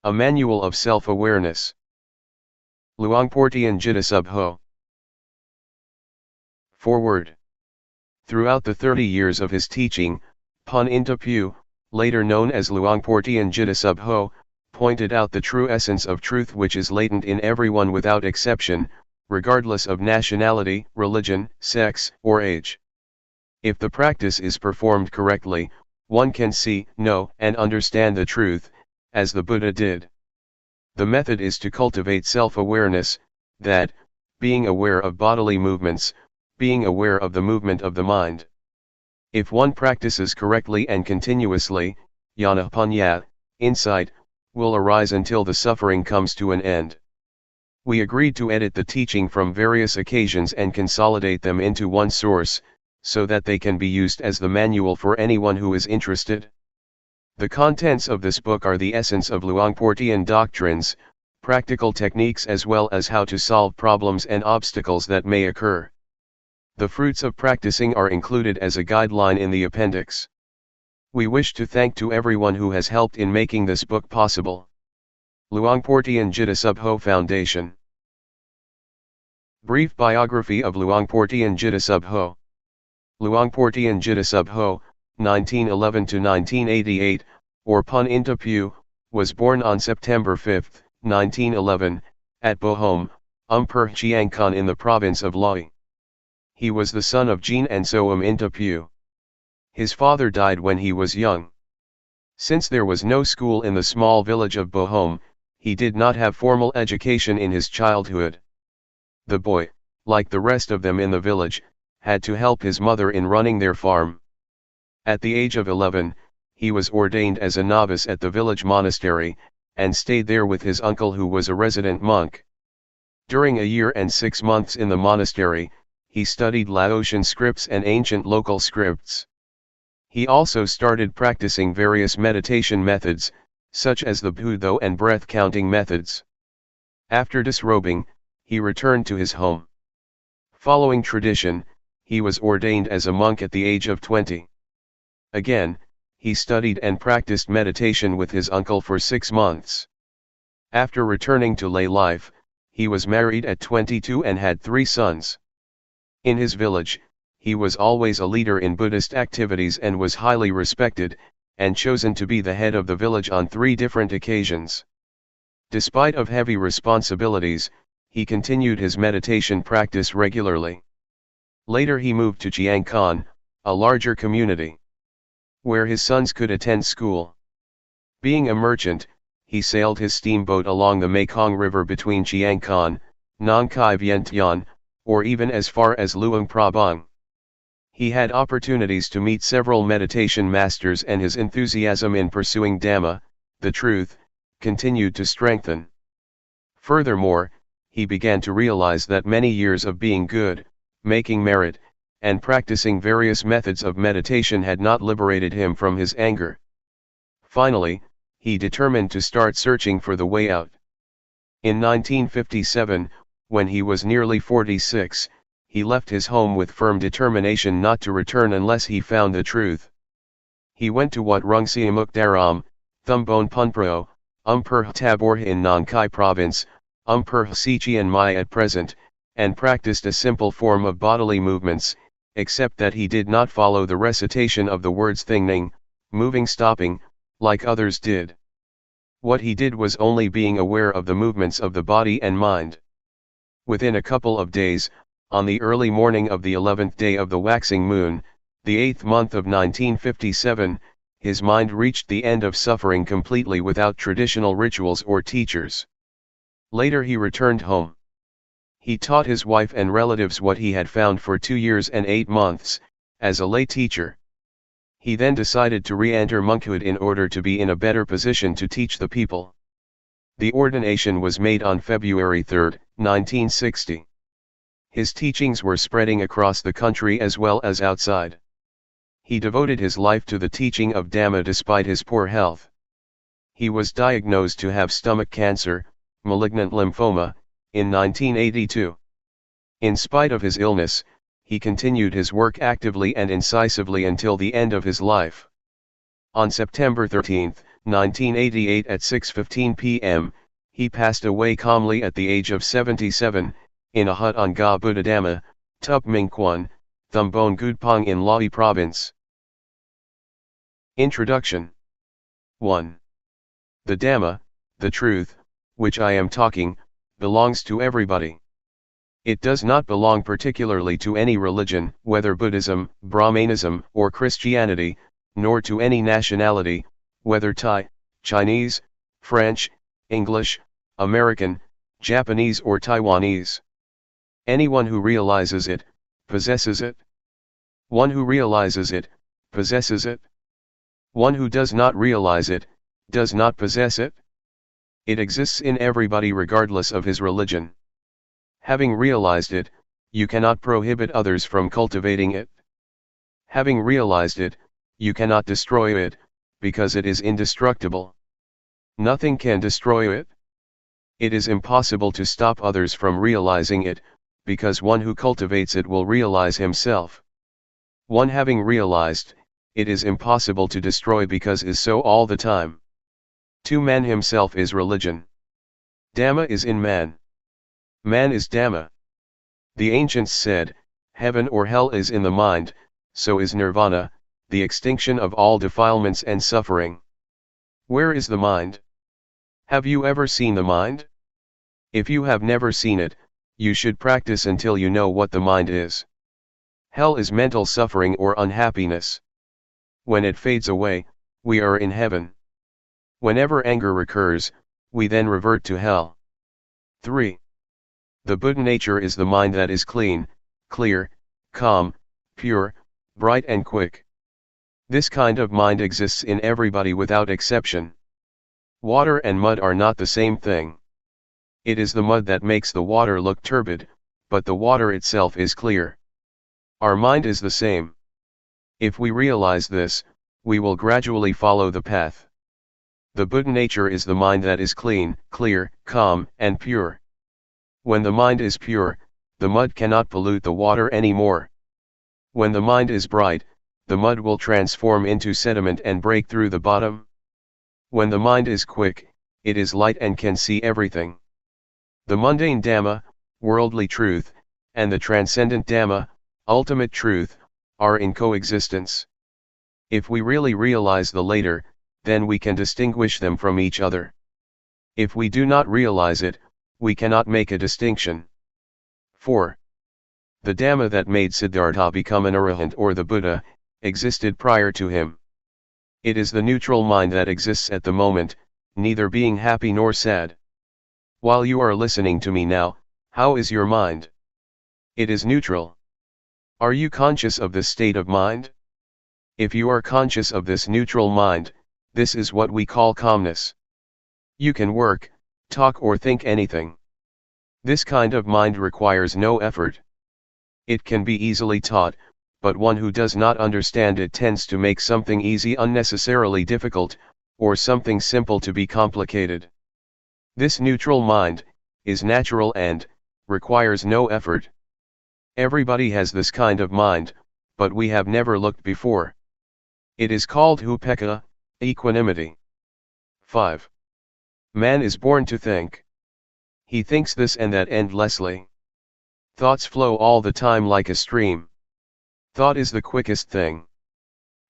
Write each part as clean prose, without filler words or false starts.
A Manual of Self-Awareness. Luangpor Teean Ho. Foreword. Throughout the 30 years of his teaching, Pun Intapu, later known as Luangpor Teean Ho, pointed out the true essence of truth which is latent in everyone without exception, regardless of nationality, religion, sex, or age. If the practice is performed correctly, one can see, know, and understand the truth, as the Buddha did. The method is to cultivate self-awareness, that, being aware of bodily movements, being aware of the movement of the mind. If one practices correctly and continuously, jnana panya, insight, will arise until the suffering comes to an end. We agreed to edit the teaching from various occasions and consolidate them into one source, so that they can be used as the manual for anyone who is interested. The contents of this book are the essence of Luangpor Teean doctrines, practical techniques as well as how to solve problems and obstacles that may occur. The fruits of practicing are included as a guideline in the appendix. We wish to thank to everyone who has helped in making this book possible. Luangpor Teean Ho Foundation. Brief biography of Luangpor Teean Ho. Luangpor Teean Ho, 1911 to 1988, or Pun Intapu, was born on September 5, 1911, at Bohom, Luangpur Chiangkan in the province of Laos. He was the son of Jean and Soam Intapu. His father died when he was young. Since there was no school in the small village of Bohom, he did not have formal education in his childhood. The boy, like the rest of them in the village, had to help his mother in running their farm. At the age of 11, he was ordained as a novice at the village monastery, and stayed there with his uncle who was a resident monk. During a year and 6 months in the monastery, he studied Laotian scripts and ancient local scripts. He also started practicing various meditation methods, such as the Budo and breath-counting methods. After disrobing, he returned to his home. Following tradition, he was ordained as a monk at the age of 20. Again, he studied and practiced meditation with his uncle for 6 months. After returning to lay life, he was married at 22 and had 3 sons. In his village, he was always a leader in Buddhist activities and was highly respected, and chosen to be the head of the village on 3 different occasions. Despite of heavy responsibilities, he continued his meditation practice regularly. Later he moved to Chiangkan, a larger community, where his sons could attend school. Being a merchant, he sailed his steamboat along the Mekong River between Chiangkan, Nong Khai Vientiane, or even as far as Luang Prabang. He had opportunities to meet several meditation masters, and his enthusiasm in pursuing Dhamma, the truth, continued to strengthen. Furthermore, he began to realize that many years of being good, making merit, and practicing various methods of meditation had not liberated him from his anger. Finally, he determined to start searching for the way out. In 1957, when he was nearly 46, he left his home with firm determination not to return unless he found the truth. He went to Wat Rung Siamuk Daram, Thumbone Punpro, Luangpur Tabor in Nong Khai province, Luangpur Chiang Mai at present, and practiced a simple form of bodily movements, except that he did not follow the recitation of the words thingning, moving, stopping, like others did. What he did was only being aware of the movements of the body and mind. Within a couple of days, on the early morning of the 11th day of the waxing moon, the 8th month of 1957, his mind reached the end of suffering completely without traditional rituals or teachers. Later he returned home. He taught his wife and relatives what he had found for 2 years and 8 months, as a lay teacher. He then decided to re-enter monkhood in order to be in a better position to teach the people. The ordination was made on February 3, 1960. His teachings were spreading across the country as well as outside. He devoted his life to the teaching of Dhamma despite his poor health. He was diagnosed to have stomach cancer, malignant lymphoma, in 1982. In spite of his illness, he continued his work actively and incisively until the end of his life. On September 13, 1988 at 6:15 p.m., he passed away calmly at the age of 77, in a hut on Ga Buddhadhamma, Tup Ming Kwan, Thumbone Gudpong in Lae Province. Introduction. 1. The Dhamma, the truth, which I am talking, belongs to everybody. It does not belong particularly to any religion, whether Buddhism, Brahmanism, or Christianity, nor to any nationality, whether Thai, Chinese, French, English, American, Japanese or Taiwanese. Anyone who realizes it, possesses it. One who realizes it, possesses it. One who does not realize it, does not possess it. It exists in everybody regardless of his religion. Having realized it, you cannot prohibit others from cultivating it. Having realized it, you cannot destroy it, because it is indestructible. Nothing can destroy it. It is impossible to stop others from realizing it, because one who cultivates it will realize himself. One having realized, it is impossible to destroy because is so all the time. To man himself is religion. Dhamma is in man. Man is Dhamma. The ancients said, heaven or hell is in the mind, so is nirvana, the extinction of all defilements and suffering. Where is the mind? Have you ever seen the mind? If you have never seen it, you should practice until you know what the mind is. Hell is mental suffering or unhappiness. When it fades away, we are in heaven. Whenever anger recurs, we then revert to hell. 3. The Buddha nature is the mind that is clean, clear, calm, pure, bright and quick. This kind of mind exists in everybody without exception. Water and mud are not the same thing. It is the mud that makes the water look turbid, but the water itself is clear. Our mind is the same. If we realize this, we will gradually follow the path. The Buddha nature is the mind that is clean, clear, calm, and pure. When the mind is pure, the mud cannot pollute the water anymore. When the mind is bright, the mud will transform into sediment and break through the bottom. When the mind is quick, it is light and can see everything. The mundane Dhamma, worldly truth, and the transcendent Dhamma, ultimate truth, are in coexistence. If we really realize the latter, then we can distinguish them from each other. If we do not realize it, we cannot make a distinction. 4. The Dhamma that made Siddhartha become an arahant or the Buddha, existed prior to him. It is the neutral mind that exists at the moment, neither being happy nor sad. While you are listening to me now, how is your mind? It is neutral. Are you conscious of this state of mind? If you are conscious of this neutral mind, this is what we call calmness. You can work, talk or think anything. This kind of mind requires no effort. It can be easily taught, but one who does not understand it tends to make something easy unnecessarily difficult, or something simple to be complicated. This neutral mind is natural and requires no effort. Everybody has this kind of mind, but we have never looked before. It is called upekkha, equanimity. 5. Man is born to think. He thinks this and that endlessly. Thoughts flow all the time like a stream. Thought is the quickest thing.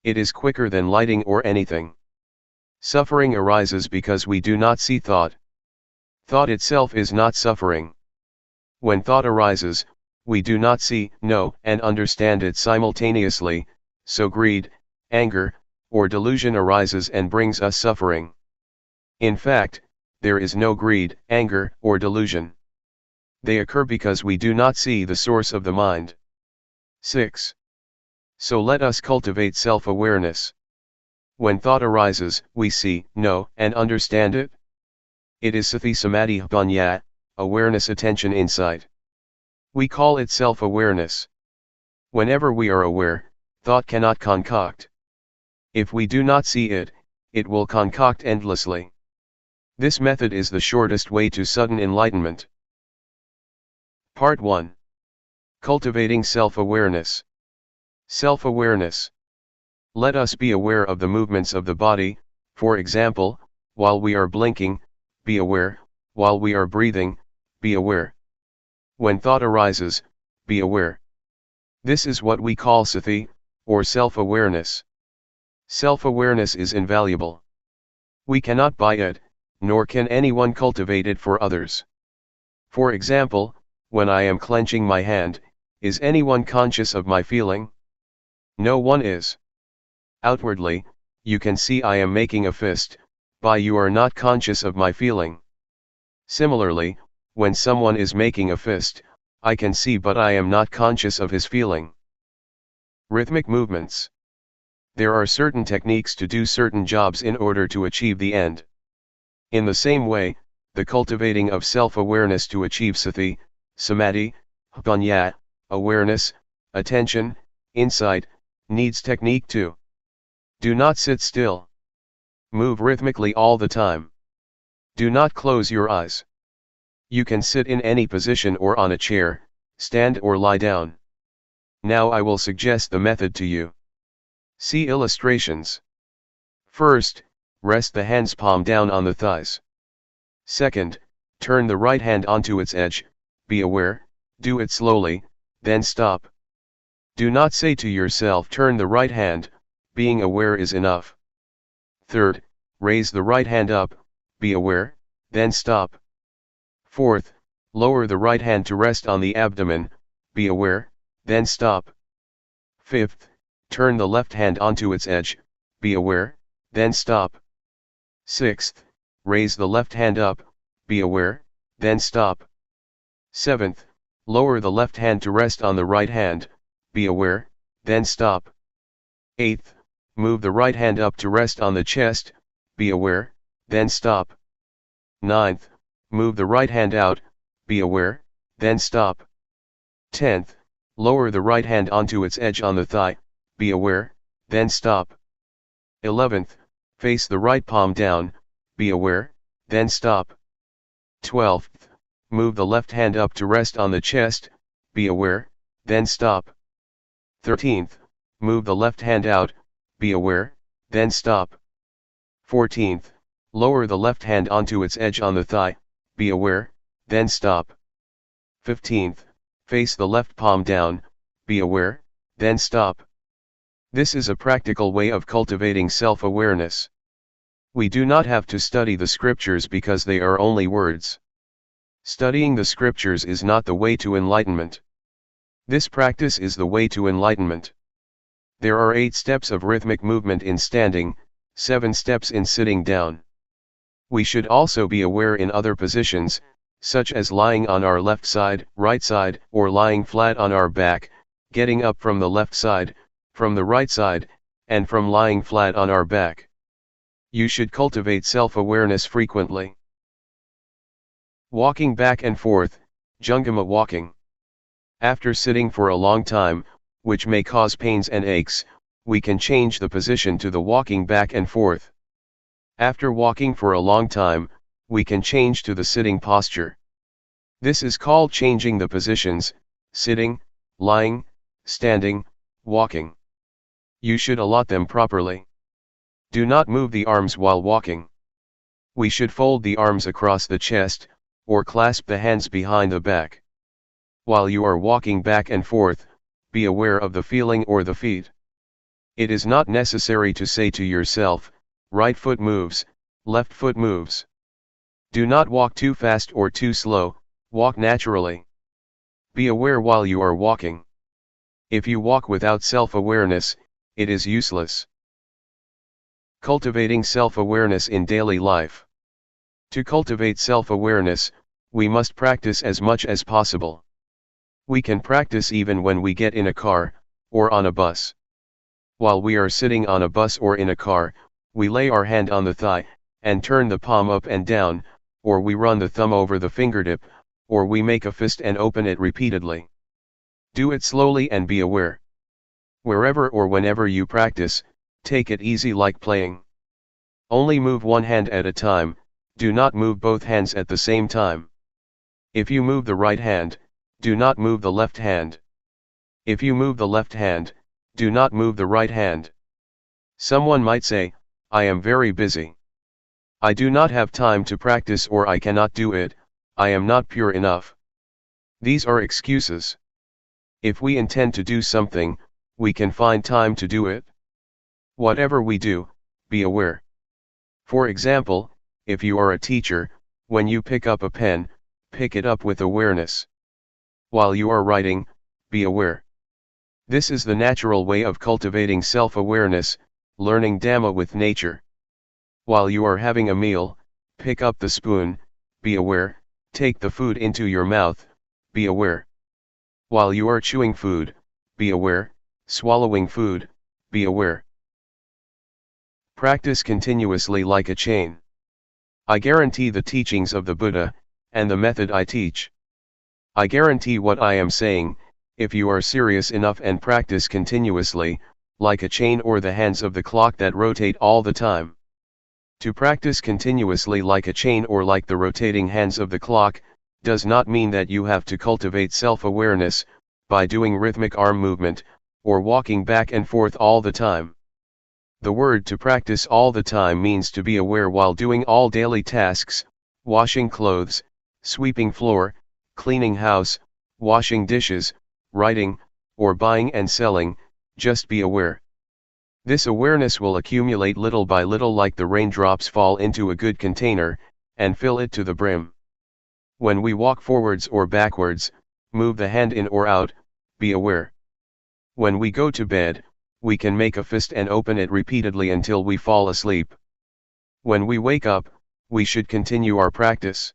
It is quicker than lighting or anything. Suffering arises because we do not see thought. Thought itself is not suffering. When thought arises, we do not see, know, and understand it simultaneously, so greed, anger, or delusion arises and brings us suffering. In fact, there is no greed, anger, or delusion. They occur because we do not see the source of the mind. 6. So let us cultivate self-awareness. When thought arises, we see, know, and understand it. It is sati samadhi panya, awareness, attention, insight. We call it self-awareness. Whenever we are aware, thought cannot concoct. If we do not see it, it will concoct endlessly. This method is the shortest way to sudden enlightenment. Part 1. Cultivating self-awareness. Self-awareness. Let us be aware of the movements of the body, for example, while we are blinking, be aware, while we are breathing, be aware. When thought arises, be aware. This is what we call sati, or self-awareness. Self-awareness is invaluable. We cannot buy it, nor can anyone cultivate it for others. For example, when I am clenching my hand, is anyone conscious of my feeling? No one is. Outwardly, you can see I am making a fist, but you are not conscious of my feeling. Similarly, when someone is making a fist, I can see but I am not conscious of his feeling. Rhythmic movements. There are certain techniques to do certain jobs in order to achieve the end. In the same way, the cultivating of self-awareness to achieve sati, samadhi, panya, awareness, attention, insight, needs technique too. Do not sit still. Move rhythmically all the time. Do not close your eyes. You can sit in any position or on a chair, stand or lie down. Now I will suggest the method to you. See illustrations. First, rest the hand's palm down on the thighs. Second, turn the right hand onto its edge, be aware, do it slowly, then stop. Do not say to yourself turn the right hand, being aware is enough. Third, raise the right hand up, be aware, then stop. Fourth, lower the right hand to rest on the abdomen, be aware, then stop. Fifth, turn the left hand onto its edge, be aware, then stop. Sixth, raise the left hand up, be aware, then stop. Seventh, lower the left hand to rest on the right hand, be aware, then stop. Eighth, move the right hand up to rest on the chest, be aware, then stop. Ninth, move the right hand out, be aware, then stop. 10th, lower the right hand onto its edge on the thigh, be aware, then stop. 11th, face the right palm down, be aware, then stop. 12th, move the left hand up to rest on the chest, be aware, then stop. 13th, move the left hand out, be aware, then stop. 14th, lower the left hand onto its edge on the thigh, be aware, then stop. 15th, face the left palm down, be aware, then stop. This is a practical way of cultivating self-awareness. We do not have to study the scriptures because they are only words. Studying the scriptures is not the way to enlightenment. This practice is the way to enlightenment. There are 8 steps of rhythmic movement in standing, 7 steps in sitting down. We should also be aware in other positions, such as lying on our left side, right side, or lying flat on our back, getting up from the left side, from the right side, and from lying flat on our back. You should cultivate self-awareness frequently. Walking back and forth, Jungama walking. After sitting for a long time, which may cause pains and aches, we can change the position to the walking back and forth. After walking for a long time, we can change to the sitting posture. This is called changing the positions, sitting, lying, standing, walking. You should allot them properly. Do not move the arms while walking. We should fold the arms across the chest, or clasp the hands behind the back. While you are walking back and forth, be aware of the feeling or the feet. It is not necessary to say to yourself, right foot moves, left foot moves. Do not walk too fast or too slow, walk naturally. Be aware while you are walking. If you walk without self-awareness, it is useless. Cultivating self-awareness in daily life. To cultivate self-awareness, we must practice as much as possible. We can practice even when we get in a car, or on a bus. While we are sitting on a bus or in a car, we lay our hand on the thigh, and turn the palm up and down, or we run the thumb over the fingertip, or we make a fist and open it repeatedly. Do it slowly and be aware. Wherever or whenever you practice, take it easy like playing. Only move one hand at a time, do not move both hands at the same time. If you move the right hand, do not move the left hand. If you move the left hand, do not move the right hand. Someone might say, I am very busy. I do not have time to practice, or I cannot do it, I am not pure enough. These are excuses. If we intend to do something, we can find time to do it. Whatever we do, be aware. For example, if you are a teacher, when you pick up a pen, pick it up with awareness. While you are writing, be aware. This is the natural way of cultivating self-awareness, learning Dhamma with nature. While you are having a meal, pick up the spoon, be aware, take the food into your mouth, be aware. While you are chewing food, be aware, swallowing food, be aware. Practice continuously like a chain. I guarantee the teachings of the Buddha, and the method I teach. I guarantee what I am saying, if you are serious enough and practice continuously, like a chain or the hands of the clock that rotate all the time. To practice continuously like a chain or like the rotating hands of the clock, does not mean that you have to cultivate self-awareness, by doing rhythmic arm movement, or walking back and forth all the time. The word to practice all the time means to be aware while doing all daily tasks, washing clothes, sweeping floor, cleaning house, washing dishes, writing, or buying and selling, just be aware. This awareness will accumulate little by little like the raindrops fall into a good container, and fill it to the brim. When we walk forwards or backwards, move the hand in or out, be aware. When we go to bed, we can make a fist and open it repeatedly until we fall asleep. When we wake up, we should continue our practice.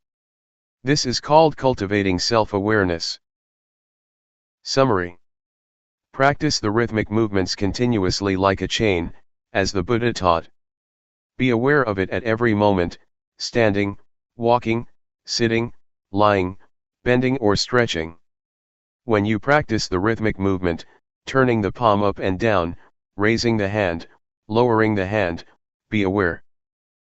This is called cultivating self-awareness. Summary. Practice the rhythmic movements continuously like a chain, as the Buddha taught. Be aware of it at every moment, standing, walking, sitting, lying, bending or stretching. When you practice the rhythmic movement, turning the palm up and down, raising the hand, lowering the hand, be aware.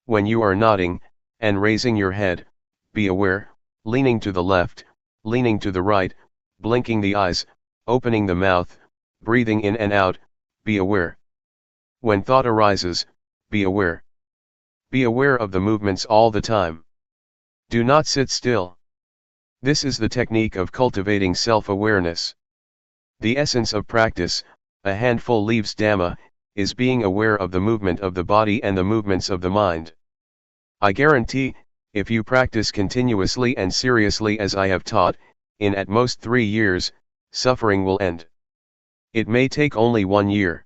When you are nodding, and raising your head, be aware, leaning to the left, leaning to the right, blinking the eyes, opening the mouth, breathing in and out, be aware. When thought arises, be aware. Be aware of the movements all the time. Do not sit still. This is the technique of cultivating self-awareness. The essence of practice, a handful leaves Dhamma, is being aware of the movement of the body and the movements of the mind. I guarantee, if you practice continuously and seriously as I have taught, in at most 3 years, suffering will end. It may take only 1 year.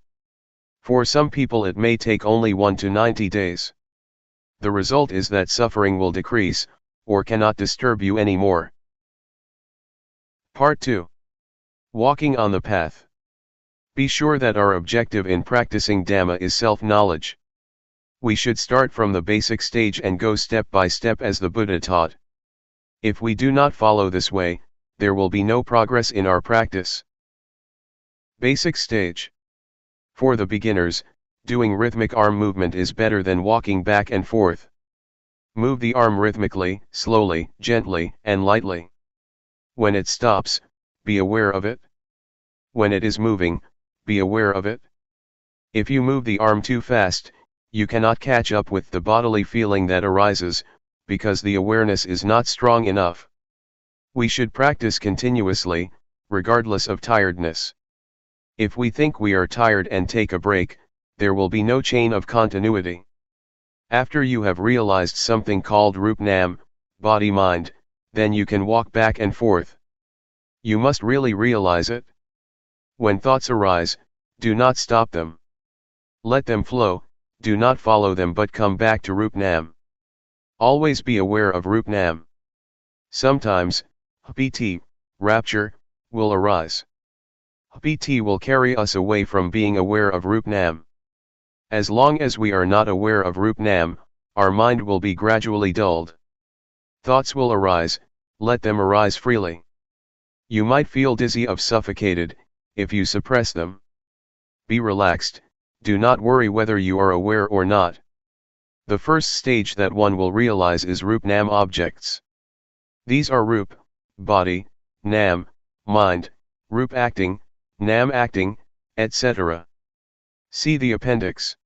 For some people it may take only 1 to 90 days. The result is that suffering will decrease, or cannot disturb you anymore. Part 2. Walking on the path. Be sure that our objective in practicing Dhamma is self-knowledge. We should start from the basic stage and go step by step as the Buddha taught. If we do not follow this way, there will be no progress in our practice. Basic stage. For the beginners, doing rhythmic arm movement is better than walking back and forth. Move the arm rhythmically, slowly, gently, and lightly. When it stops, be aware of it. When it is moving, be aware of it. If you move the arm too fast, you cannot catch up with the bodily feeling that arises, because the awareness is not strong enough. We should practice continuously, regardless of tiredness. If we think we are tired and take a break, there will be no chain of continuity. After you have realized something called Rup-Nam, body-mind, then you can walk back and forth. You must really realize it. When thoughts arise, do not stop them. Let them flow, do not follow them but come back to Rup-Nam. Always be aware of Rup-Nam. Sometimes, piti, rapture, will arise. PT will carry us away from being aware of Rup Nam. As long as we are not aware of Rup Nam, our mind will be gradually dulled. Thoughts will arise, let them arise freely. You might feel dizzy or suffocated, if you suppress them. Be relaxed, do not worry whether you are aware or not. The first stage that one will realize is Rup Nam objects. These are Rup, body, Nam, mind, Rup acting, Nam acting, etc. See the appendix.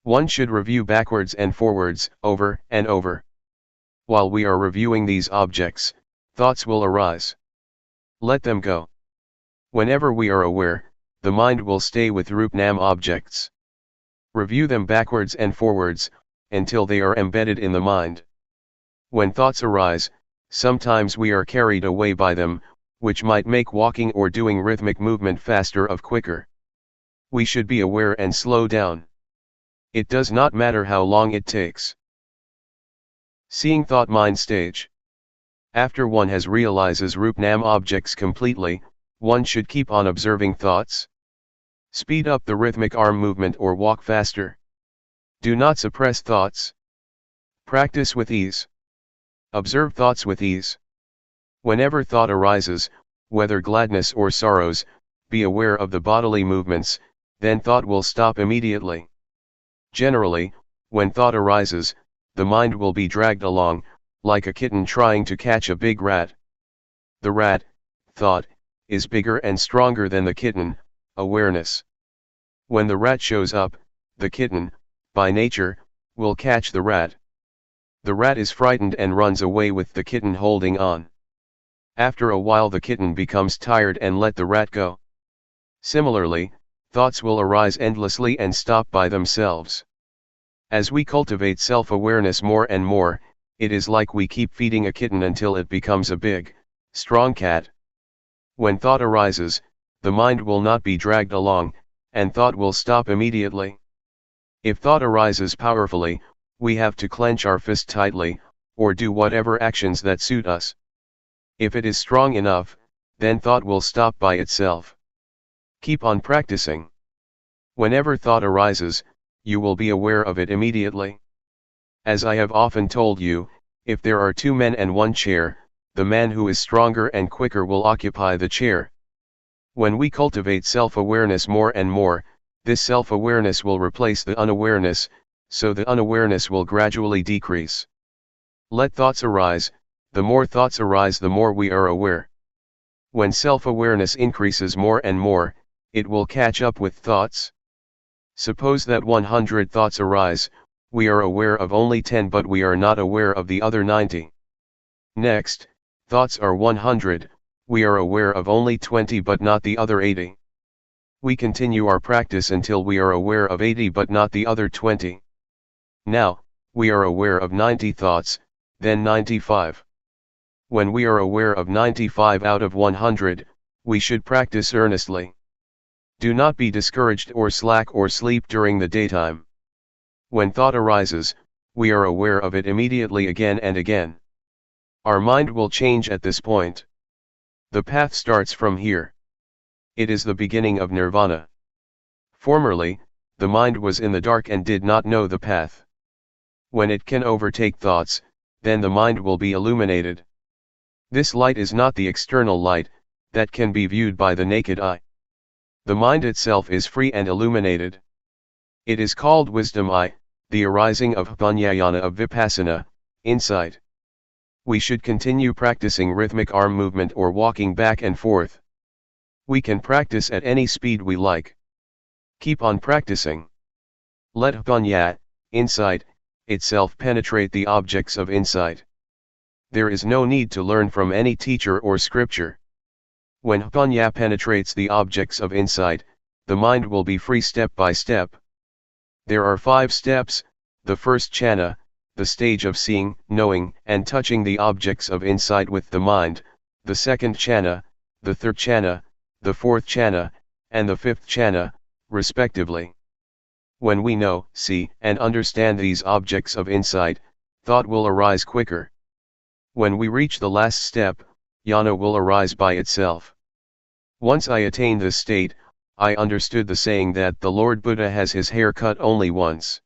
One should review backwards and forwards, over and over. While we are reviewing these objects, thoughts will arise. Let them go. Whenever we are aware, the mind will stay with Rup Nam objects. Review them backwards and forwards, until they are embedded in the mind. When thoughts arise, sometimes we are carried away by them, which might make walking or doing rhythmic movement faster or quicker. We should be aware and slow down. It does not matter how long it takes. Seeing thought mind stage. After one has realizes Rup Nam objects completely, one should keep on observing thoughts. Speed up the rhythmic arm movement or walk faster. Do not suppress thoughts. Practice with ease. Observe thoughts with ease. Whenever thought arises, whether gladness or sorrows, be aware of the bodily movements, then thought will stop immediately. Generally, when thought arises, the mind will be dragged along, like a kitten trying to catch a big rat. The rat, thought, is bigger and stronger than the kitten, awareness. When the rat shows up, the kitten, by nature, will catch the rat. The rat is frightened and runs away with the kitten holding on. After a while the kitten becomes tired and let the rat go. Similarly, thoughts will arise endlessly and stop by themselves. As we cultivate self-awareness more and more, it is like we keep feeding a kitten until it becomes a big, strong cat. When thought arises, the mind will not be dragged along, and thought will stop immediately. If thought arises powerfully, we have to clench our fist tightly, or do whatever actions that suit us. If it is strong enough, then thought will stop by itself. Keep on practicing. Whenever thought arises, you will be aware of it immediately. As I have often told you, if there are two men and one chair, the man who is stronger and quicker will occupy the chair. When we cultivate self-awareness more and more, this self-awareness will replace the unawareness, so the unawareness will gradually decrease. Let thoughts arise, the more thoughts arise the more we are aware. When self-awareness increases more and more, it will catch up with thoughts. Suppose that 100 thoughts arise, we are aware of only 10 but we are not aware of the other 90. Next, thoughts are 100, we are aware of only 20 but not the other 80. We continue our practice until we are aware of 80 but not the other 20. Now, we are aware of 90 thoughts, then 95. When we are aware of 95 out of 100, we should practice earnestly. Do not be discouraged or slack or sleep during the daytime. When thought arises, we are aware of it immediately again and again. Our mind will change at this point. The path starts from here. It is the beginning of nirvana. Formerly, the mind was in the dark and did not know the path. When it can overtake thoughts, then the mind will be illuminated. This light is not the external light, that can be viewed by the naked eye. The mind itself is free and illuminated. It is called wisdom eye, the arising of Jnana of Vipassana, insight. We should continue practicing rhythmic arm movement or walking back and forth. We can practice at any speed we like. Keep on practicing. Let Jnana, insight, itself penetrate the objects of insight. There is no need to learn from any teacher or scripture. When Jnana penetrates the objects of insight, the mind will be free step by step. There are 5 steps: the first jhana, the stage of seeing, knowing, and touching the objects of insight with the mind; the second jhana, the third jhana, the fourth jhana, and the fifth jhana, respectively. When we know, see, and understand these objects of insight, thought will arise quicker. When we reach the last step, jnana will arise by itself. Once I attained this state, I understood the saying that the Lord Buddha has his hair cut only once.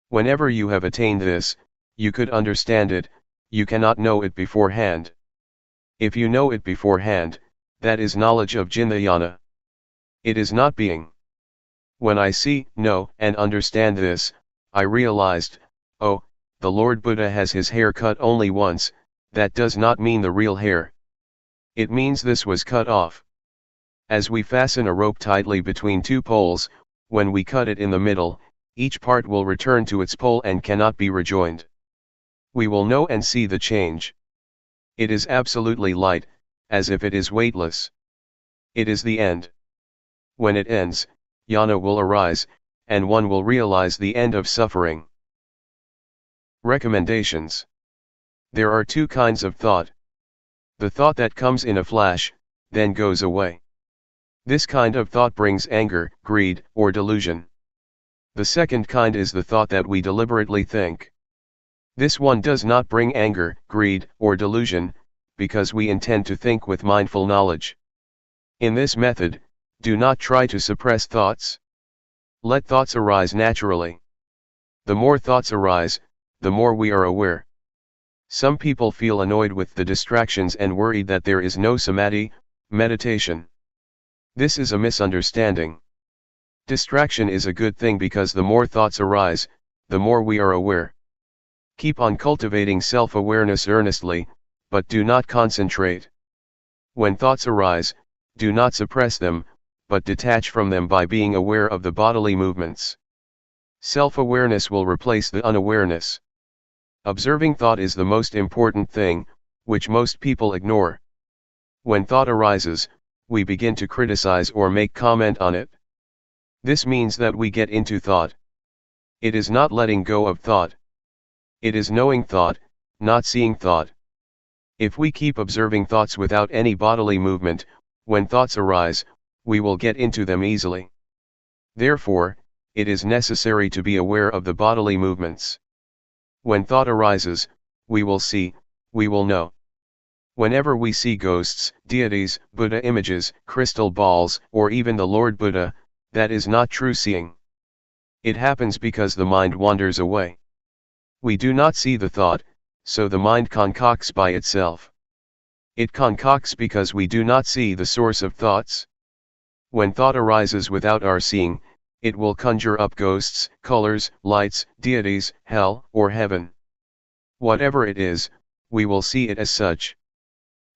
Whenever you have attained this, you could understand it, you cannot know it beforehand. If you know it beforehand, that is knowledge of Jnana. It is not being. When I see, know, and understand this, I realized, oh, the Lord Buddha has his hair cut only once, that does not mean the real hair. It means this was cut off. As we fasten a rope tightly between two poles, when we cut it in the middle, each part will return to its pole and cannot be rejoined. We will know and see the change. It is absolutely light, as if it is weightless. It is the end. When it ends, jnana will arise, and one will realize the end of suffering. Recommendations. There are two kinds of thought. The thought that comes in a flash, then goes away. This kind of thought brings anger, greed, or delusion. The second kind is the thought that we deliberately think. This one does not bring anger, greed, or delusion, because we intend to think with mindful knowledge. In this method, do not try to suppress thoughts. Let thoughts arise naturally. The more thoughts arise, the more we are aware. Some people feel annoyed with the distractions and worried that there is no samadhi, meditation. This is a misunderstanding. Distraction is a good thing because the more thoughts arise, the more we are aware. Keep on cultivating self-awareness earnestly, but do not concentrate. When thoughts arise, do not suppress them, but detach from them by being aware of the bodily movements. Self-awareness will replace the unawareness. Observing thought is the most important thing, which most people ignore. When thought arises, we begin to criticize or make comment on it. This means that we get into thought. It is not letting go of thought. It is knowing thought, not seeing thought. If we keep observing thoughts without any bodily movement, when thoughts arise, we will get into them easily. Therefore, it is necessary to be aware of the bodily movements. When thought arises, we will see, we will know. Whenever we see ghosts, deities, Buddha images, crystal balls, or even the Lord Buddha, that is not true seeing. It happens because the mind wanders away. We do not see the thought, so the mind concocts by itself. It concocts because we do not see the source of thoughts. When thought arises without our seeing, it will conjure up ghosts, colors, lights, deities, hell, or heaven. Whatever it is, we will see it as such.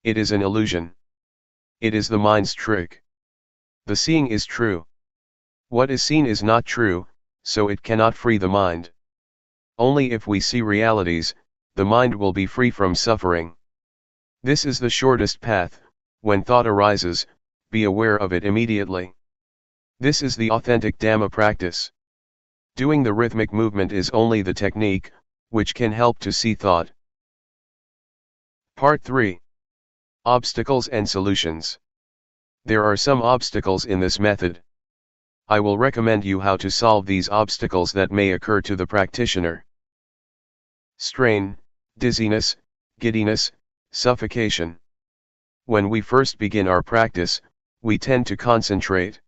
It is an illusion. It is the mind's trick. The seeing is true. What is seen is not true, so it cannot free the mind. Only if we see realities, the mind will be free from suffering. This is the shortest path. When thought arises, be aware of it immediately. This is the authentic Dhamma practice. Doing the rhythmic movement is only the technique, which can help to see thought. Part 3. Obstacles and Solutions. There are some obstacles in this method. I will recommend you how to solve these obstacles that may occur to the practitioner. Strain, dizziness, giddiness, suffocation. When we first begin our practice, we tend to concentrate.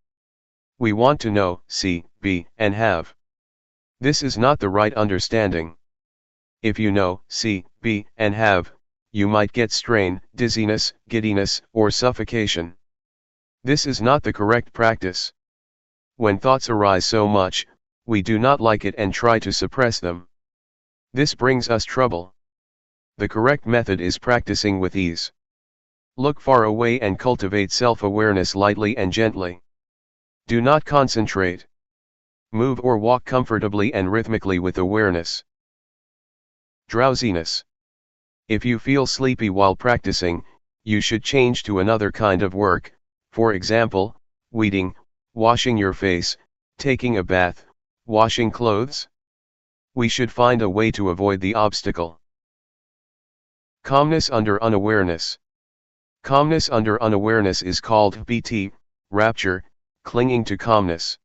We want to know, see, be, and have. This is not the right understanding. If you know, see, be, and have, you might get strain, dizziness, giddiness, or suffocation. This is not the correct practice. When thoughts arise so much, we do not like it and try to suppress them. This brings us trouble. The correct method is practicing with ease. Look far away and cultivate self-awareness lightly and gently. Do not concentrate. Move or walk comfortably and rhythmically with awareness. Drowsiness. If you feel sleepy while practicing, you should change to another kind of work, for example, weeding, washing your face, taking a bath, washing clothes. We should find a way to avoid the obstacle. Calmness under unawareness. Calmness under unawareness is called BT, rapture, clinging to calmness.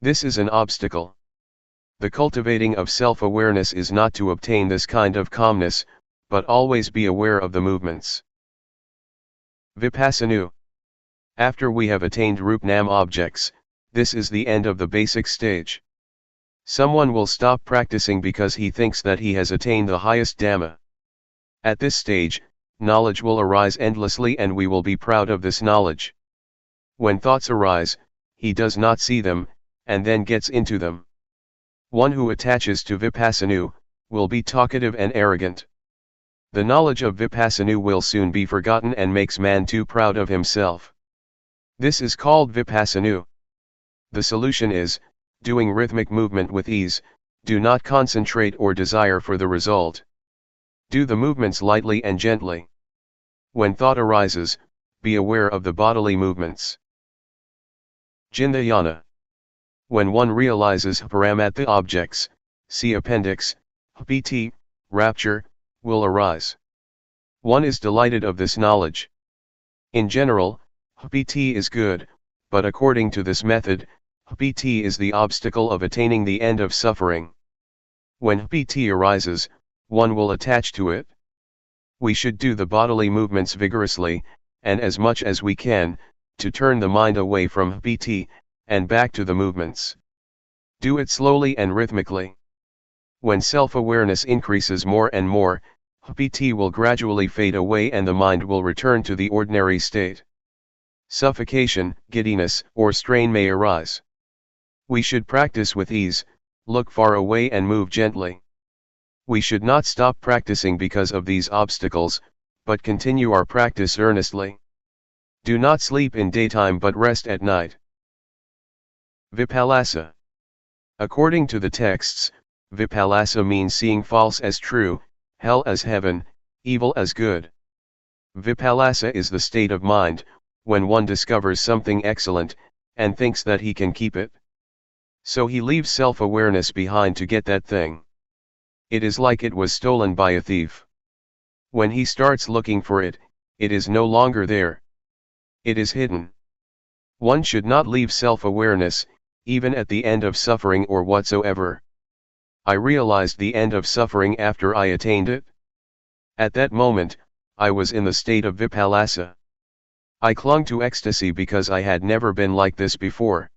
This is an obstacle. The cultivating of self-awareness is not to obtain this kind of calmness, but always be aware of the movements. Vipassana. After we have attained Rup-Nam objects, this is the end of the basic stage. Someone will stop practicing because he thinks that he has attained the highest Dhamma. At this stage, knowledge will arise endlessly and we will be proud of this knowledge. When thoughts arise, he does not see them, and then gets into them. One who attaches to Vipassana will be talkative and arrogant. The knowledge of Vipassana will soon be forgotten and makes man too proud of himself. This is called Vipassana. The solution is, doing rhythmic movement with ease, do not concentrate or desire for the result. Do the movements lightly and gently. When thought arises, be aware of the bodily movements. Jnana. When one realizes Paramatha objects, see appendix, PT, rapture, will arise. One is delighted of this knowledge. In general, PT is good, but according to this method, PT is the obstacle of attaining the end of suffering. When PT arises, one will attach to it. We should do the bodily movements vigorously, and as much as we can, to turn the mind away from PT, and back to the movements. Do it slowly and rhythmically. When self-awareness increases more and more, PT will gradually fade away and the mind will return to the ordinary state. Suffocation, giddiness, or strain may arise. We should practice with ease, look far away and move gently. We should not stop practicing because of these obstacles, but continue our practice earnestly. Do not sleep in daytime but rest at night. Vipallasa. According to the texts, Vipallasa means seeing false as true, hell as heaven, evil as good. Vipallasa is the state of mind, when one discovers something excellent, and thinks that he can keep it. So he leaves self-awareness behind to get that thing. It is like it was stolen by a thief. When he starts looking for it, it is no longer there. It is hidden. One should not leave self-awareness, even at the end of suffering or whatsoever. I realized the end of suffering after I attained it. At that moment, I was in the state of Vipallasa. I clung to ecstasy because I had never been like this before.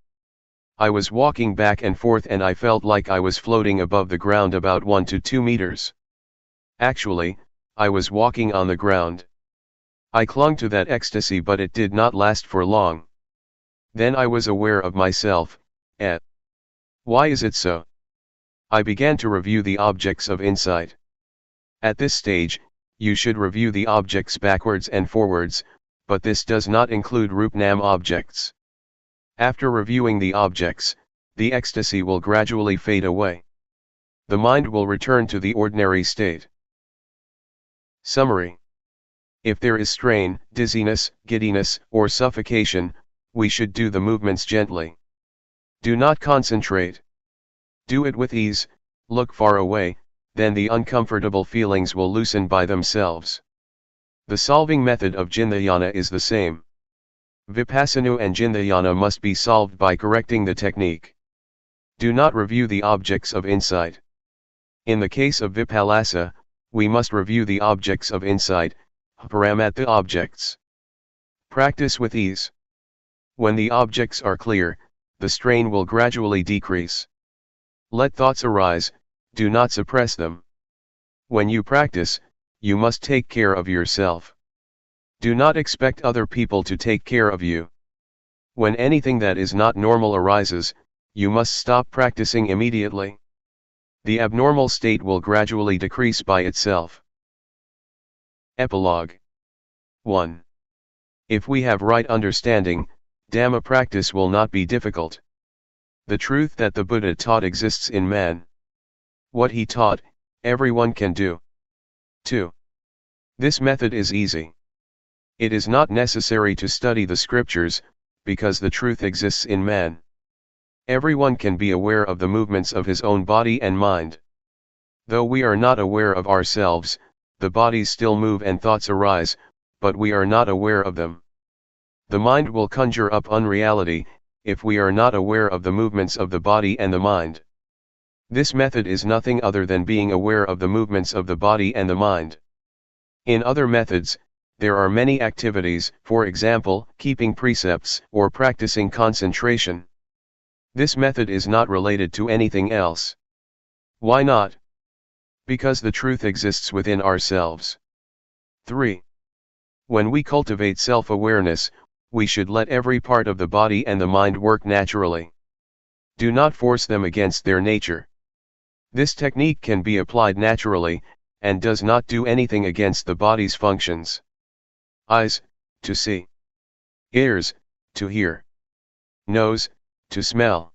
I was walking back and forth and I felt like I was floating above the ground about 1 to 2 meters. Actually, I was walking on the ground. I clung to that ecstasy but it did not last for long. Then I was aware of myself, why is it so? I began to review the objects of insight. At this stage, you should review the objects backwards and forwards, but this does not include Rup-Nam objects. After reviewing the objects, the ecstasy will gradually fade away. The mind will return to the ordinary state. Summary. If there is strain, dizziness, giddiness, or suffocation, we should do the movements gently. Do not concentrate. Do it with ease, look far away, then the uncomfortable feelings will loosen by themselves. The solving method of Jnana is the same. Vipassana and Jnana must be solved by correcting the technique. Do not review the objects of insight. In the case of Vipallasa, we must review the objects of insight, Paramatha objects. Practice with ease. When the objects are clear, the strain will gradually decrease. Let thoughts arise, do not suppress them. When you practice, you must take care of yourself. Do not expect other people to take care of you. When anything that is not normal arises, you must stop practicing immediately. The abnormal state will gradually decrease by itself. Epilogue. 1. If we have right understanding, Dhamma practice will not be difficult. The truth that the Buddha taught exists in man. What he taught, everyone can do. 2. This method is easy. It is not necessary to study the scriptures, because the truth exists in man. Everyone can be aware of the movements of his own body and mind. Though we are not aware of ourselves, the bodies still move and thoughts arise, but we are not aware of them. The mind will conjure up unreality, if we are not aware of the movements of the body and the mind. This method is nothing other than being aware of the movements of the body and the mind. In other methods, There are many activities, for example, keeping precepts or practicing concentration. This method is not related to anything else. Why not? Because the truth exists within ourselves. 3. When we cultivate self-awareness, we should let every part of the body and the mind work naturally. Do not force them against their nature. This technique can be applied naturally, and does not do anything against the body's functions. Eyes, to see. Ears, to hear. Nose, to smell.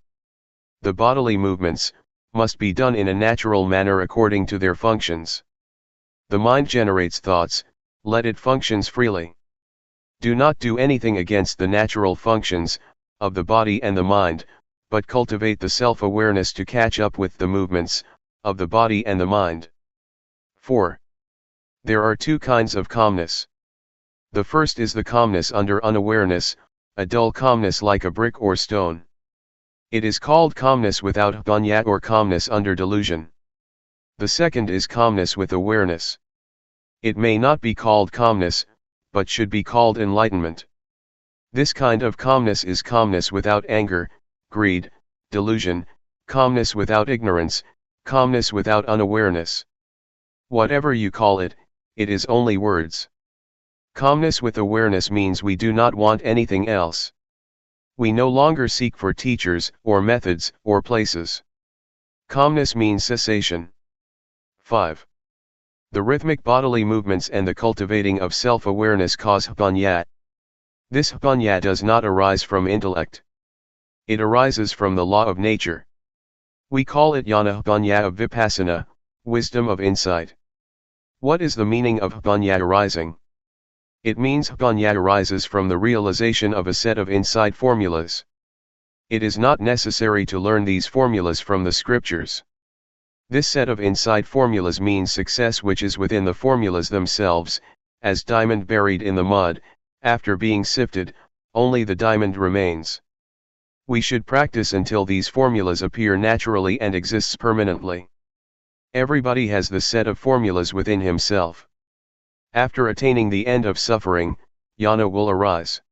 The bodily movements must be done in a natural manner according to their functions. The mind generates thoughts, let it functions freely. Do not do anything against the natural functions of the body and the mind, but cultivate the self-awareness to catch up with the movements of the body and the mind. 4. There are two kinds of calmness. The first is the calmness under unawareness, a dull calmness like a brick or stone. It is called calmness without bhunya or calmness under delusion. The second is calmness with awareness. It may not be called calmness, but should be called enlightenment. This kind of calmness is calmness without anger, greed, delusion, calmness without ignorance, calmness without unawareness. Whatever you call it, it is only words. Calmness with awareness means we do not want anything else. We no longer seek for teachers, or methods, or places. Calmness means cessation. 5. The rhythmic bodily movements and the cultivating of self-awareness cause bhunya. This bhunya does not arise from intellect. It arises from the law of nature. We call it jnana bhunya of Vipassana, wisdom of insight. What is the meaning of bhunya arising? It means bhunya arises from the realization of a set of insight formulas. It is not necessary to learn these formulas from the scriptures. This set of insight formulas means success which is within the formulas themselves, as diamond buried in the mud, after being sifted, only the diamond remains. We should practice until these formulas appear naturally and exists permanently. Everybody has the set of formulas within himself. After attaining the end of suffering, jnana will arise.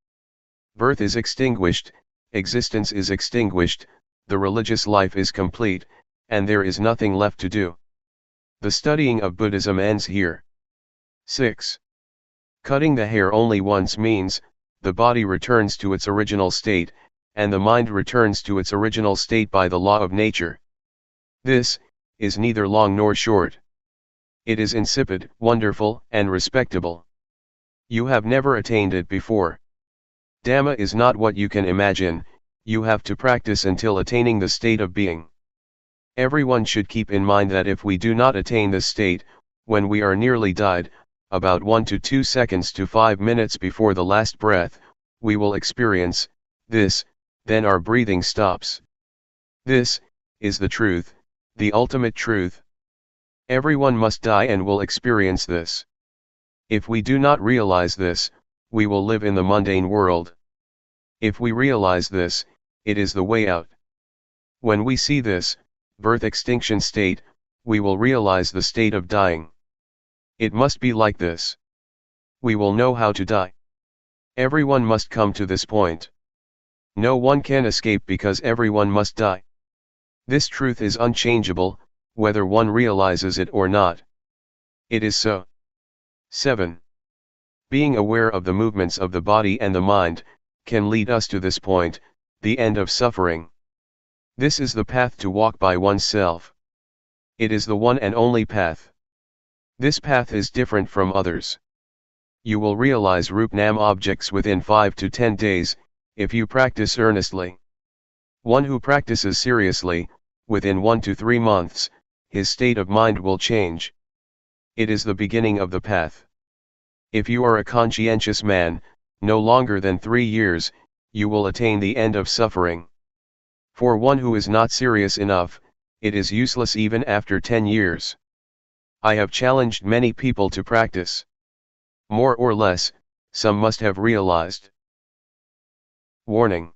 Birth is extinguished, existence is extinguished, the religious life is complete, and there is nothing left to do. The studying of Buddhism ends here. 6. Cutting the hair only once means, the body returns to its original state, and the mind returns to its original state by the law of nature. This is neither long nor short. It is insipid, wonderful, and respectable. You have never attained it before. Dhamma is not what you can imagine, you have to practice until attaining the state of being. Everyone should keep in mind that if we do not attain this state, when we are nearly died, about 1 to 2 seconds to 5 minutes before the last breath, we will experience this, then our breathing stops. This is the truth, the ultimate truth. Everyone must die and will experience this. If we do not realize this, we will live in the mundane world. If we realize this, it is the way out. When we see this, birth extinction state, we will realize the state of dying. It must be like this. We will know how to die. Everyone must come to this point. No one can escape because everyone must die. This truth is unchangeable, whether one realizes it or not. It is so. 7. Being aware of the movements of the body and the mind, can lead us to this point, the end of suffering. This is the path to walk by oneself. It is the one and only path. This path is different from others. You will realize Rupnam objects within 5 to 10 days, if you practice earnestly. One who practices seriously, within 1 to 3 months, his state of mind will change. It is the beginning of the path. If you are a conscientious man, no longer than 3 years, you will attain the end of suffering. For one who is not serious enough, it is useless even after 10 years. I have challenged many people to practice. More or less, some must have realized. Warning.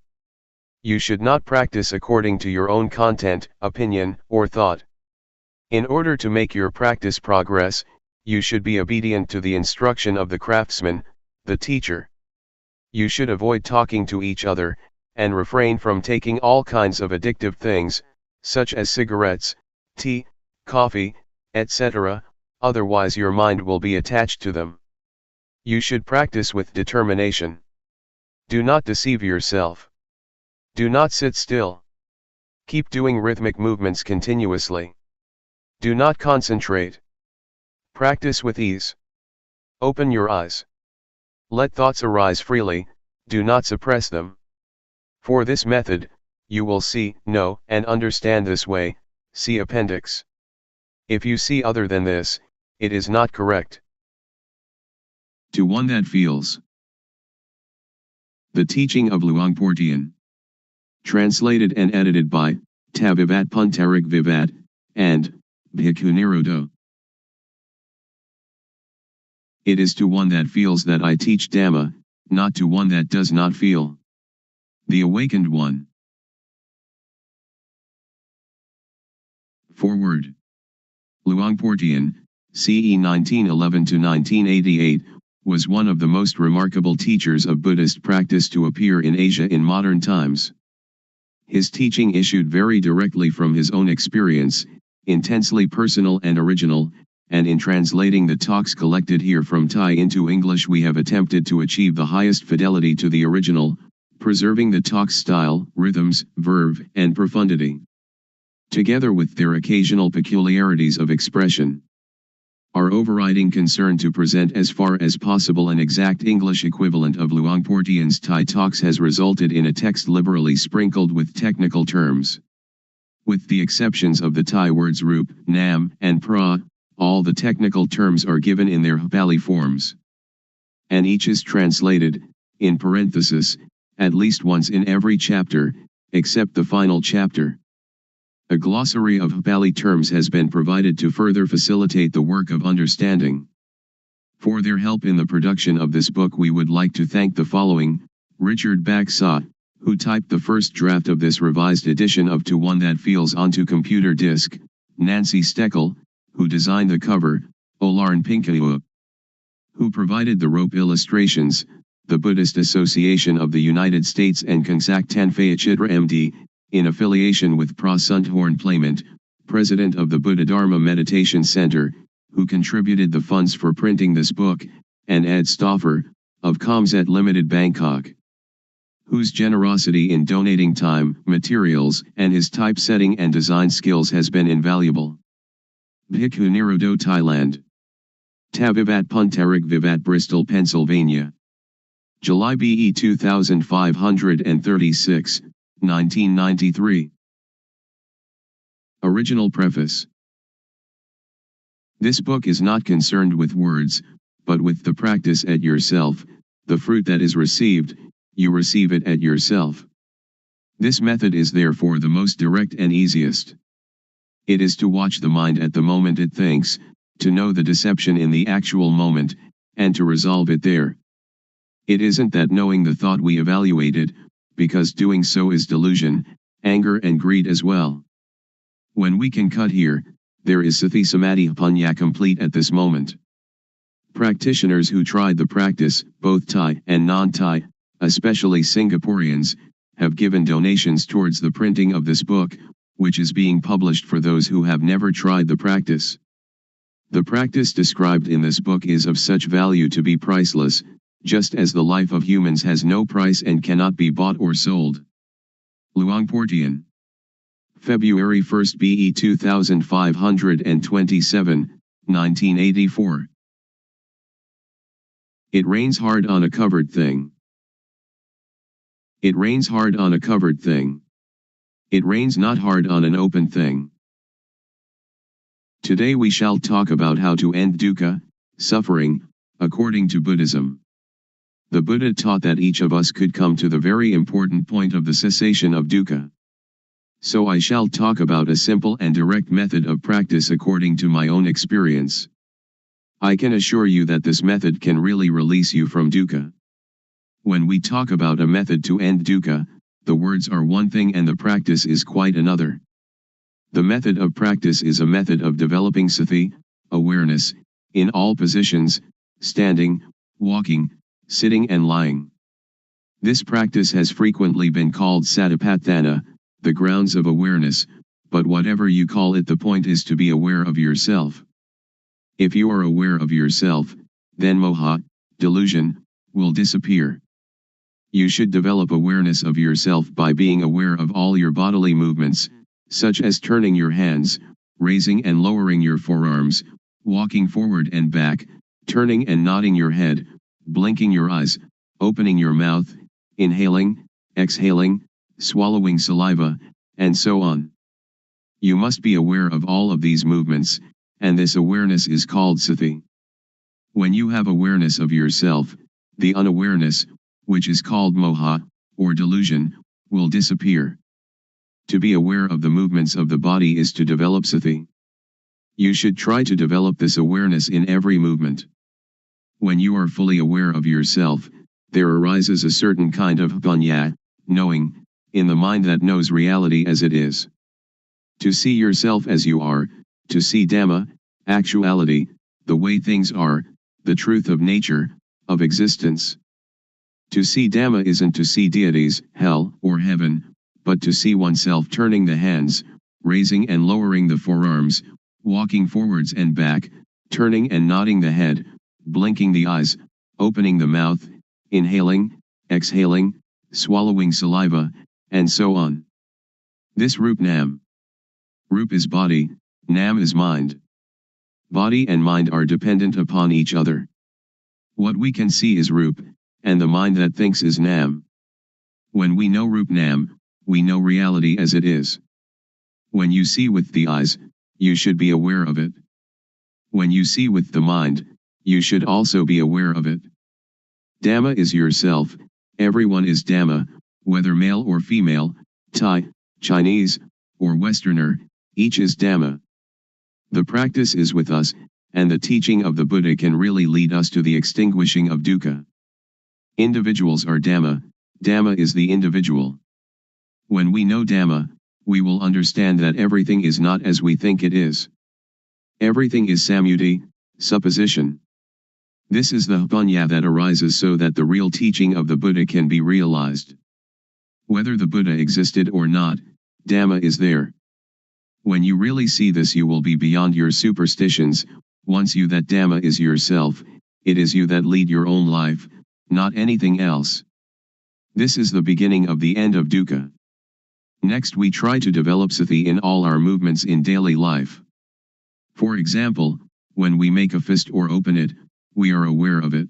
You should not practice according to your own content, opinion, or thought. In order to make your practice progress, You should be obedient to the instruction of the craftsman, the teacher. You should avoid talking to each other, and refrain from taking all kinds of addictive things, such as cigarettes, tea, coffee, etc., otherwise your mind will be attached to them. You should practice with determination. Do not deceive yourself. Do not sit still. Keep doing rhythmic movements continuously. Do not concentrate. Practice with ease. Open your eyes. Let thoughts arise freely, do not suppress them. For this method, you will see, know, and understand this way, see appendix. If you see other than this, it is not correct. To one that feels. The teaching of Luangpor Teean. Translated and edited by Tavivat Puntarik Vivat and Bhikkhu Nirodho. It is to one that feels that I teach Dhamma, not to one that does not feel. The Awakened One. Foreword. Luangpor Teean, CE 1911 to 1988, was one of the most remarkable teachers of Buddhist practice to appear in Asia in modern times. His teaching issued very directly from his own experience, intensely personal and original, and in translating the talks collected here from Thai into English we have attempted to achieve the highest fidelity to the original, preserving the talk's style, rhythms, verve, and profundity, together with their occasional peculiarities of expression. Our overriding concern to present as far as possible an exact English equivalent of Luangpor Teean's Thai talks has resulted in a text liberally sprinkled with technical terms. With the exceptions of the Thai words rup, nam, and pra, all the technical terms are given in their Pali forms. And each is translated, in parenthesis, at least once in every chapter, except the final chapter. A glossary of Pali terms has been provided to further facilitate the work of understanding. For their help in the production of this book we would like to thank the following: Richard Baksa, who typed the first draft of this revised edition of To One That Feels onto computer disk, Nancy Steckel, who designed the cover, Olarn Pinkaua, who provided the rope illustrations, the Buddhist Association of the United States and Kangsak Tanphaya Chitra MD, in affiliation with Prasunthorn Playment, president of the Buddha Dharma Meditation Center, who contributed the funds for printing this book, and Ed Stauffer, of Comzet Limited Bangkok, whose generosity in donating time, materials, and his typesetting and design skills has been invaluable. Bhikkhu Nirodho, Thailand. Tavivat Puntarik Vivat, Bristol, Pennsylvania. July BE 2536, 1993. Original Preface. This book is not concerned with words, but with the practice at yourself. The fruit that is received, you receive it at yourself. This method is therefore the most direct and easiest. It is to watch the mind at the moment it thinks, to know the deception in the actual moment, and to resolve it there. It isn't that knowing the thought we evaluate it, because doing so is delusion, anger and greed as well. When we can cut here, there is Sati Samadhi Punya complete at this moment. Practitioners who tried the practice, both Thai and non-Thai, especially Singaporeans, have given donations towards the printing of this book, which is being published for those who have never tried the practice. The practice described in this book is of such value to be priceless, just as the life of humans has no price and cannot be bought or sold. Luangpor Teean. February 1 BE 2527, 1984. It rains hard on a covered thing. It rains hard on a covered thing. It rains not hard on an open thing. Today we shall talk about how to end dukkha, suffering, according to Buddhism. The Buddha taught that each of us could come to the very important point of the cessation of dukkha. So I shall talk about a simple and direct method of practice according to my own experience. I can assure you that this method can really release you from dukkha. When we talk about a method to end dukkha, the words are one thing and the practice is quite another. The method of practice is a method of developing sati, awareness, in all positions, standing, walking, sitting and lying. This practice has frequently been called satipatthana, the grounds of awareness, but whatever you call it, the point is to be aware of yourself. If you are aware of yourself, then moha, delusion, will disappear. You should develop awareness of yourself by being aware of all your bodily movements, such as turning your hands, raising and lowering your forearms, walking forward and back, turning and nodding your head, blinking your eyes, opening your mouth, inhaling, exhaling, swallowing saliva, and so on. You must be aware of all of these movements, and this awareness is called sati. When you have awareness of yourself, the unawareness, which is called moha, or delusion, will disappear. To be aware of the movements of the body is to develop sati. You should try to develop this awareness in every movement. When you are fully aware of yourself, there arises a certain kind of panya, knowing, in the mind that knows reality as it is. To see yourself as you are, to see Dhamma, actuality, the way things are, the truth of nature, of existence. To see Dhamma isn't to see deities, hell, or heaven, but to see oneself turning the hands, raising and lowering the forearms, walking forwards and back, turning and nodding the head, blinking the eyes, opening the mouth, inhaling, exhaling, swallowing saliva, and so on. This Rup Nam. Rup is body, Nam is mind. Body and mind are dependent upon each other. What we can see is Rup, and the mind that thinks is Nam. When we know Rup Nam, we know reality as it is. When you see with the eyes, you should be aware of it. When you see with the mind, you should also be aware of it. Dhamma is yourself, everyone is Dhamma, whether male or female, Thai, Chinese, or Westerner, each is Dhamma. The practice is with us, and the teaching of the Buddha can really lead us to the extinguishing of dukkha. Individuals are Dhamma, Dhamma is the individual. When we know Dhamma, we will understand that everything is not as we think it is. Everything is samudhi, supposition. This is the panya that arises so that the real teaching of the Buddha can be realized. Whether the Buddha existed or not, Dhamma is there. When you really see this, you will be beyond your superstitions. Once you that Dhamma is yourself, it is you that lead your own life, not anything else. This is the beginning of the end of dukkha. Next, we try to develop sati in all our movements in daily life. For example, when we make a fist or open it, we are aware of it.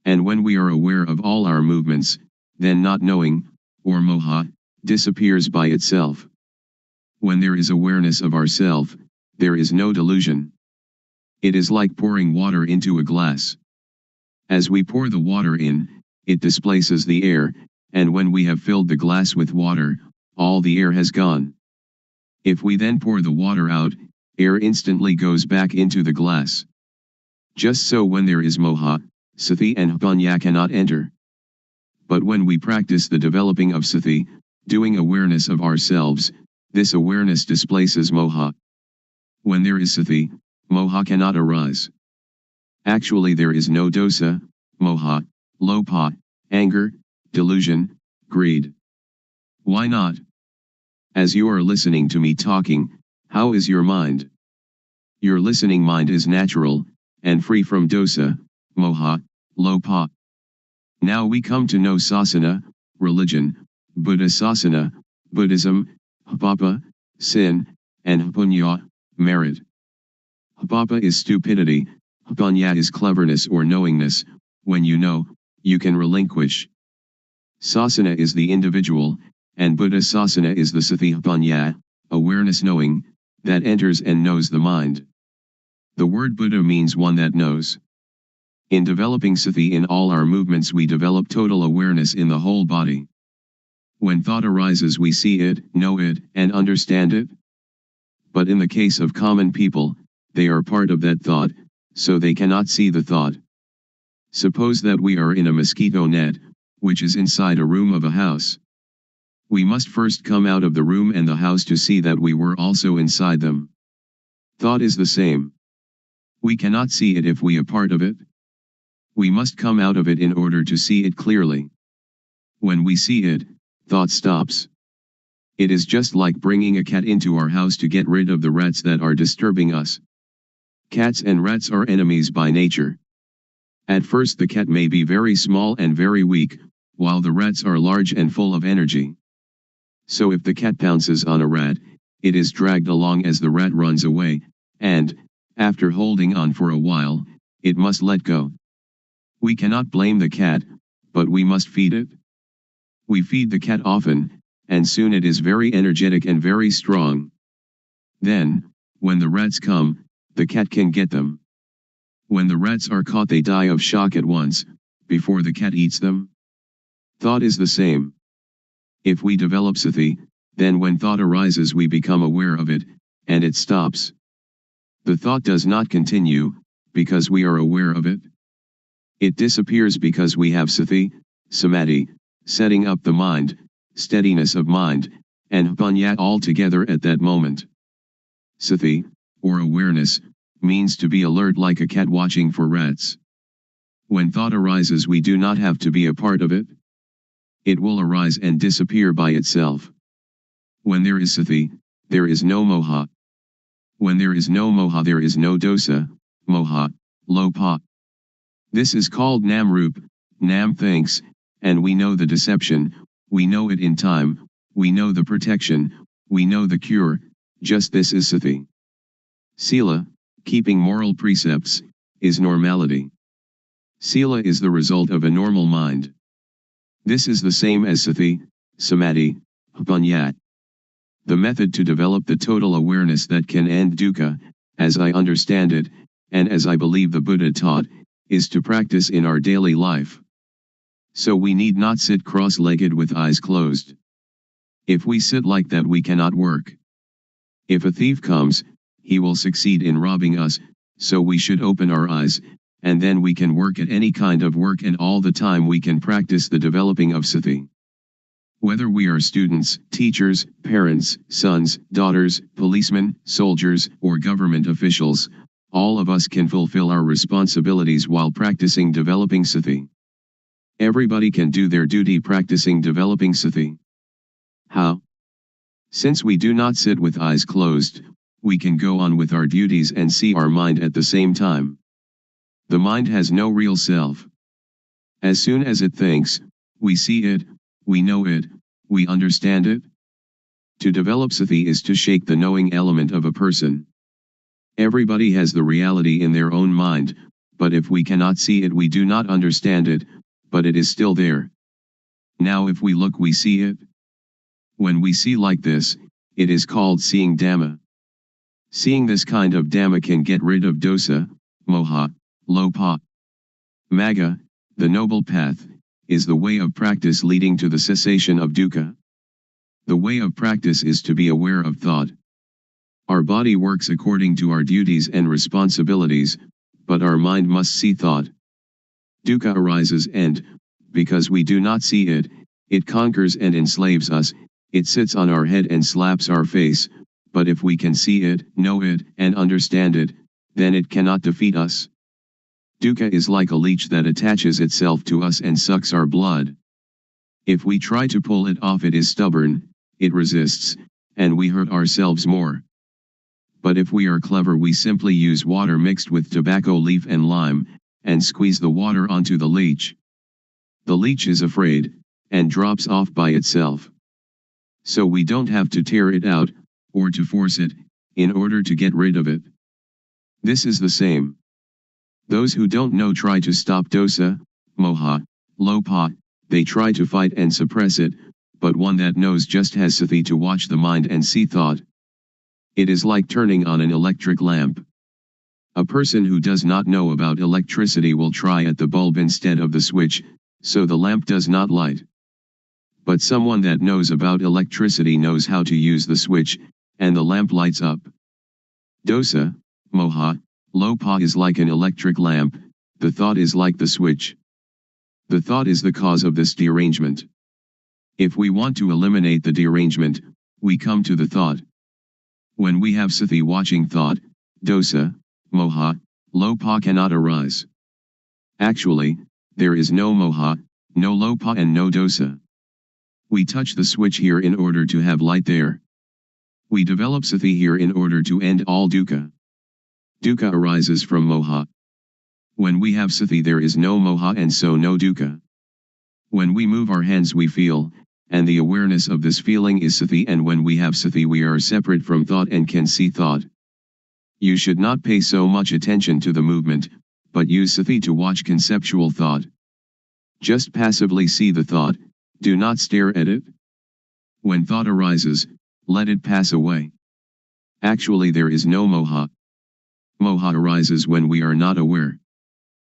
And when we are aware of all our movements, then not knowing, or moha, disappears by itself. When there is awareness of ourself, there is no delusion. It is like pouring water into a glass. As we pour the water in, it displaces the air, and when we have filled the glass with water, all the air has gone. If we then pour the water out, air instantly goes back into the glass. Just so when there is moha, sati and panya cannot enter. But when we practice the developing of sati, doing awareness of ourselves, this awareness displaces moha. When there is sati, moha cannot arise. Actually, there is no dosa, moha, lopa, anger, delusion, greed. Why not? As you are listening to me talking, how is your mind? Your listening mind is natural, and free from dosa, moha, lopa. Now we come to know sasana, religion, Buddha sasana, Buddhism, papa, sin, and punya, merit. Papa is stupidity, punya is cleverness or knowingness. When you know, you can relinquish. Sasana is the individual, and Buddha sasana is the sati panya, awareness knowing, that enters and knows the mind. The word Buddha means one that knows. In developing sati in all our movements, we develop total awareness in the whole body. When thought arises, we see it, know it, and understand it. But in the case of common people, they are part of that thought, so they cannot see the thought. Suppose that we are in a mosquito net, which is inside a room of a house. We must first come out of the room and the house to see that we were also inside them. Thought is the same. We cannot see it if we are part of it. We must come out of it in order to see it clearly. When we see it, thought stops. It is just like bringing a cat into our house to get rid of the rats that are disturbing us. Cats and rats are enemies by nature. At first the cat may be very small and very weak, while the rats are large and full of energy. So if the cat pounces on a rat, it is dragged along as the rat runs away, and, after holding on for a while, it must let go. We cannot blame the cat, but we must feed it. We feed the cat often, and soon it is very energetic and very strong. Then, when the rats come, the cat can get them. When the rats are caught, they die of shock at once, before the cat eats them. Thought is the same. If we develop sati, then when thought arises we become aware of it, and it stops. The thought does not continue, because we are aware of it. It disappears because we have sati, samadhi, setting up the mind, steadiness of mind, and panya all together at that moment. Sati, or awareness, means to be alert like a cat watching for rats. When thought arises we do not have to be a part of it. It will arise and disappear by itself. When there is sati, there is no moha. When there is no moha there is no dosa, moha, lopa. This is called namrup, nam thinks, and we know the deception, we know it in time, we know the protection, we know the cure, just this is sati. Sila, keeping moral precepts, is normality. Sila is the result of a normal mind. This is the same as sati, samadhi, panya. The method to develop the total awareness that can end dukkha, as I understand it, and as I believe the Buddha taught, is to practice in our daily life. So we need not sit cross-legged with eyes closed. If we sit like that we cannot work. If a thief comes, he will succeed in robbing us, so we should open our eyes, and then we can work at any kind of work, and all the time we can practice the developing of sati. Whether we are students, teachers, parents, sons, daughters, policemen, soldiers, or government officials, all of us can fulfill our responsibilities while practicing developing sati. Everybody can do their duty practicing developing sati. How? Since we do not sit with eyes closed, we can go on with our duties and see our mind at the same time. The mind has no real self. As soon as it thinks, we see it, we know it, we understand it. To develop sati is to shake the knowing element of a person. Everybody has the reality in their own mind, but if we cannot see it we do not understand it, but it is still there. Now if we look we see it. When we see like this, it is called seeing Dhamma. Seeing this kind of Dhamma can get rid of dosa, moha, lopa. Magga, the noble path, is the way of practice leading to the cessation of dukkha. The way of practice is to be aware of thought. Our body works according to our duties and responsibilities, but our mind must see thought. Dukkha arises and, because we do not see it, it conquers and enslaves us, it sits on our head and slaps our face, but if we can see it, know it, and understand it, then it cannot defeat us. Dukkha is like a leech that attaches itself to us and sucks our blood. If we try to pull it off it is stubborn, it resists, and we hurt ourselves more. But if we are clever we simply use water mixed with tobacco leaf and lime, and squeeze the water onto the leech. The leech is afraid, and drops off by itself. So we don't have to tear it out, or to force it, in order to get rid of it. This is the same. Those who don't know try to stop dosa, moha, lopa, they try to fight and suppress it, but one that knows just has sati to watch the mind and see thought. It is like turning on an electric lamp. A person who does not know about electricity will try at the bulb instead of the switch, so the lamp does not light. But someone that knows about electricity knows how to use the switch, and the lamp lights up. Dosa, moha, lopa is like an electric lamp, the thought is like the switch. The thought is the cause of this derangement. If we want to eliminate the derangement, we come to the thought. When we have sati watching thought, dosa, moha, lopa cannot arise. Actually, there is no moha, no lopa and no dosa. We touch the switch here in order to have light there. We develop sati here in order to end all dukkha. Dukkha arises from moha. When we have sati there is no moha and so no dukkha. When we move our hands we feel, and the awareness of this feeling is sati, and when we have sati we are separate from thought and can see thought. You should not pay so much attention to the movement, but use sati to watch conceptual thought. Just passively see the thought, do not stare at it. When thought arises, let it pass away. Actually there is no moha. Moha arises when we are not aware.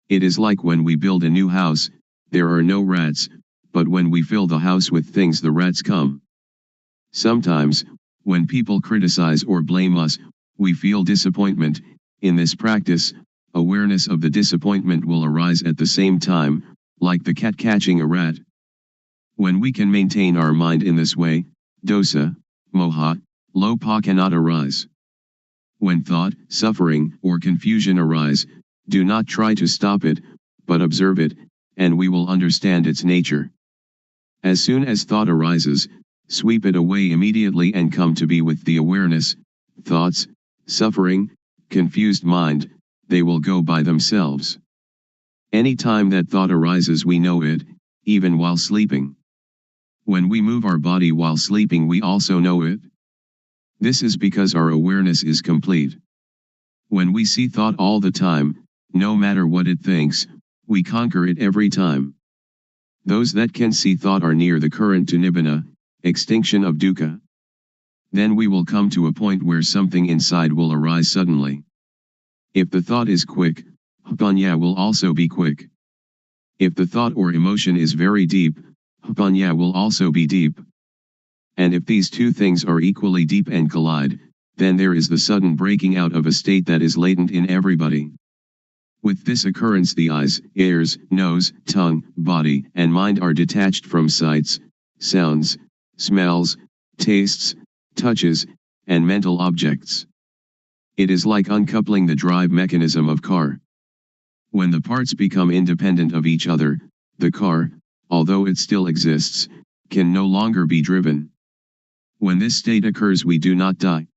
It is like when we build a new house, there are no rats, but when we fill the house with things the rats come. Sometimes, when people criticize or blame us, we feel disappointment. In this practice, awareness of the disappointment will arise at the same time, like the cat catching a rat. When we can maintain our mind in this way, dosa, moha, lopa cannot arise. When thought, suffering, or confusion arise, do not try to stop it, but observe it, and we will understand its nature. As soon as thought arises, sweep it away immediately and come to be with the awareness. Thoughts, suffering, confused mind, they will go by themselves. Any time that thought arises we know it, even while sleeping. When we move our body while sleeping we also know it. This is because our awareness is complete. When we see thought all the time, no matter what it thinks, we conquer it every time. Those that can see thought are near the current to nibbana, extinction of dukkha. Then we will come to a point where something inside will arise suddenly. If the thought is quick, panya will also be quick. If the thought or emotion is very deep, panya will also be deep. And if these two things are equally deep and collide, then there is the sudden breaking out of a state that is latent in everybody. With this occurrence the eyes, ears, nose, tongue, body, and mind are detached from sights, sounds, smells, tastes, touches, and mental objects. It is like uncoupling the drive mechanism of car. When the parts become independent of each other, the car, although it still exists, can no longer be driven. When this state occurs we do not die.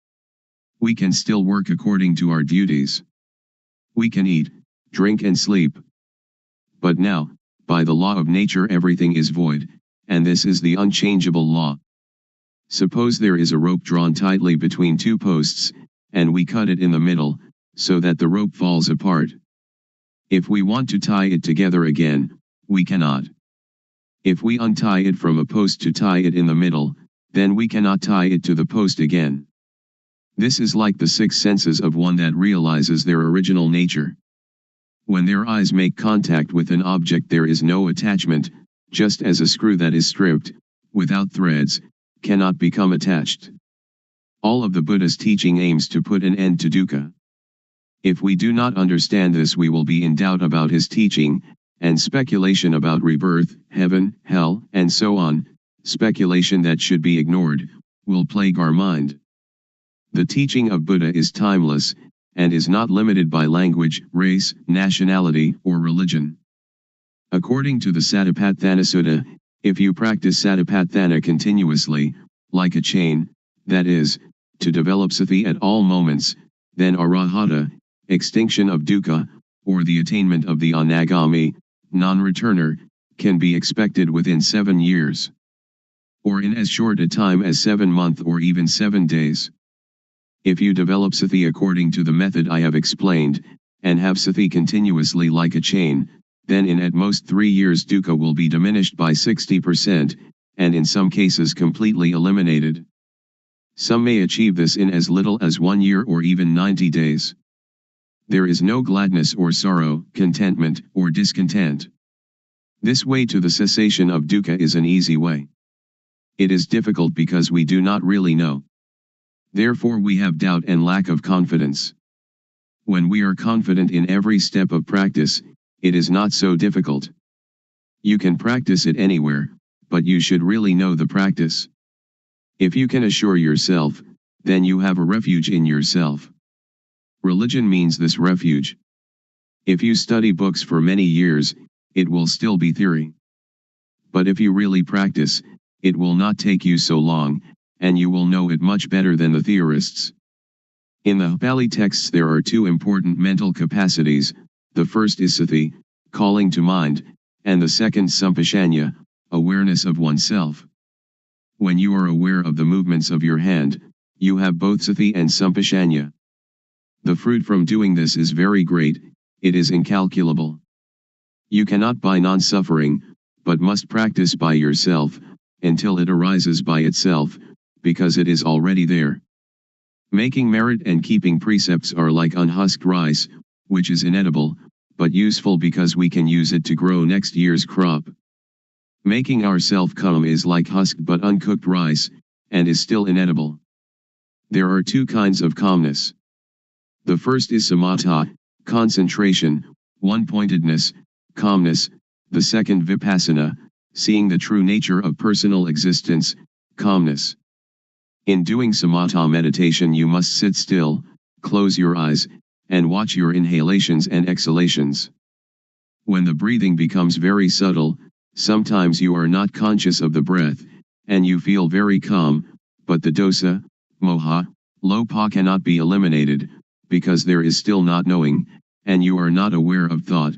We can still work according to our duties. We can eat, drink and sleep. But now, by the law of nature everything is void, and this is the unchangeable law. Suppose there is a rope drawn tightly between two posts, and we cut it in the middle, so that the rope falls apart. If we want to tie it together again, we cannot. If we untie it from a post to tie it in the middle, then we cannot tie it to the post again. This is like the six senses of one that realizes their original nature. When their eyes make contact with an object there is no attachment, just as a screw that is stripped, without threads, cannot become attached. All of the Buddha's teaching aims to put an end to dukkha. If we do not understand this we will be in doubt about his teaching, and speculation about rebirth, heaven, hell, and so on, speculation that should be ignored, will plague our mind. The teaching of Buddha is timeless, and is not limited by language, race, nationality, or religion. According to the Satipatthana Sutta, if you practice Satipatthana continuously, like a chain, that is, to develop sati at all moments, then arahata, extinction of dukkha, or the attainment of the anagami, non-returner, can be expected within 7 years. Or in as short a time as 7 months or even 7 days. If you develop sati according to the method I have explained, and have sati continuously like a chain, then in at most 3 years dukkha will be diminished by 60%, and in some cases completely eliminated. Some may achieve this in as little as 1 year or even 90 days. There is no gladness or sorrow, contentment or discontent. This way to the cessation of dukkha is an easy way. It is difficult because we do not really know. Therefore we have doubt and lack of confidence. When we are confident in every step of practice, it is not so difficult. You can practice it anywhere, but you should really know the practice. If you can assure yourself, then you have a refuge in yourself. Religion means this refuge. If you study books for many years, it will still be theory. But if you really practice, it will not take you so long, and you will know it much better than the theorists. In the Pali texts there are two important mental capacities, the first is sati, calling to mind, and the second sampashanya, awareness of oneself. When you are aware of the movements of your hand, you have both sati and sampashanya. The fruit from doing this is very great, it is incalculable. You cannot buy non-suffering, but must practice by yourself, until it arises by itself, because it is already there. Making merit and keeping precepts are like unhusked rice, which is inedible, but useful because we can use it to grow next year's crop. Making ourself calm is like husked but uncooked rice, and is still inedible. There are two kinds of calmness. The first is samatha, concentration, one-pointedness, calmness, the second vipassana, seeing the true nature of personal existence, calmness. In doing samatha meditation you must sit still, close your eyes, and watch your inhalations and exhalations. When the breathing becomes very subtle, sometimes you are not conscious of the breath, and you feel very calm, but the dosa, moha, lopa cannot be eliminated, because there is still not knowing, and you are not aware of thought.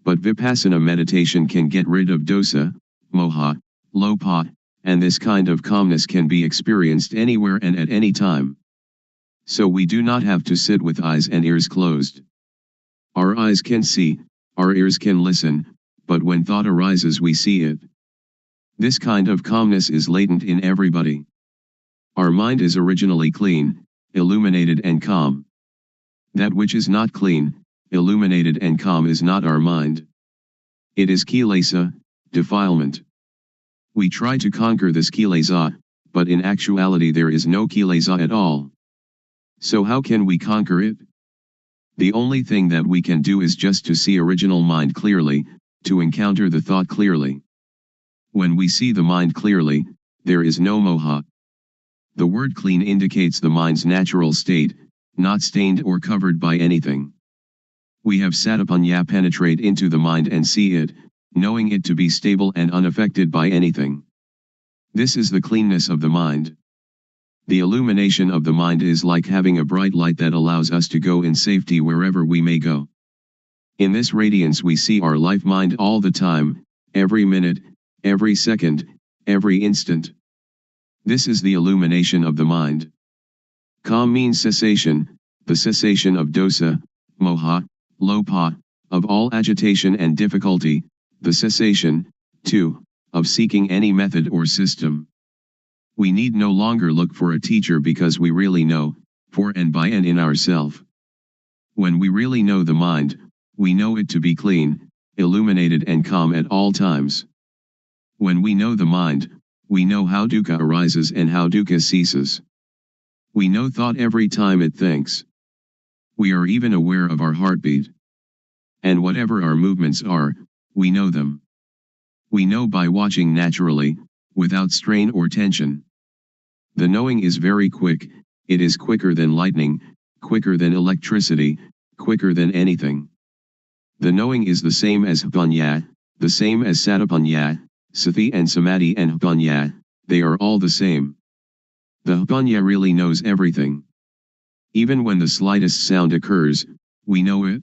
But vipassana meditation can get rid of dosa, moha, lopa, and this kind of calmness can be experienced anywhere and at any time. So we do not have to sit with eyes and ears closed. Our eyes can see, our ears can listen, but when thought arises we see it. This kind of calmness is latent in everybody. Our mind is originally clean, illuminated and calm. That which is not clean, illuminated and calm is not our mind. It is kilesa, defilement. We try to conquer this kilesa, but in actuality there is no kilesa at all. So how can we conquer it? The only thing that we can do is just to see original mind clearly, to encounter the thought clearly. When we see the mind clearly, there is no moha. The word clean indicates the mind's natural state, not stained or covered by anything. We have satipanya penetrate into the mind and see it, knowing it to be stable and unaffected by anything. This is the cleanness of the mind. The illumination of the mind is like having a bright light that allows us to go in safety wherever we may go. In this radiance we see our life mind all the time, every minute, every second, every instant. This is the illumination of the mind. Calm means cessation, the cessation of dosa, moha, lopa, of all agitation and difficulty, the cessation, too, of seeking any method or system. We need no longer look for a teacher because we really know, for and by and in ourself. When we really know the mind, we know it to be clean, illuminated and calm at all times. When we know the mind, we know how dukkha arises and how dukkha ceases. We know thought every time it thinks. We are even aware of our heartbeat. And whatever our movements are, we know them. We know by watching naturally, without strain or tension. The knowing is very quick, it is quicker than lightning, quicker than electricity, quicker than anything. The knowing is the same as panya, the same as satipanya, sati and samadhi and panya, they are all the same. The panya really knows everything. Even when the slightest sound occurs, we know it.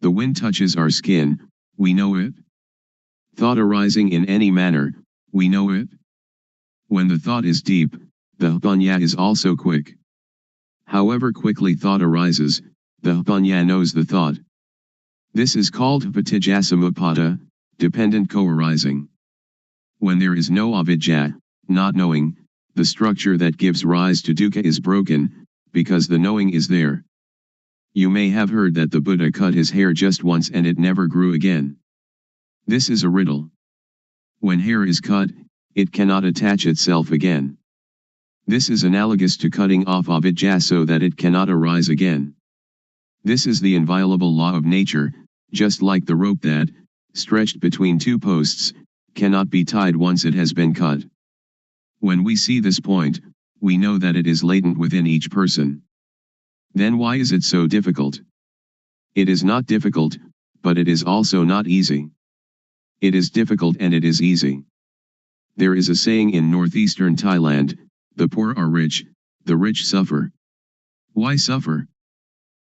The wind touches our skin, we know it. Thought arising in any manner, we know it. When the thought is deep, the panya is also quick. However quickly thought arises, the panya knows the thought. This is called patijjasamuppada, dependent co-arising. When there is no avidya, not knowing, the structure that gives rise to dukkha is broken, because the knowing is there. You may have heard that the Buddha cut his hair just once and it never grew again. This is a riddle. When hair is cut, it cannot attach itself again. This is analogous to cutting off avidya so that it cannot arise again. This is the inviolable law of nature, just like the rope that, stretched between two posts, cannot be tied once it has been cut. When we see this point, we know that it is latent within each person. Then why is it so difficult? It is not difficult, but it is also not easy. It is difficult and it is easy. There is a saying in northeastern Thailand, the poor are rich, the rich suffer. Why suffer?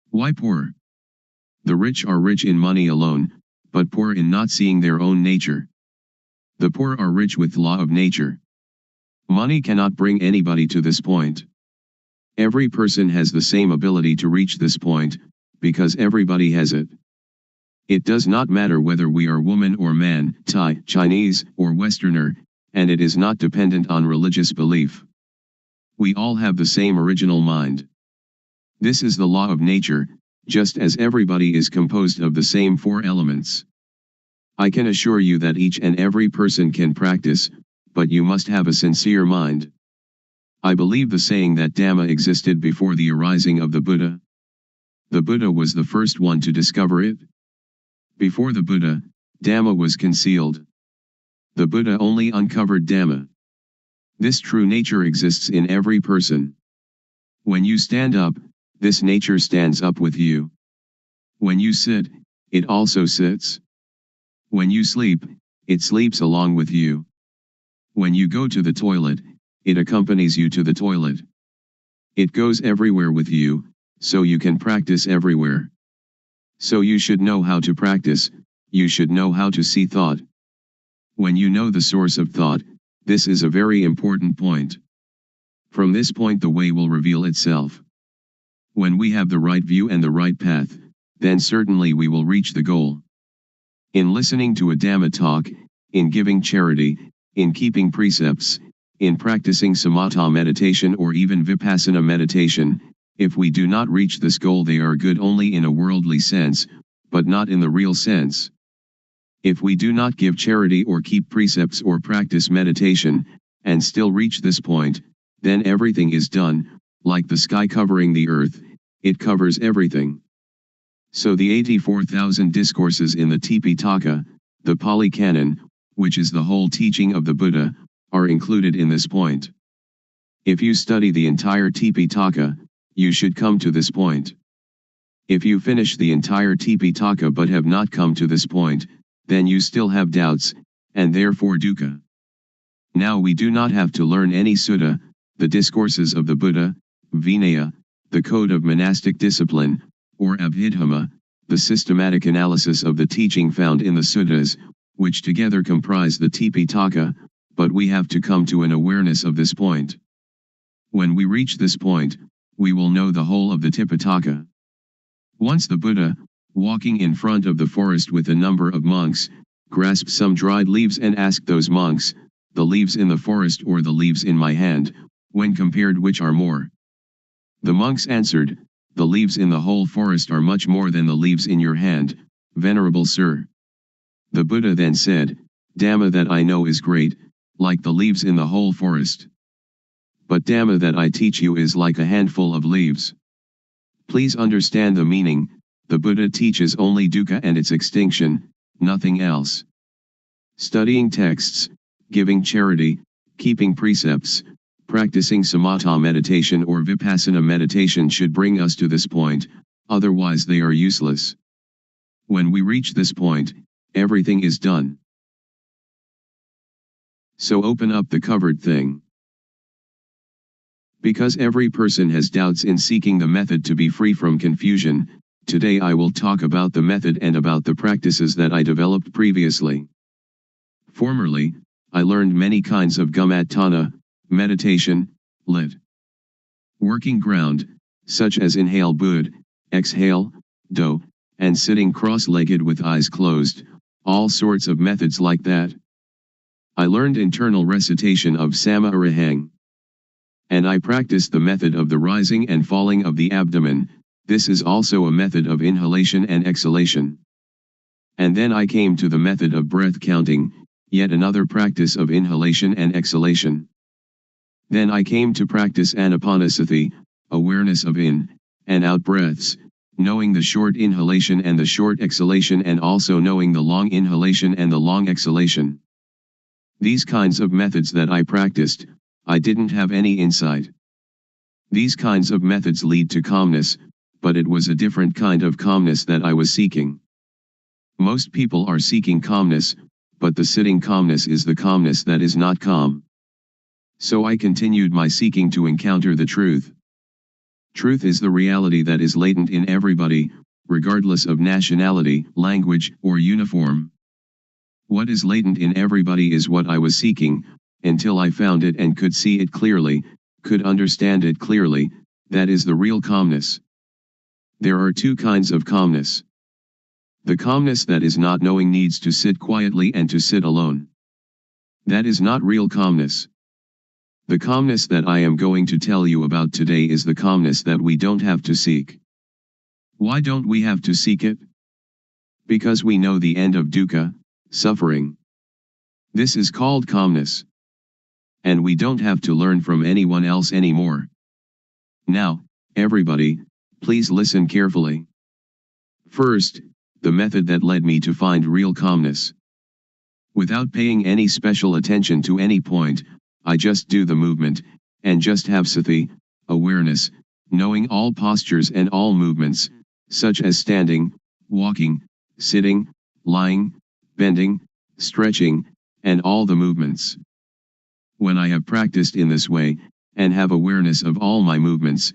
Why poor? The rich are rich in money alone, but poor in not seeing their own nature. The poor are rich with law of nature. Money cannot bring anybody to this point. Every person has the same ability to reach this point, because everybody has it. It does not matter whether we are woman or man, Thai, Chinese, or Westerner, and it is not dependent on religious belief. We all have the same original mind. This is the law of nature, just as everybody is composed of the same four elements. I can assure you that each and every person can practice, but you must have a sincere mind. I believe the saying that Dhamma existed before the arising of the Buddha. The Buddha was the first one to discover it. Before the Buddha, Dhamma was concealed. The Buddha only uncovered Dhamma. This true nature exists in every person. When you stand up, this nature stands up with you. When you sit, it also sits. When you sleep, it sleeps along with you. When you go to the toilet, it accompanies you to the toilet. It goes everywhere with you, so you can practice everywhere. So you should know how to practice, you should know how to see thought. When you know the source of thought, this is a very important point. From this point the way will reveal itself. When we have the right view and the right path, then certainly we will reach the goal. In listening to a Dhamma talk, in giving charity, in keeping precepts, in practicing samatha meditation or even Vipassana meditation, if we do not reach this goal they are good only in a worldly sense, but not in the real sense. If we do not give charity or keep precepts or practice meditation, and still reach this point, then everything is done, like the sky covering the earth, it covers everything. So the 84,000 discourses in the Tipitaka, the Pali Canon, which is the whole teaching of the Buddha, are included in this point. If you study the entire Tipitaka, you should come to this point. If you finish the entire Tipitaka but have not come to this point, then you still have doubts, and therefore dukkha. Now we do not have to learn any sutta, the discourses of the Buddha, Vinaya, the code of monastic discipline, or Abhidhamma, the systematic analysis of the teaching found in the suttas, which together comprise the Tipitaka, but we have to come to an awareness of this point. When we reach this point, we will know the whole of the Tipitaka. Once the Buddha, walking in front of the forest with a number of monks, grasped some dried leaves and asked those monks, the leaves in the forest or the leaves in my hand, when compared which are more? The monks answered, the leaves in the whole forest are much more than the leaves in your hand, venerable sir. The Buddha then said, Dhamma that I know is great, like the leaves in the whole forest. But Dhamma that I teach you is like a handful of leaves. Please understand the meaning, the Buddha teaches only dukkha and its extinction, nothing else. Studying texts, giving charity, keeping precepts, practicing samatha meditation or Vipassana meditation should bring us to this point, otherwise they are useless. When we reach this point, everything is done. So open up the covered thing. Because every person has doubts in seeking the method to be free from confusion, today I will talk about the method and about the practices that I developed previously. Formerly, I learned many kinds of gammatthana, meditation, lit. Working ground, such as inhale bud, exhale, do, and sitting cross-legged with eyes closed, all sorts of methods like that. I learned internal recitation of Sama Arahang. And I practiced the method of the rising and falling of the abdomen, this is also a method of inhalation and exhalation. And then I came to the method of breath counting, yet another practice of inhalation and exhalation. Then I came to practice anapanasati, awareness of in and out breaths, knowing the short inhalation and the short exhalation and also knowing the long inhalation and the long exhalation. These kinds of methods that I practiced, I didn't have any insight. These kinds of methods lead to calmness, but it was a different kind of calmness that I was seeking. Most people are seeking calmness, but the sitting calmness is the calmness that is not calm. So I continued my seeking to encounter the truth. Truth is the reality that is latent in everybody, regardless of nationality, language, or uniform. What is latent in everybody is what I was seeking, until I found it and could see it clearly, could understand it clearly. That is the real calmness. There are two kinds of calmness. The calmness that is not knowing needs to sit quietly and to sit alone. That is not real calmness. The calmness that I am going to tell you about today is the calmness that we don't have to seek. Why don't we have to seek it? Because we know the end of dukkha, suffering. This is called calmness. And we don't have to learn from anyone else anymore. Now, everybody, please listen carefully. First, the method that led me to find real calmness. Without paying any special attention to any point, I just do the movement, and just have sati, awareness, knowing all postures and all movements, such as standing, walking, sitting, lying, bending, stretching, and all the movements. When I have practiced in this way, and have awareness of all my movements,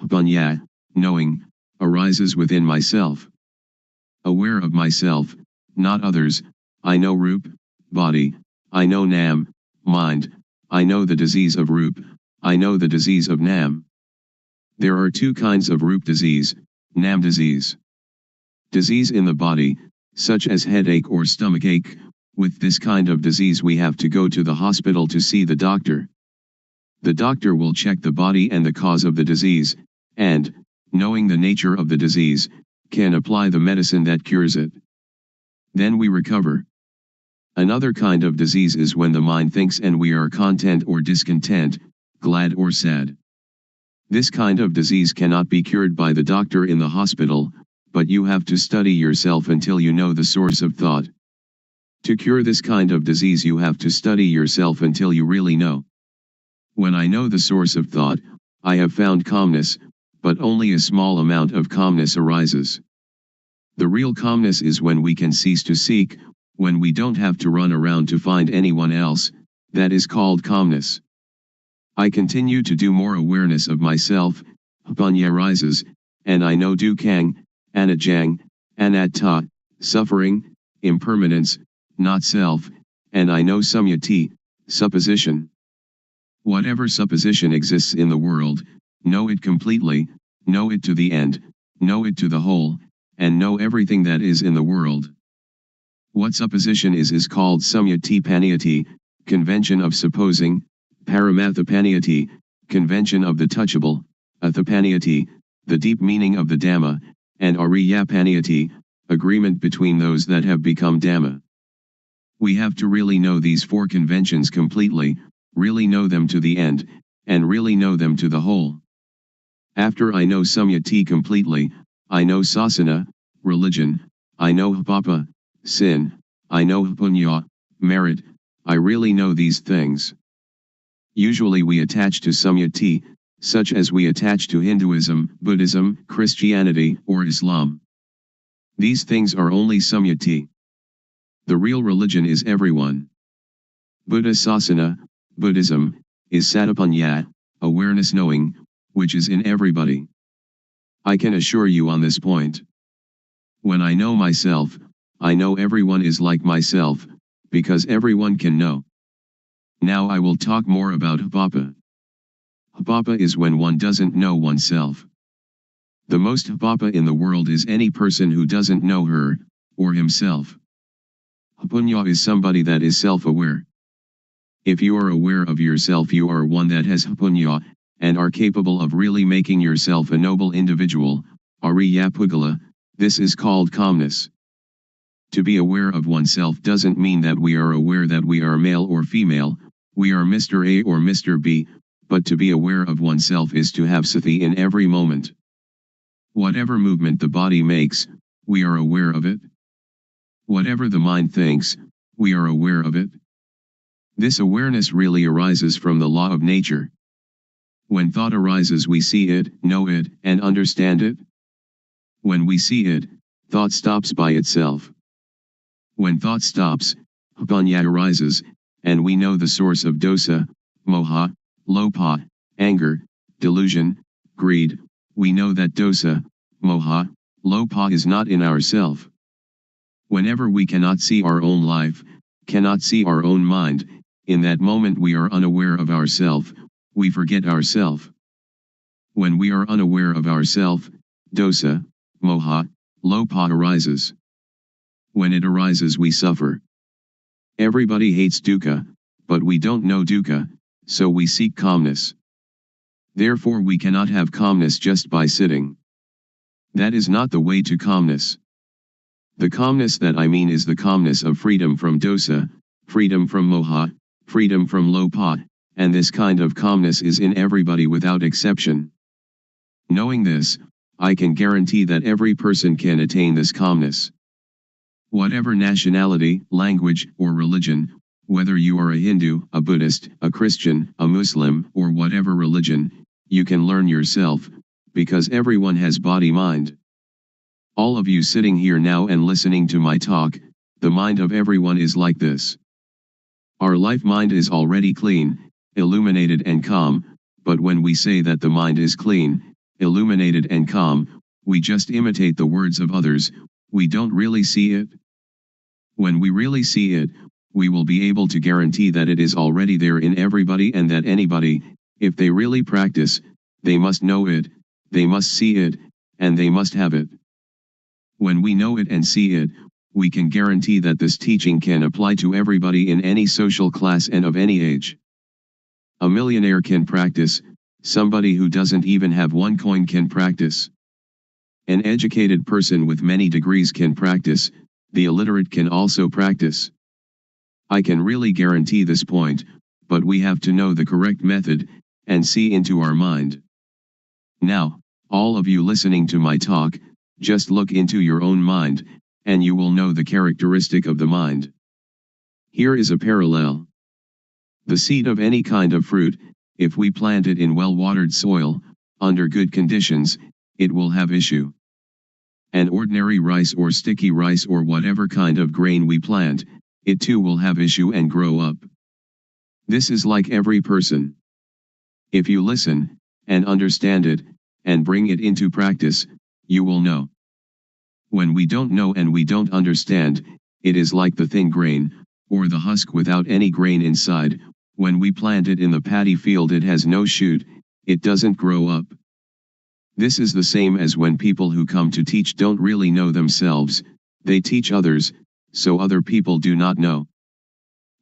panya, knowing, arises within myself. Aware of myself, not others, I know Rup, body, I know Nam, mind, I know the disease of Rup, I know the disease of Nam. There are two kinds of Rup disease, Nam disease. Disease in the body, such as headache or stomachache. With this kind of disease we have to go to the hospital to see the doctor. The doctor will check the body and the cause of the disease, and, knowing the nature of the disease, can apply the medicine that cures it. Then we recover. Another kind of disease is when the mind thinks and we are content or discontent, glad or sad. This kind of disease cannot be cured by the doctor in the hospital, but you have to study yourself until you know the source of thought. To cure this kind of disease you have to study yourself until you really know. When I know the source of thought, I have found calmness, but only a small amount of calmness arises. The real calmness is when we can cease to seek, when we don't have to run around to find anyone else, that is called calmness. I continue to do more awareness of myself, panya rises, and I know dukkang, anajang, anatta, suffering, impermanence, not self, and I know samyati, supposition. Whatever supposition exists in the world, know it completely, know it to the end, know it to the whole, and know everything that is in the world. What supposition is called samyati paniyati, convention of supposing, paramathapaniyati, convention of the touchable, athapaniyati, the deep meaning of the Dhamma, and ariyapaniyati, agreement between those that have become Dhamma. We have to really know these four conventions completely, really know them to the end, and really know them to the whole. After I know samyati completely, I know sasana, religion, I know papa, sin, I know punya, merit, I really know these things. Usually we attach to samyati, such as we attach to Hinduism, Buddhism, Christianity, or Islam. These things are only samyati. The real religion is everyone. Buddha sasana, Buddhism, is satapanya, awareness knowing, which is in everybody. I can assure you on this point. When I know myself, I know everyone is like myself, because everyone can know. Now I will talk more about hapapa. Hapapa is when one doesn't know oneself. The most hapapa in the world is any person who doesn't know her, or himself. Hapunya is somebody that is self-aware. If you are aware of yourself you are one that has hapunya, and are capable of really making yourself a noble individual, ariyapugala, this is called calmness. To be aware of oneself doesn't mean that we are aware that we are male or female, we are Mr. A or Mr. B, but to be aware of oneself is to have sati in every moment. Whatever movement the body makes, we are aware of it. Whatever the mind thinks, we are aware of it. This awareness really arises from the law of nature. When thought arises we see it, know it, and understand it. When we see it, thought stops by itself. When thought stops, Vipassana arises, and we know the source of dosa, moha, lopa, anger, delusion, greed. We know that dosa, moha, lopa is not in ourself. Whenever we cannot see our own life, cannot see our own mind, in that moment we are unaware of ourself, we forget ourself. When we are unaware of ourself, dosa, moha, lopa arises. When it arises we suffer. Everybody hates dukkha, but we don't know dukkha, so we seek calmness. Therefore we cannot have calmness just by sitting. That is not the way to calmness. The calmness that I mean is the calmness of freedom from dosa, freedom from moha, freedom from lopa, and this kind of calmness is in everybody without exception. Knowing this, I can guarantee that every person can attain this calmness. Whatever nationality, language, or religion, whether you are a Hindu, a Buddhist, a Christian, a Muslim, or whatever religion, you can learn yourself, because everyone has body-mind. All of you sitting here now and listening to my talk, the mind of everyone is like this. Our life mind is already clean, illuminated and calm, but when we say that the mind is clean, illuminated and calm, we just imitate the words of others, we don't really see it. When we really see it, we will be able to guarantee that it is already there in everybody and that anybody, if they really practice, they must know it, they must see it, and they must have it. When we know it and see it, we can guarantee that this teaching can apply to everybody in any social class and of any age. A millionaire can practice, somebody who doesn't even have one coin can practice. An educated person with many degrees can practice, the illiterate can also practice. I can really guarantee this point, but we have to know the correct method, and see into our mind. Now, all of you listening to my talk, just look into your own mind, and you will know the characteristic of the mind. Here is a parallel. The seed of any kind of fruit, if we plant it in well-watered soil, under good conditions, it will have issue. An ordinary rice or sticky rice or whatever kind of grain we plant, it too will have issue and grow up. This is like every person. If you listen, and understand it, and bring it into practice, you will know. When we don't know and we don't understand, it is like the thin grain, or the husk without any grain inside. When we plant it in the paddy field it has no shoot, it doesn't grow up. This is the same as when people who come to teach don't really know themselves, they teach others, so other people do not know.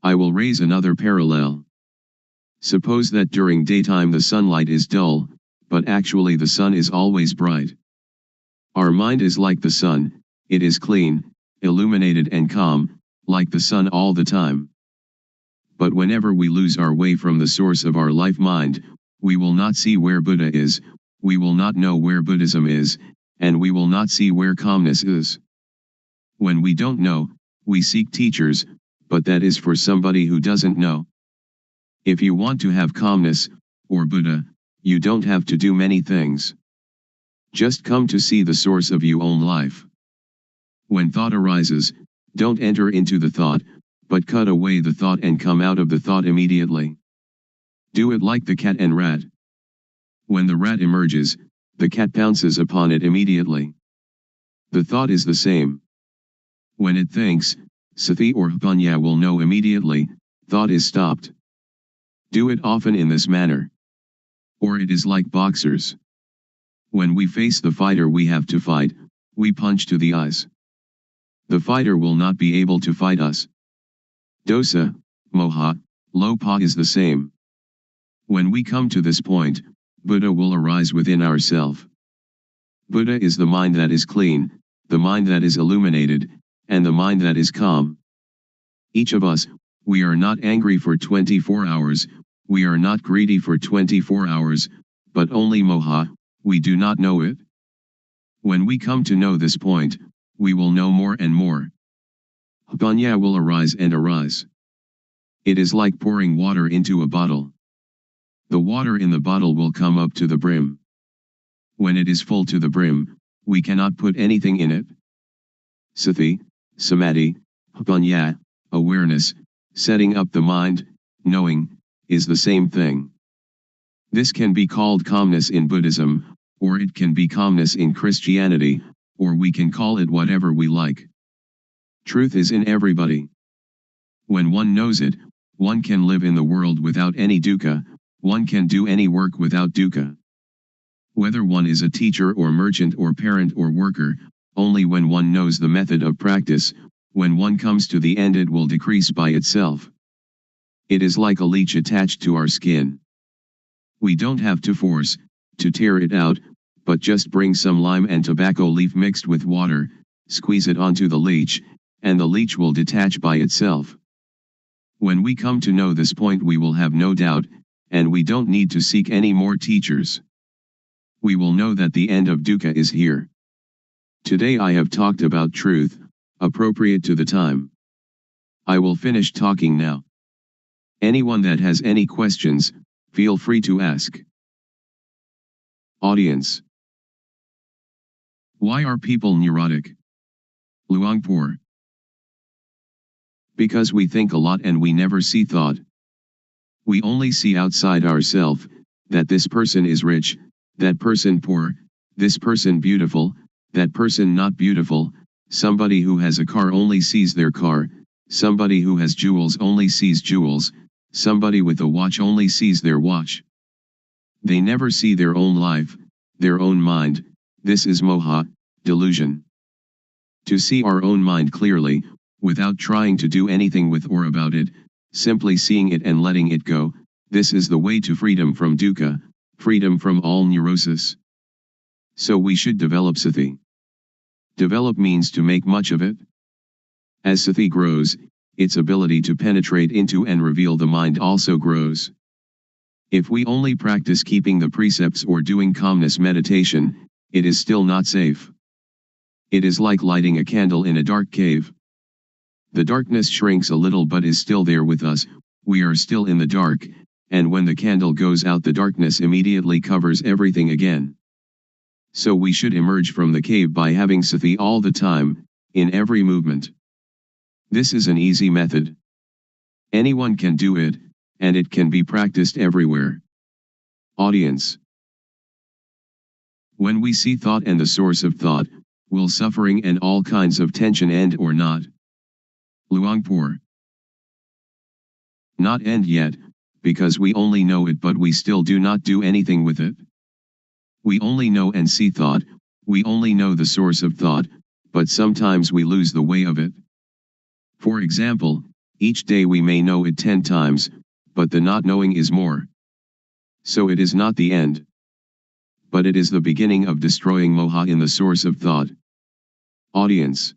I will raise another parallel. Suppose that during daytime the sunlight is dull, but actually the sun is always bright. Our mind is like the sun, it is clean, illuminated and calm, like the sun all the time. But whenever we lose our way from the source of our life mind, we will not see where Buddha is, we will not know where Buddhism is, and we will not see where calmness is. When we don't know, we seek teachers, but that is for somebody who doesn't know. If you want to have calmness, or Buddha, you don't have to do many things. Just come to see the source of your own life. When thought arises, don't enter into the thought, but cut away the thought and come out of the thought immediately. Do it like the cat and rat. When the rat emerges, the cat pounces upon it immediately. The thought is the same. When it thinks, sati or Vipassana will know immediately, thought is stopped. Do it often in this manner. Or it is like boxers. When we face the fighter we have to fight, we punch to the eyes. The fighter will not be able to fight us. Dosa, moha, lopa is the same. When we come to this point, Buddha will arise within ourself. Buddha is the mind that is clean, the mind that is illuminated, and the mind that is calm. Each of us, we are not angry for 24 hours, we are not greedy for 24 hours, but only moha, we do not know it. When we come to know this point, we will know more and more. Vipassana will arise and arise. It is like pouring water into a bottle. The water in the bottle will come up to the brim. When it is full to the brim, We cannot put anything in it. Sati, samadhi, panya, awareness, setting up the mind, knowing, is the same thing. This can be called calmness in Buddhism, or it can be calmness in Christianity, or we can call it whatever we like. Truth is in everybody. When one knows it, one can live in the world without any dukkha, one can do any work without dukkha. Whether one is a teacher or merchant or parent or worker, only when one knows the method of practice, when one comes to the end it will decrease by itself. It is like a leech attached to our skin. We don't have to force, to tear it out, but just bring some lime and tobacco leaf mixed with water, squeeze it onto the leech, and the leech will detach by itself. When we come to know this point we will have no doubt, and we don't need to seek any more teachers. We will know that the end of dukkha is here. Today I have talked about truth, appropriate to the time. I will finish talking now. Anyone that has any questions, feel free to ask. Audience. Why are people neurotic? Luangpor. Because we think a lot and we never see thought. We only see outside ourselves, that this person is rich, that person poor, this person beautiful, that person not beautiful, somebody who has a car only sees their car, somebody who has jewels only sees jewels, somebody with a watch only sees their watch. They never see their own life, their own mind. This is moha, delusion. To see our own mind clearly, without trying to do anything with or about it, simply seeing it and letting it go, this is the way to freedom from dukkha, freedom from all neurosis. So we should develop sati. Develop means to make much of it. As sati grows, its ability to penetrate into and reveal the mind also grows. If we only practice keeping the precepts or doing calmness meditation, it is still not safe. It is like lighting a candle in a dark cave. The darkness shrinks a little but is still there with us, we are still in the dark, and when the candle goes out the darkness immediately covers everything again. So we should emerge from the cave by having sati all the time, in every movement. This is an easy method. Anyone can do it, and it can be practiced everywhere. Audience. When we see thought and the source of thought, will suffering and all kinds of tension end or not? Luangpor. Not end yet, because we only know it but we still do not do anything with it. We only know and see thought, we only know the source of thought, but sometimes we lose the way of it. For example, each day we may know it 10 times, but the not knowing is more. So it is not the end. But it is the beginning of destroying moha in the source of thought. Audience.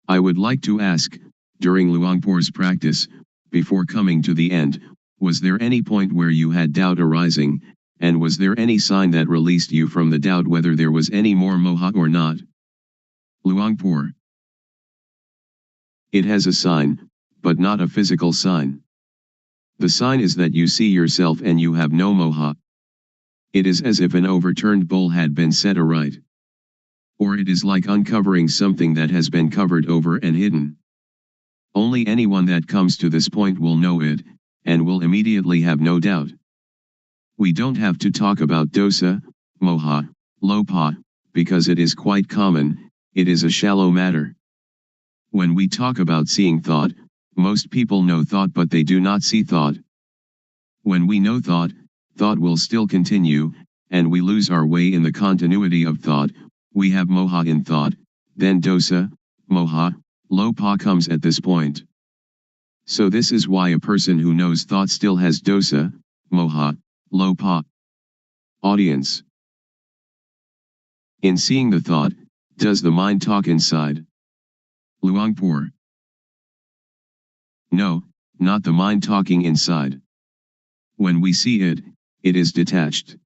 I would like to ask, during Luangpor's practice, before coming to the end, was there any point where you had doubt arising, and was there any sign that released you from the doubt whether there was any more moha or not? Luangpor. It has a sign, but not a physical sign. The sign is that you see yourself and you have no moha. It is as if an overturned bowl had been set aright. Or it is like uncovering something that has been covered over and hidden. Only anyone that comes to this point will know it, and will immediately have no doubt. We don't have to talk about dosa, moha, lopa, because it is quite common, it is a shallow matter. When we talk about seeing thought, most people know thought but they do not see thought. When we know thought, thought will still continue, and we lose our way in the continuity of thought. We have moha in thought, then dosa, moha, lopa comes at this point. So this is why a person who knows thought still has dosa, moha, lopa. Audience. In seeing the thought, does the mind talk inside? Luangpor. No, not the mind talking inside. When we see it, it is detached.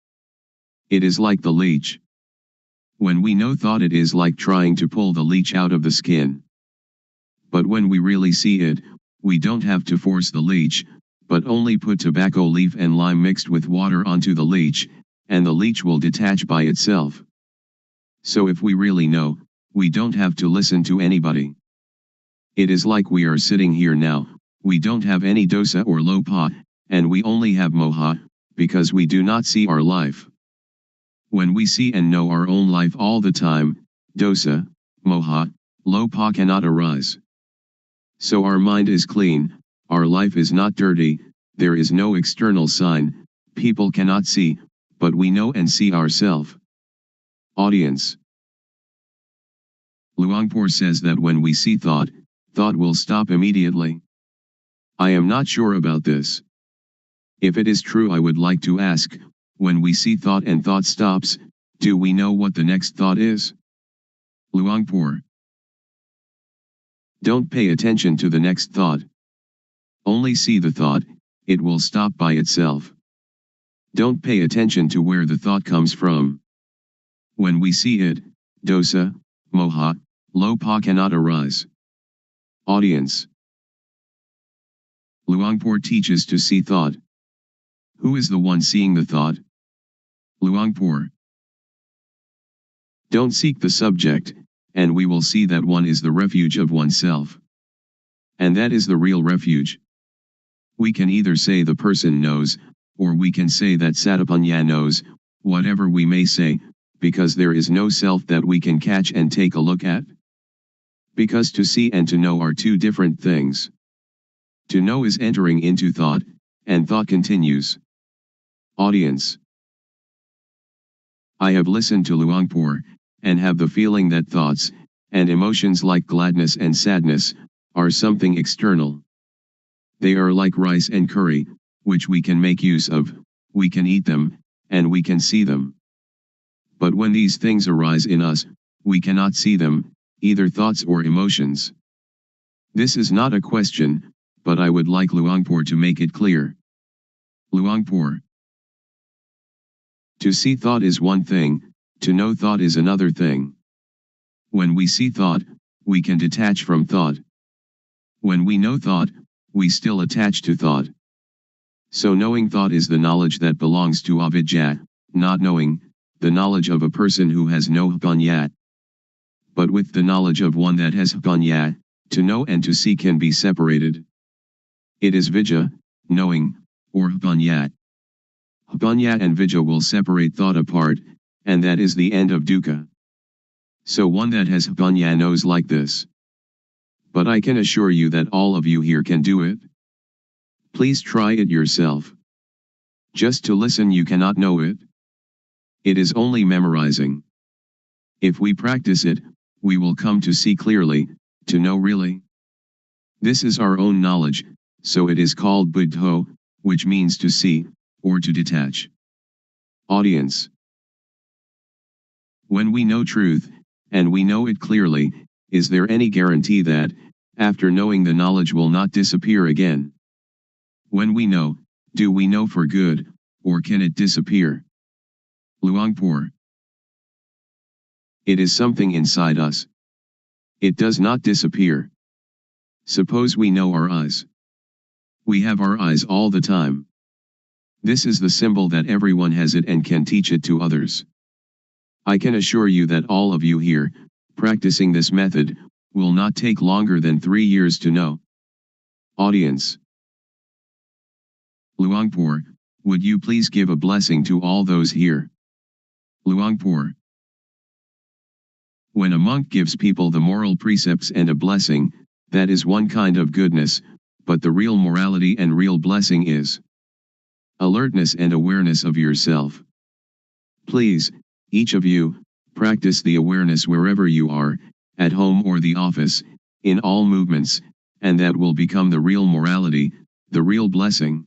It is like the leech. When we know thought it is like trying to pull the leech out of the skin. But when we really see it, we don't have to force the leech, but only put tobacco leaf and lime mixed with water onto the leech, and the leech will detach by itself. So if we really know, we don't have to listen to anybody. It is like we are sitting here now, we don't have any dosa or lopa, and we only have moha, because we do not see our life. When we see and know our own life all the time, dosa, moha, lopa cannot arise. So our mind is clean, our life is not dirty, there is no external sign, people cannot see, but we know and see ourselves. Audience. Luangpor says that when we see thought, thought will stop immediately. I am not sure about this. If it is true, I would like to ask, when we see thought and thought stops, do we know what the next thought is? Luangpor. Don't pay attention to the next thought. Only see the thought, it will stop by itself. Don't pay attention to where the thought comes from. When we see it, dosa, moha, lopa cannot arise. Audience. Luangpor teaches to see thought. Who is the one seeing the thought? Luangpor. Don't seek the subject, and we will see that one is the refuge of oneself. And that is the real refuge. We can either say the person knows, or we can say that Satapanya knows, whatever we may say, because there is no self that we can catch and take a look at. Because to see and to know are two different things. To know is entering into thought, and thought continues. Audience. I have listened to Luangpor, and have the feeling that thoughts, and emotions like gladness and sadness, are something external. They are like rice and curry, which we can make use of, we can eat them, and we can see them. But when these things arise in us, we cannot see them, either thoughts or emotions. This is not a question, but I would like Luangpor to make it clear. Luangpor. To see thought is one thing, to know thought is another thing. When we see thought, we can detach from thought. When we know thought, we still attach to thought. So knowing thought is the knowledge that belongs to avidya, not knowing, the knowledge of a person who has no panya. But with the knowledge of one that has panya, to know and to see can be separated. It is vidya, knowing, or panya. Panya and vidya will separate thought apart, and that is the end of dukkha. So one that has panya knows like this. But I can assure you that all of you here can do it. Please try it yourself. Just to listen you cannot know it. It is only memorizing. If we practice it, we will come to see clearly, to know really. This is our own knowledge, so it is called buddho, which means to see, or to detach. Audience. When we know truth, and we know it clearly, is there any guarantee that, after knowing the knowledge will not disappear again? When we know, do we know for good, or can it disappear? Luangpor. It is something inside us. It does not disappear. Suppose we know our eyes. We have our eyes all the time. This is the symbol that everyone has it and can teach it to others. I can assure you that all of you here, practicing this method, will not take longer than 3 years to know. Audience. Luangpor, would you please give a blessing to all those here? Luangpor. When a monk gives people the moral precepts and a blessing, that is one kind of goodness, but the real morality and real blessing is alertness and awareness of yourself. Please, each of you, practice the awareness wherever you are, at home or the office, in all movements, and that will become the real morality, the real blessing.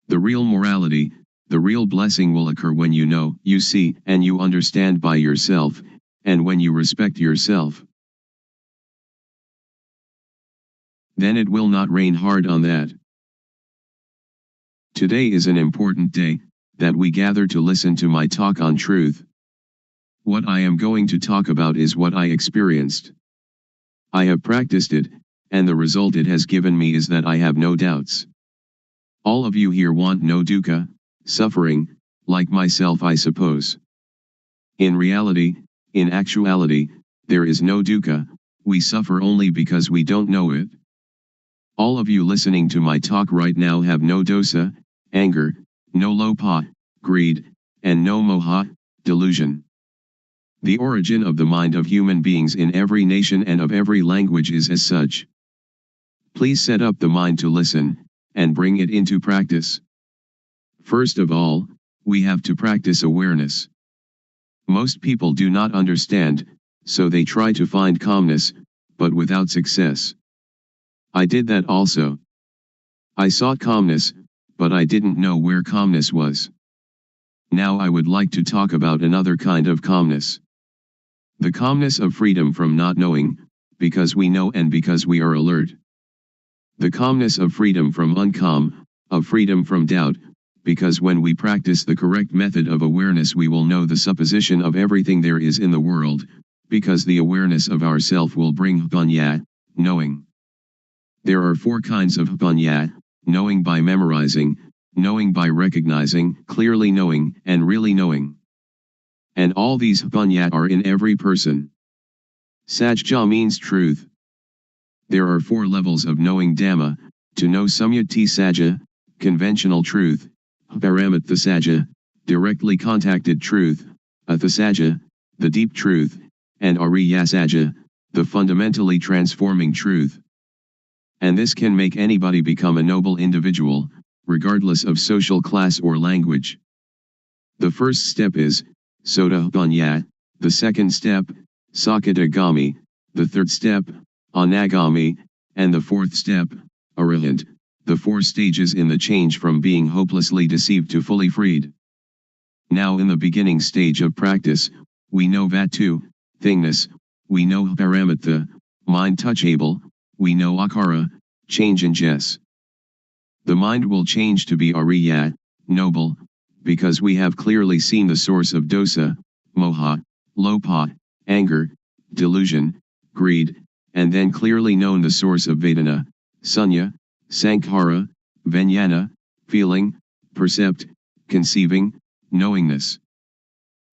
The real morality, the real blessing will occur when you know, you see, and you understand by yourself, and when you respect yourself. Then it will not rain hard on that. Today is an important day, that we gather to listen to my talk on truth. What I am going to talk about is what I experienced. I have practiced it, and the result it has given me is that I have no doubts. All of you here want no dukkha, suffering, like myself I suppose. In reality, In actuality, there is no dukkha, we suffer only because we don't know it. All of you listening to my talk right now have no dosa, anger, no lopa, greed, and no moha, delusion. The origin of the mind of human beings in every nation and of every language is as such. Please set up the mind to listen, and bring it into practice. First of all, we have to practice awareness. Most people do not understand, so they try to find calmness, but without success. I did that also. I sought calmness, but I didn't know where calmness was. Now I would like to talk about another kind of calmness. The calmness of freedom from not knowing, because we know and because we are alert. The calmness of freedom from uncalm, of freedom from doubt, because when we practice the correct method of awareness we will know the supposition of everything there is in the world, because the awareness of ourself will bring panya, knowing. There are 4 kinds of panya: knowing by memorizing, knowing by recognizing, clearly knowing, and really knowing. And all these panya are in every person. Sajja means truth. There are 4 levels of knowing Dhamma: to know Samyati Sajja, conventional truth; Paramatha Sajja, directly contacted truth; Atha Sajja, the deep truth; and Ariya Sajja, the fundamentally transforming truth. And this can make anybody become a noble individual, regardless of social class or language. The first step is Sotapanya, the second step, Sakadagami, the third step, Anagami, and the fourth step, Arahant, the 4 stages in the change from being hopelessly deceived to fully freed. Now in the beginning stage of practice, we know Vatu, thingness; we know Paramatha, mind touchable; we know Akara, change in Jess. The mind will change to be Ariya, noble, because we have clearly seen the source of dosa, moha, lopa, anger, delusion, greed, and then clearly known the source of Vedana, sunya, sankhara, vijnana, feeling, percept, conceiving, knowingness.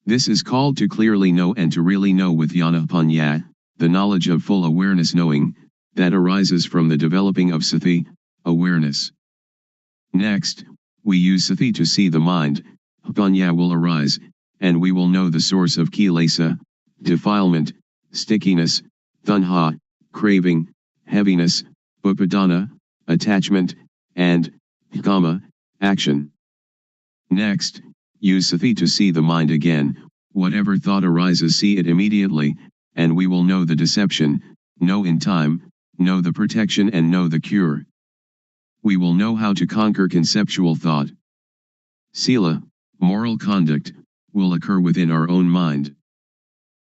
This is called to clearly know and to really know with jnana-panya, the knowledge of full awareness knowing, that arises from the developing of sati, awareness. Next, we use sati to see the mind; panya will arise, and we will know the source of kilesa, defilement, stickiness, tanha, craving, heaviness, upadana, attachment, and kama, action. Next, use sati to see the mind again; whatever thought arises see it immediately, and we will know the deception, know in time, know the protection and know the cure. We will know how to conquer conceptual thought. Sila, moral conduct, will occur within our own mind.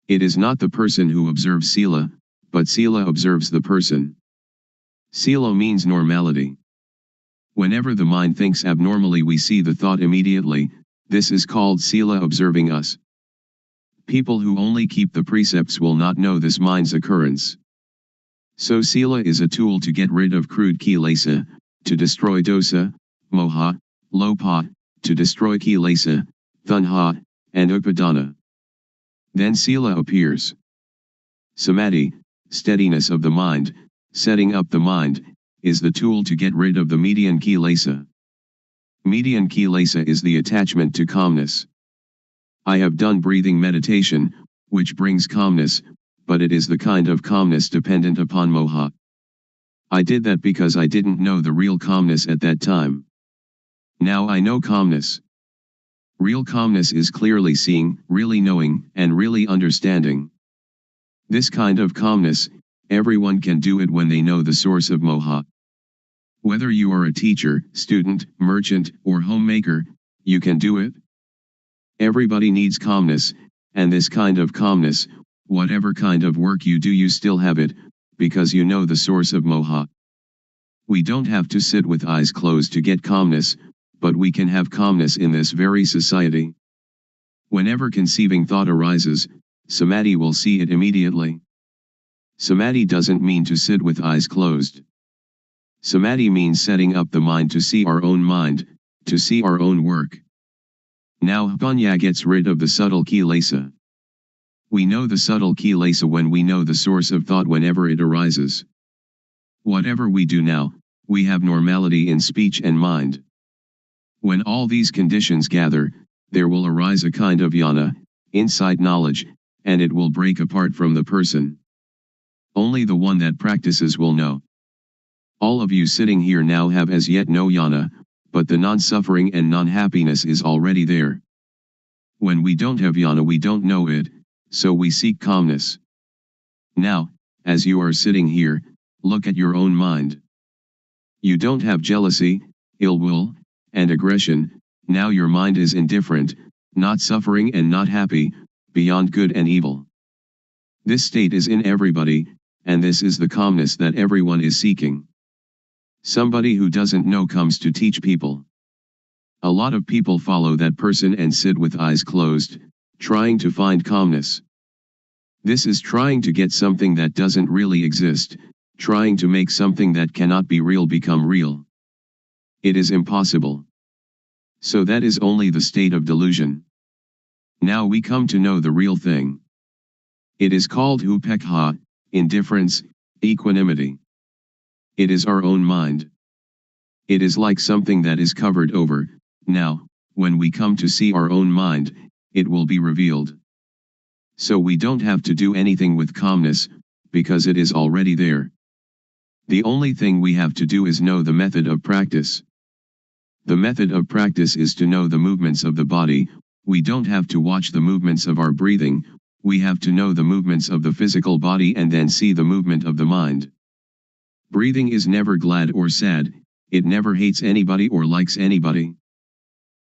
It is not the person who observes sila, but sila observes the person. Sila means normality. Whenever the mind thinks abnormally we see the thought immediately; this is called sila observing us. People who only keep the precepts will not know this mind's occurrence. So sila is a tool to get rid of crude kilesa, to destroy dosa, moha, lopa, to destroy kilesa, tanha, and upadana. Then sila appears. Samadhi, steadiness of the mind, setting up the mind, is the tool to get rid of the median kilesa. Median kilesa is the attachment to calmness. I have done breathing meditation, which brings calmness, but it is the kind of calmness dependent upon moha. I did that because I didn't know the real calmness at that time. Now I know calmness. Real calmness is clearly seeing, really knowing, and really understanding. This kind of calmness, everyone can do it when they know the source of moha. Whether you are a teacher, student, merchant, or homemaker, you can do it. Everybody needs calmness, and this kind of calmness, whatever kind of work you do you still have it, because you know the source of moha. We don't have to sit with eyes closed to get calmness, but we can have calmness in this very society. Whenever conceiving thought arises, samadhi will see it immediately. Samadhi doesn't mean to sit with eyes closed. Samadhi means setting up the mind to see our own mind, to see our own work. Now panya gets rid of the subtle kilesa. We know the subtle kilesa when we know the source of thought whenever it arises. Whatever we do now, we have normality in speech and mind. When all these conditions gather, there will arise a kind of jnana, insight knowledge, and it will break apart from the person. Only the one that practices will know. All of you sitting here now have as yet no jnana, but the non-suffering and non-happiness is already there. When we don't have jnana we don't know it, so we seek calmness. Now, as you are sitting here, look at your own mind. You don't have jealousy, ill will, and aggression. Now your mind is indifferent, not suffering and not happy, beyond good and evil. This state is in everybody, and this is the calmness that everyone is seeking. Somebody who doesn't know comes to teach people. A lot of people follow that person and sit with eyes closed, trying to find calmness. This is trying to get something that doesn't really exist, trying to make something that cannot be real become real. It is impossible. So that is only the state of delusion. Now we come to know the real thing. It is called upekkha, indifference, equanimity. It is our own mind. It is like something that is covered over. Now, when we come to see our own mind, it will be revealed. So we don't have to do anything with calmness, because it is already there. The only thing we have to do is know the method of practice. The method of practice is to know the movements of the body. We don't have to watch the movements of our breathing, we have to know the movements of the physical body and then see the movement of the mind. Breathing is never glad or sad, it never hates anybody or likes anybody.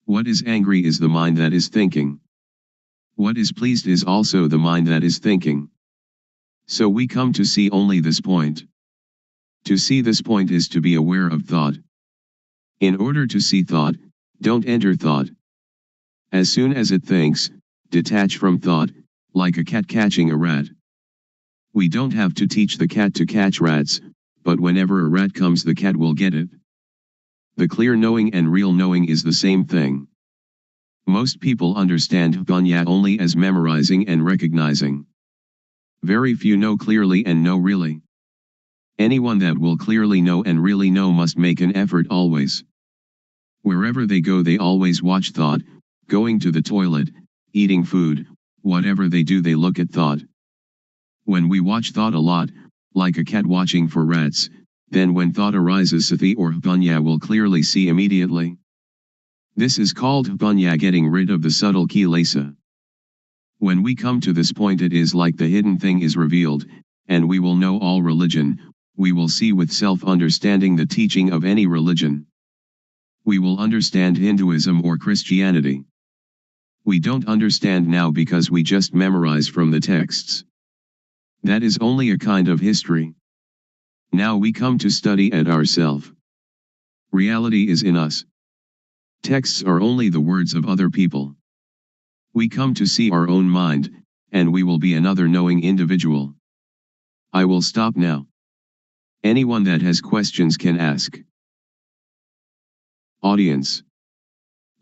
What is angry is the mind that is thinking. What is pleased is also the mind that is thinking. So we come to see only this point. To see this point is to be aware of thought. In order to see thought, don't enter thought. As soon as it thinks, detach from thought, like a cat catching a rat. We don't have to teach the cat to catch rats, but whenever a rat comes the cat will get it. The clear knowing and real knowing is the same thing. Most people understand Vipassana only as memorizing and recognizing. Very few know clearly and know really. Anyone that will clearly know and really know must make an effort always. Wherever they go they always watch thought, going to the toilet, eating food, whatever they do they look at thought. When we watch thought a lot, like a cat watching for rats, then when thought arises sati or Vipassana will clearly see immediately. This is called Vipassana, getting rid of the subtle kilesa. When we come to this point it is like the hidden thing is revealed, and we will know all religion, we will see with self-understanding the teaching of any religion. We will understand Hinduism or Christianity. We don't understand now because we just memorize from the texts. That is only a kind of history. Now we come to study at ourself. Reality is in us. Texts are only the words of other people. We come to see our own mind, and we will be another knowing individual. I will stop now. Anyone that has questions can ask. Audience.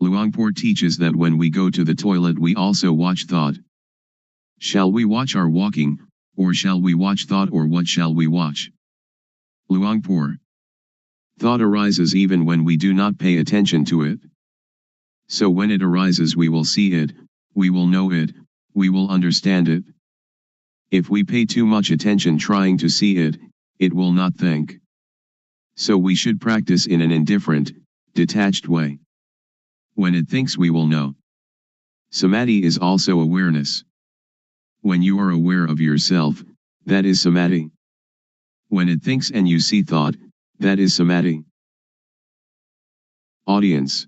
Luangpor teaches that when we go to the toilet we also watch thought. Shall we watch our walking, or shall we watch thought, or what shall we watch? Luangpor. Thought arises even when we do not pay attention to it. So when it arises we will see it, we will know it, we will understand it. If we pay too much attention trying to see it, it will not think. So we should practice in an indifferent, detached way. When it thinks we will know. Samadhi is also awareness. When you are aware of yourself, that is samadhi. When it thinks and you see thought, that is samadhi. Audience.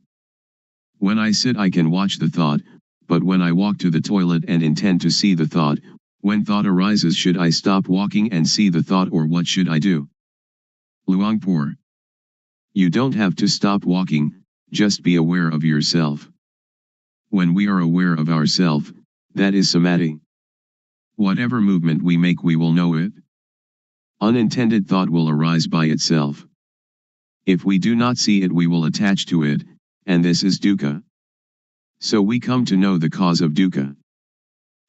When I sit I can watch the thought, but when I walk to the toilet and intend to see the thought, when thought arises should I stop walking and see the thought, or what should I do? Luangpor. You don't have to stop walking, just be aware of yourself. When we are aware of ourself, that is samadhi. Whatever movement we make we will know it. Unintended thought will arise by itself. If we do not see it we will attach to it, and this is dukkha. So we come to know the cause of dukkha.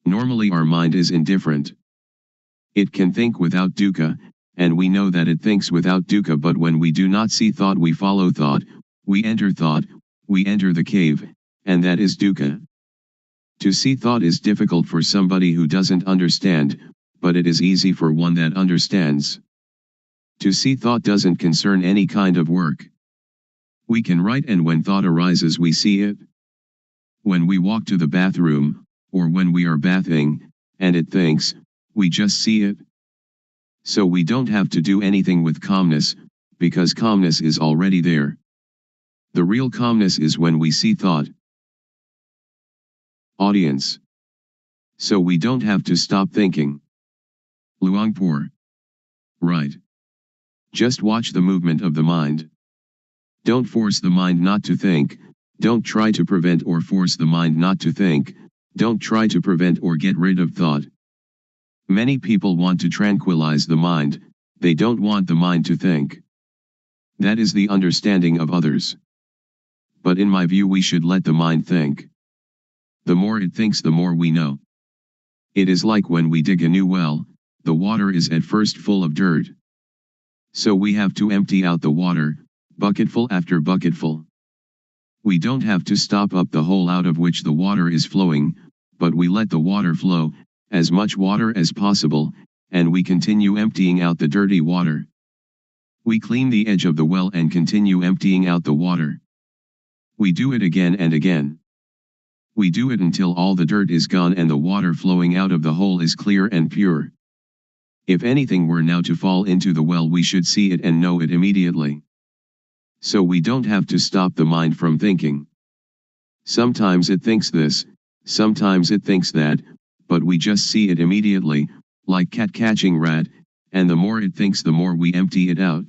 Normally our mind is indifferent. It can think without dukkha, and we know that it thinks without dukkha, but when we do not see thought, we follow thought, we enter the cave, and that is dukkha. To see thought is difficult for somebody who doesn't understand, but it is easy for one that understands. To see thought doesn't concern any kind of work. We can write, and when thought arises we see it. When we walk to the bathroom, or when we are bathing, and it thinks, we just see it. So we don't have to do anything with calmness, because calmness is already there. The real calmness is when we see thought. Audience. So we don't have to stop thinking. Luangpor. Right. Just watch the movement of the mind. Don't force the mind not to think, don't try to prevent or force the mind not to think, don't try to prevent or get rid of thought. Many people want to tranquilize the mind, they don't want the mind to think. That is the understanding of others. But in my view, we should let the mind think. The more it thinks, the more we know. It is like when we dig a new well, the water is at first full of dirt. So we have to empty out the water, bucketful after bucketful. We don't have to stop up the hole out of which the water is flowing, but we let the water flow, as much water as possible, and we continue emptying out the dirty water. We clean the edge of the well and continue emptying out the water. We do it again and again. We do it until all the dirt is gone and the water flowing out of the hole is clear and pure. If anything were now to fall into the well, we should see it and know it immediately. So we don't have to stop the mind from thinking. Sometimes it thinks this, sometimes it thinks that, but we just see it immediately, like cat catching rat, and the more it thinks, the more we empty it out.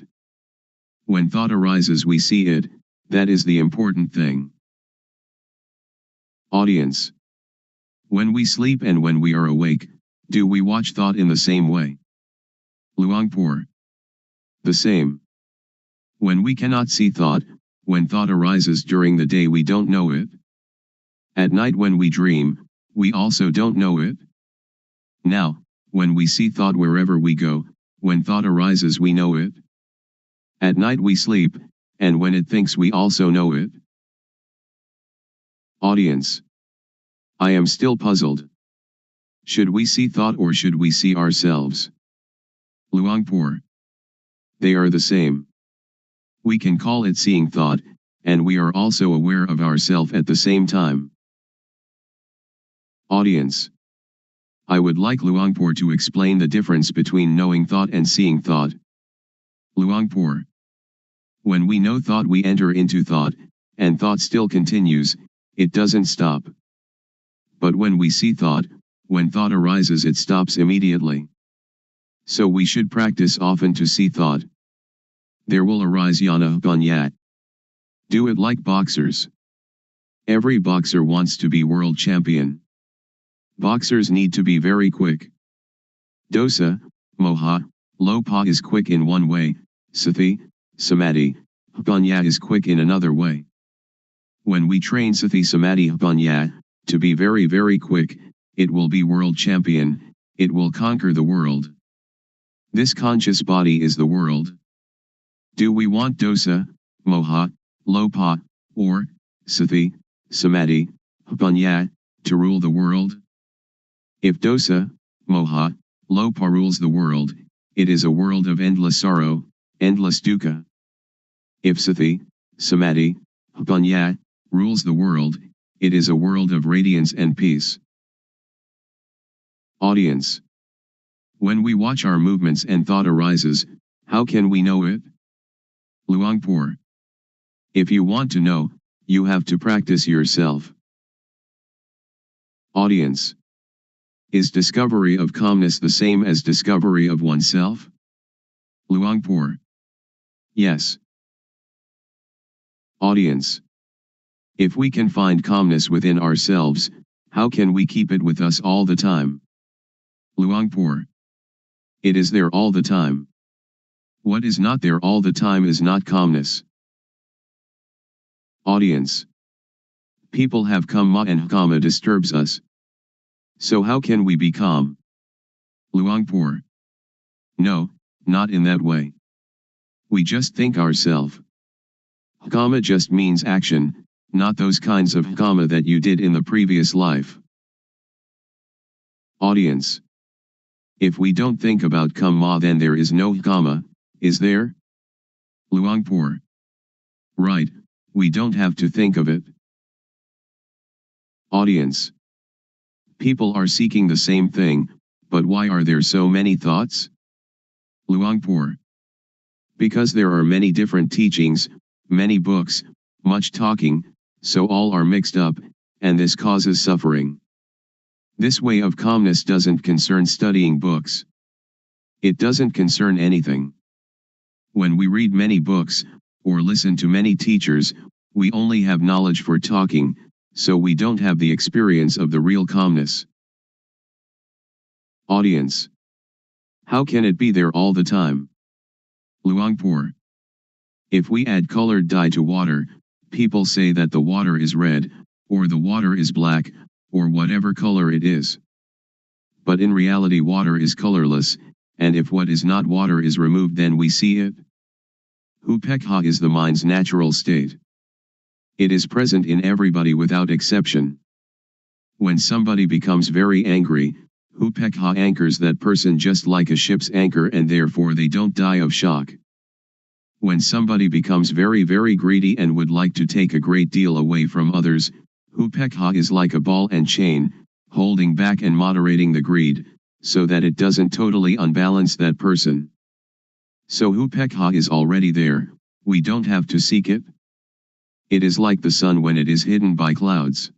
When thought arises, we see it, that is the important thing. Audience. When we sleep and when we are awake, do we watch thought in the same way? Luangpor. The same. When we cannot see thought, when thought arises during the day, we don't know it. At night when we dream, we also don't know it. Now, when we see thought wherever we go, when thought arises we know it. At night we sleep, and when it thinks we also know it. Audience. I am still puzzled. Should we see thought or should we see ourselves? Luangpor. They are the same. We can call it seeing thought, and we are also aware of ourself at the same time. Audience. I would like Luangpor to explain the difference between knowing thought and seeing thought. Luangpor. When we know thought, we enter into thought, and thought still continues, it doesn't stop. But when we see thought, when thought arises, it stops immediately. So we should practice often to see thought. There will arise yana banya. Do it like boxers. Every boxer wants to be world champion. Boxers need to be very quick. Dosa, moha, lopa is quick in one way, sati, samadhi, banya is quick in another way. When we train sati samadhi banya, to be very very quick, it will be world champion, it will conquer the world. This conscious body is the world. Do we want dosa, moha, lopa, or sati, samadhi, banya, to rule the world? If dosa, moha, lopa rules the world, it is a world of endless sorrow, endless dukkha. If sati, samadhi, banya, rules the world, it is a world of radiance and peace. Audience. When we watch our movements and thought arises, how can we know it? Luangpor. If you want to know, you have to practice yourself. Audience. Is discovery of calmness the same as discovery of oneself? Luangpor. Yes. Audience. If we can find calmness within ourselves, how can we keep it with us all the time? Luangpor. It is there all the time. What is not there all the time is not calmness. Audience. People have kamma and kamma disturbs us. So how can we be calm? Luangpor. No, not in that way. We just think ourselves. Karma just means action, not those kinds of karma that you did in the previous life. Audience. If we don't think about karma, then there is no karma, is there? Luangpor. Right, we don't have to think of it. Audience. People are seeking the same thing, but why are there so many thoughts? Luangpor. Because there are many different teachings, many books, much talking, so all are mixed up, and this causes suffering. This way of calmness doesn't concern studying books. It doesn't concern anything. When we read many books, or listen to many teachers, we only have knowledge for talking, so we don't have the experience of the real calmness. Audience. How can it be there all the time? Luangpor. If we add colored dye to water, people say that the water is red, or the water is black, or whatever color it is. But in reality water is colorless, and if what is not water is removed then we see it. Upekha is the mind's natural state. It is present in everybody without exception. When somebody becomes very angry, Upekha anchors that person just like a ship's anchor and therefore they don't die of shock. When somebody becomes very greedy and would like to take a great deal away from others, Upekha is like a ball and chain, holding back and moderating the greed, so that it doesn't totally unbalance that person. So Upekha is already there, we don't have to seek it. It is like the sun when it is hidden by clouds.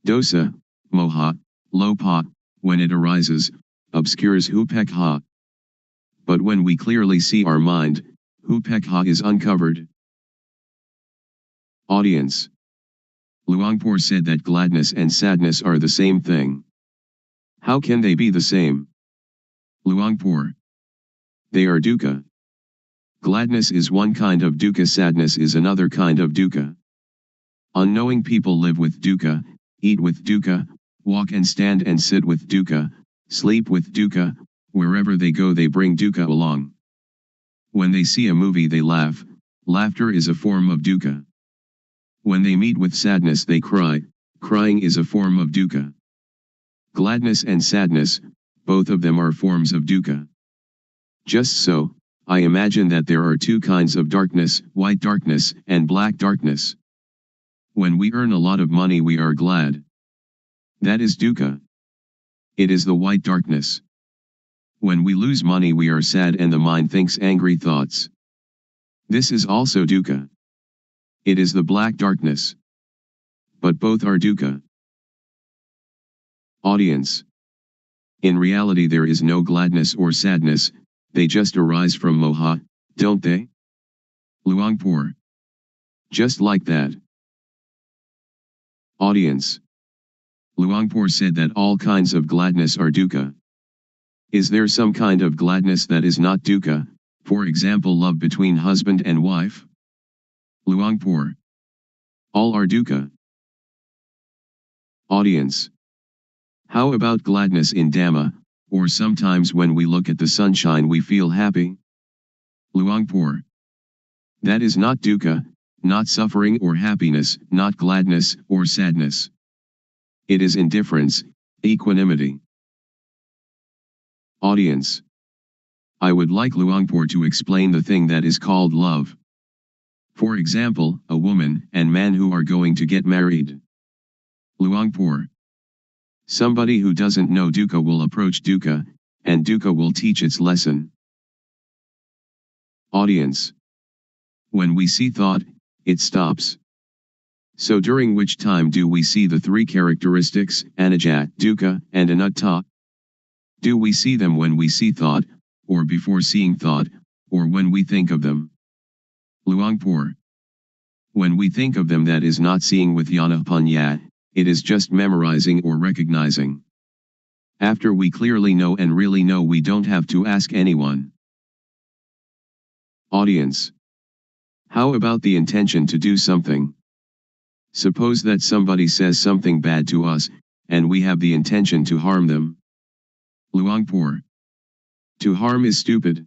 Dosa, moha, lopa, when it arises, obscures Upekha. But when we clearly see our mind, Upekha is uncovered. Audience. Luangpor said that gladness and sadness are the same thing. How can they be the same? Luangpor. They are dukkha. Gladness is one kind of dukkha, sadness is another kind of dukkha. Unknowing people live with dukkha, eat with dukkha, walk and stand and sit with dukkha, sleep with dukkha, wherever they go they bring dukkha along. When they see a movie they laugh, laughter is a form of dukkha. When they meet with sadness they cry, crying is a form of dukkha. Gladness and sadness, both of them are forms of dukkha. Just so, I imagine that there are two kinds of darkness, white darkness and black darkness. When we earn a lot of money we are glad. That is dukkha. It is the white darkness. When we lose money we are sad and the mind thinks angry thoughts. This is also dukkha. It is the black darkness. But both are dukkha. Audience. In reality there is no gladness or sadness, they just arise from moha, don't they? Luangpor. Just like that. Audience. Luangpor said that all kinds of gladness are dukkha. Is there some kind of gladness that is not dukkha, for example love between husband and wife? Luangpor. All are dukkha. Audience. How about gladness in Dhamma, or sometimes when we look at the sunshine we feel happy? Luangpor. That is not dukkha, not suffering or happiness, not gladness or sadness. It is indifference, equanimity. Audience. I would like Luangpor to explain the thing that is called love. For example, a woman and man who are going to get married. Luangpor. Somebody who doesn't know dukkha will approach dukkha, and dukkha will teach its lesson. Audience. When we see thought, it stops. So during which time do we see the three characteristics, anicca, dukkha, and anatta? Do we see them when we see thought, or before seeing thought, or when we think of them? Luangpor. When we think of them that is not seeing with jnana-panya, it is just memorizing or recognizing. After we clearly know and really know we don't have to ask anyone. Audience. How about the intention to do something? Suppose that somebody says something bad to us, and we have the intention to harm them. Luangpor. To harm is stupid.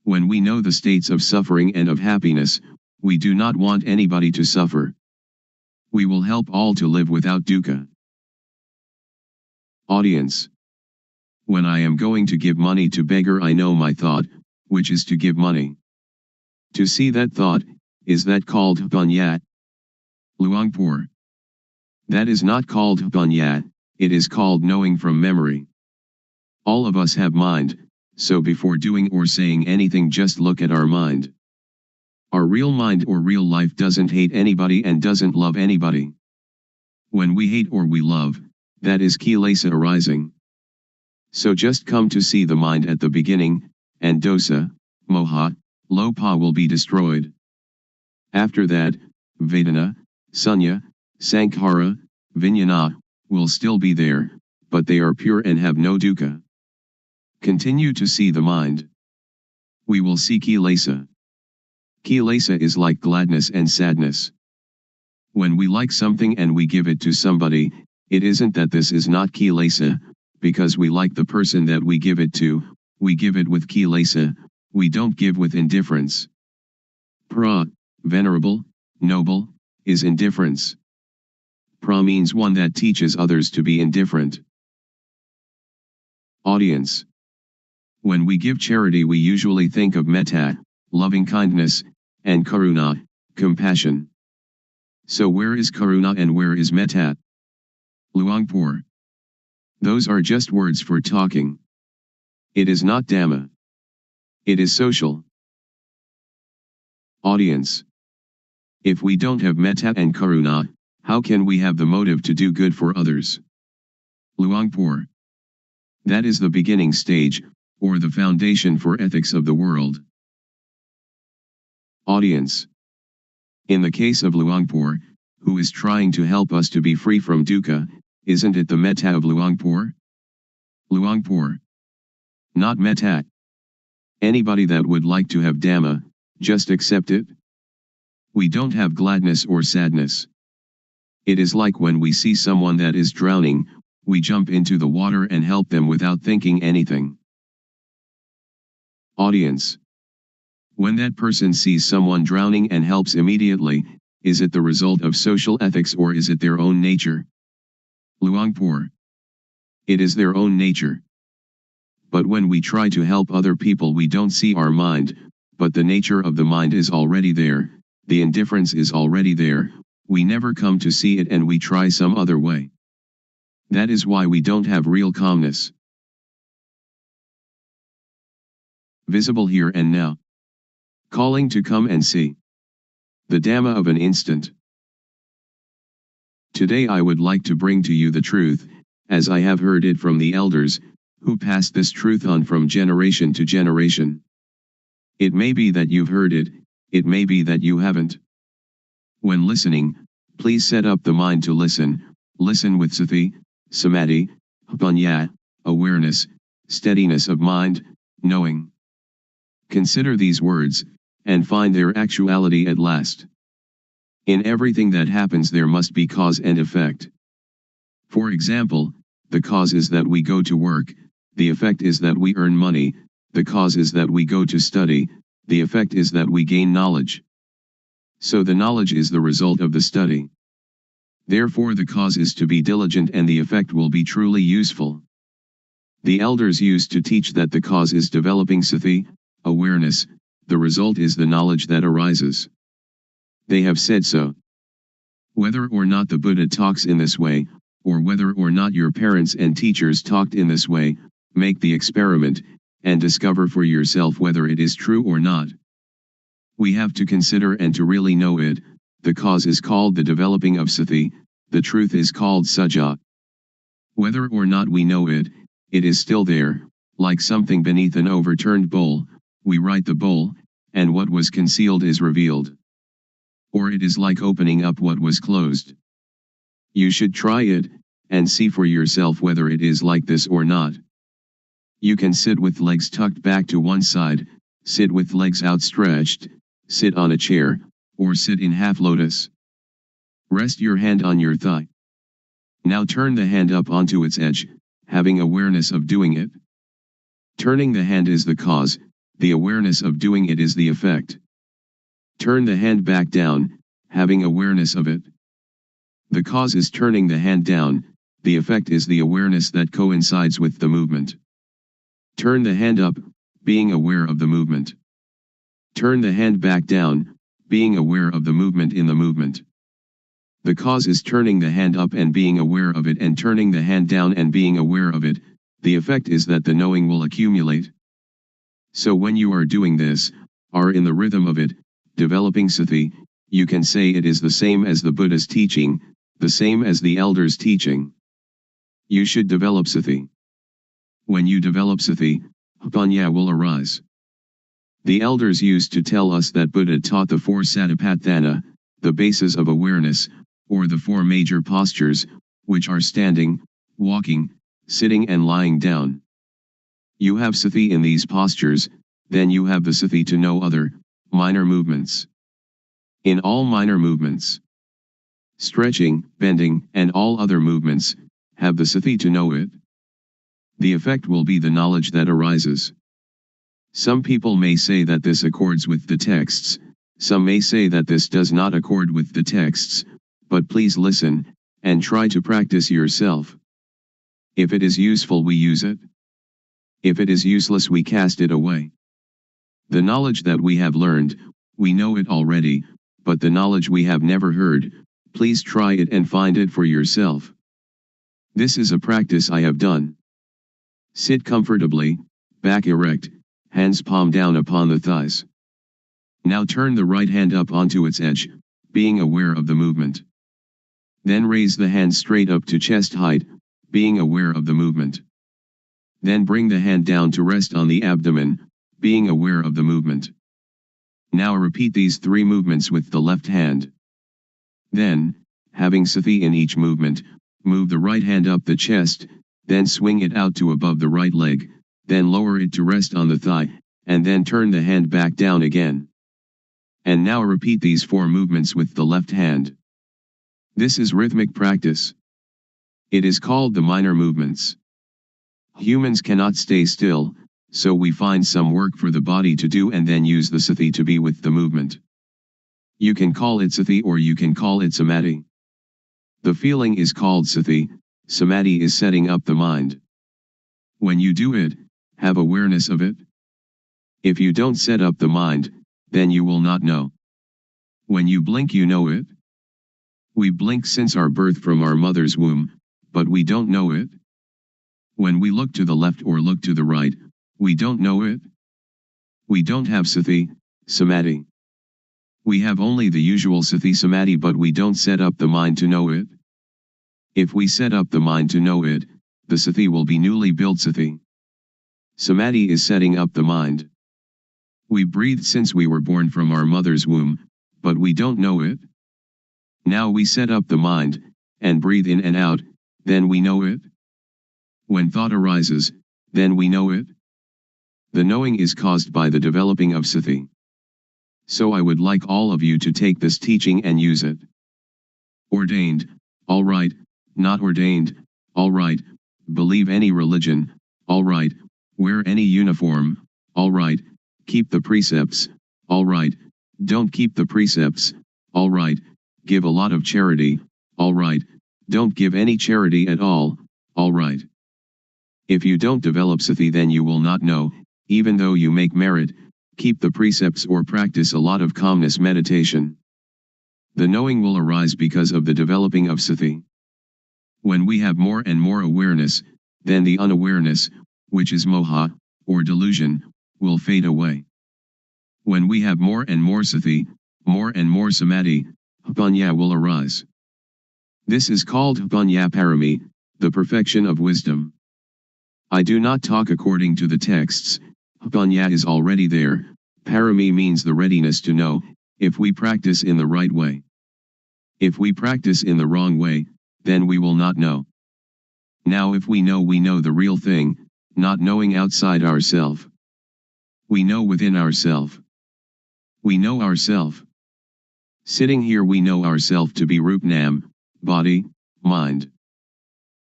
When we know the states of suffering and of happiness, we do not want anybody to suffer. We will help all to live without dukkha. Audience. When I am going to give money to beggar, I know my thought, which is to give money. To see that thought, is that called punya? Luangpor. That is not called punya, it is called knowing from memory. All of us have mind, so before doing or saying anything, just look at our mind. Our real mind or real life doesn't hate anybody and doesn't love anybody. When we hate or we love, that is kilesa arising. So just come to see the mind at the beginning, and dosa, moha, lopa will be destroyed. After that, vedana, sunya, sankhara, vijnana, will still be there, but they are pure and have no dukkha. Continue to see the mind. We will see kilesa. Kilesa is like gladness and sadness. When we like something and we give it to somebody, it isn't that this is not kilesa, because we like the person that we give it to, we give it with kilesa, we don't give with indifference. Pra, venerable, noble, is indifference. Pra means one that teaches others to be indifferent. Audience. When we give charity, we usually think of metta, loving kindness, and karuna, compassion. So where is karuna and where is metta? Luangpor. Those are just words for talking. It is not Dhamma. It is social. Audience. If we don't have metta and karuna, how can we have the motive to do good for others? Luangpor. That is the beginning stage, or the foundation for ethics of the world. Audience. In the case of Luangpor, who is trying to help us to be free from dukkha, isn't it the metta of Luangpor? Luangpor. Not metta. Anybody that would like to have Dhamma, just accept it. We don't have gladness or sadness. It is like when we see someone that is drowning, we jump into the water and help them without thinking anything. Audience. When that person sees someone drowning and helps immediately, is it the result of social ethics or is it their own nature? Luangpor. It is their own nature. But when we try to help other people, we don't see our mind, but the nature of the mind is already there, the indifference is already there, we never come to see it and we try some other way. That is why we don't have real calmness. Visible here and now. Calling to come and see. The Dhamma of an instant. Today I would like to bring to you the truth, as I have heard it from the elders, who passed this truth on from generation to generation. It may be that you've heard it, it may be that you haven't. When listening, please set up the mind to listen, listen with sati, samadhi, panya, awareness, steadiness of mind, knowing. Consider these words, and find their actuality at last. In everything that happens there must be cause and effect. For example, the cause is that we go to work, the effect is that we earn money, the cause is that we go to study, the effect is that we gain knowledge. So the knowledge is the result of the study. Therefore the cause is to be diligent and the effect will be truly useful. The elders used to teach that the cause is developing sati, awareness, the result is the knowledge that arises. They have said so. Whether or not the Buddha talks in this way, or whether or not your parents and teachers talked in this way, make the experiment, and discover for yourself whether it is true or not. We have to consider and to really know it. The cause is called the developing of sati, the truth is called sajja. Whether or not we know it, it is still there, like something beneath an overturned bowl, we right the bowl, and what was concealed is revealed. Or it is like opening up what was closed. You should try it, and see for yourself whether it is like this or not. You can sit with legs tucked back to one side, sit with legs outstretched, sit on a chair, or sit in half lotus. Rest your hand on your thigh. Now turn the hand up onto its edge, having awareness of doing it. Turning the hand is the cause, the awareness of doing it is the effect. Turn the hand back down, having awareness of it. The cause is turning the hand down, the effect is the awareness that coincides with the movement. Turn the hand up, being aware of the movement. Turn the hand back down, being aware of the movement in the movement. The cause is turning the hand up and being aware of it, and turning the hand down and being aware of it. The effect is that the knowing will accumulate. So when you are doing this, are in the rhythm of it, developing sati, you can say it is the same as the Buddha's teaching, the same as the elders' teaching. You should develop sati. When you develop sati, panya will arise. The elders used to tell us that Buddha taught the four satipatthana, the bases of awareness, or the four major postures, which are standing, walking, sitting and lying down. You have sati in these postures, then you have the sati to know other, minor movements. In all minor movements, stretching, bending, and all other movements, have the sati to know it. The effect will be the knowledge that arises. Some people may say that this accords with the texts, some may say that this does not accord with the texts, but please listen, and try to practice yourself. If it is useful, we use it. If it is useless, we cast it away. The knowledge that we have learned, we know it already, but the knowledge we have never heard, please try it and find it for yourself. This is a practice I have done. Sit comfortably, back erect, hands palm down upon the thighs. Now turn the right hand up onto its edge, being aware of the movement. Then raise the hand straight up to chest height, being aware of the movement. Then bring the hand down to rest on the abdomen, being aware of the movement. Now repeat these three movements with the left hand. Then, having sati in each movement, move the right hand up the chest, then swing it out to above the right leg, then lower it to rest on the thigh, and then turn the hand back down again. And now repeat these four movements with the left hand. This is rhythmic practice. It is called the minor movements. Humans cannot stay still, so we find some work for the body to do and then use the sati to be with the movement. You can call it sati or you can call it samadhi. The feeling is called sati, samadhi is setting up the mind. When you do it, have awareness of it. If you don't set up the mind, then you will not know. When you blink, you know it. We blink since our birth from our mother's womb, but we don't know it. When we look to the left or look to the right, we don't know it. We don't have sati, samadhi. We have only the usual sati samadhi, but we don't set up the mind to know it. If we set up the mind to know it, the sati will be newly built sati. Samadhi is setting up the mind. We breathe since we were born from our mother's womb, but we don't know it. Now we set up the mind, and breathe in and out, then we know it. When thought arises, then we know it. The knowing is caused by the developing of sati. So I would like all of you to take this teaching and use it. Ordained, all right, not ordained, all right, believe any religion, all right, wear any uniform, all right, keep the precepts, all right, don't keep the precepts, all right, give a lot of charity, all right, don't give any charity at all, all right. If you don't develop sati, then you will not know, even though you make merit, keep the precepts or practice a lot of calmness meditation. The knowing will arise because of the developing of sati. When we have more and more awareness, then the unawareness, which is moha, or delusion, will fade away. When we have more and more sati, more and more samadhi, panya will arise. This is called panya parami, the perfection of wisdom. I do not talk according to the texts, panya is already there, parami means the readiness to know, if we practice in the right way. If we practice in the wrong way, then we will not know. Now if we know the real thing, not knowing outside ourself. We know within ourself. We know ourself. Sitting here we know ourself to be Rupnam, body, mind.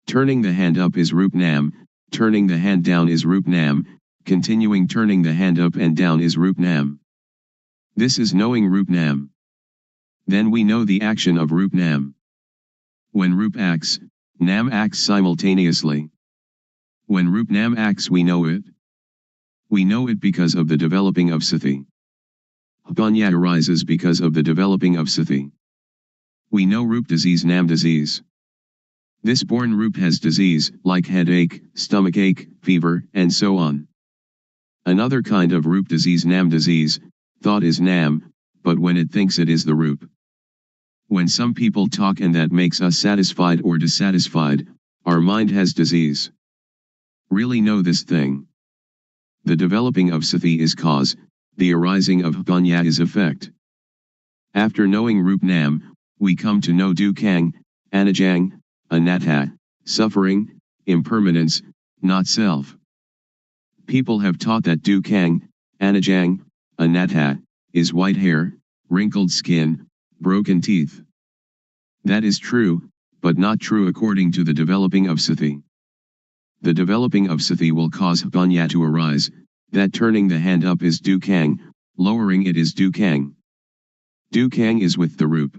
Turning the hand up is Rup Nam, turning the hand down is Rup Nam, continuing turning the hand up and down is Rup Nam. This is knowing Rup Nam. Then we know the action of Rup Nam. When Rup acts, Nam acts simultaneously. When Rup Nam acts, we know it. We know it because of the developing of Sati. Panya arises because of the developing of Sati. We know Rup disease, Nam disease. This born Rup has disease, like headache, stomachache, fever, and so on. Another kind of Rup disease, Nam disease, thought is Nam, but when it thinks it is the Rup. When some people talk and that makes us satisfied or dissatisfied, our mind has disease. Really know this thing. The developing of Sati is cause, the arising of Panya is effect. After knowing Rup Nam, we come to know Dukang, Anajang, Anatta, suffering, impermanence, not self. People have taught that Dukang, Anajang, Anatta, is white hair, wrinkled skin, broken teeth. That is true, but not true according to the developing of Sati. The developing of Sati will cause Panya to arise, that turning the hand up is Dukang, lowering it is Dukang. Dukang is with the Rup.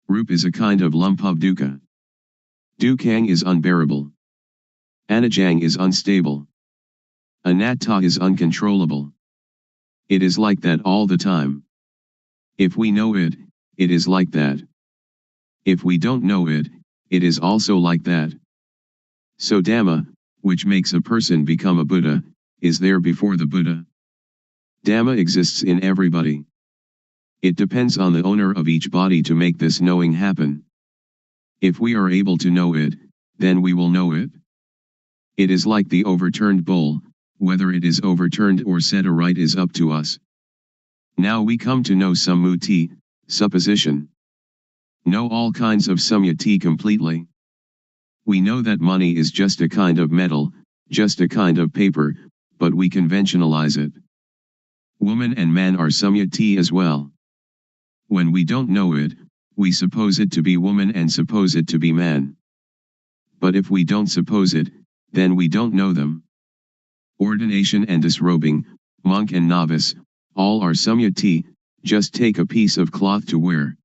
Rup is a kind of lump of dukkha. Dukang is unbearable. Anajang is unstable. Anatta is uncontrollable. It is like that all the time. If we know it, it is like that. If we don't know it, it is also like that. So Dhamma, which makes a person become a Buddha, is there before the Buddha. Dhamma exists in everybody. It depends on the owner of each body to make this knowing happen. If we are able to know it, then we will know it. It is like the overturned bowl, whether it is overturned or set aright is up to us. Now we come to know sammuti, supposition. Know all kinds of samyati completely. We know that money is just a kind of metal, just a kind of paper, but we conventionalize it. Woman and man are samyati as well. When we don't know it, we suppose it to be woman and suppose it to be man. But if we don't suppose it, then we don't know them. Ordination and disrobing, monk and novice, all are samyati, just take a piece of cloth to wear.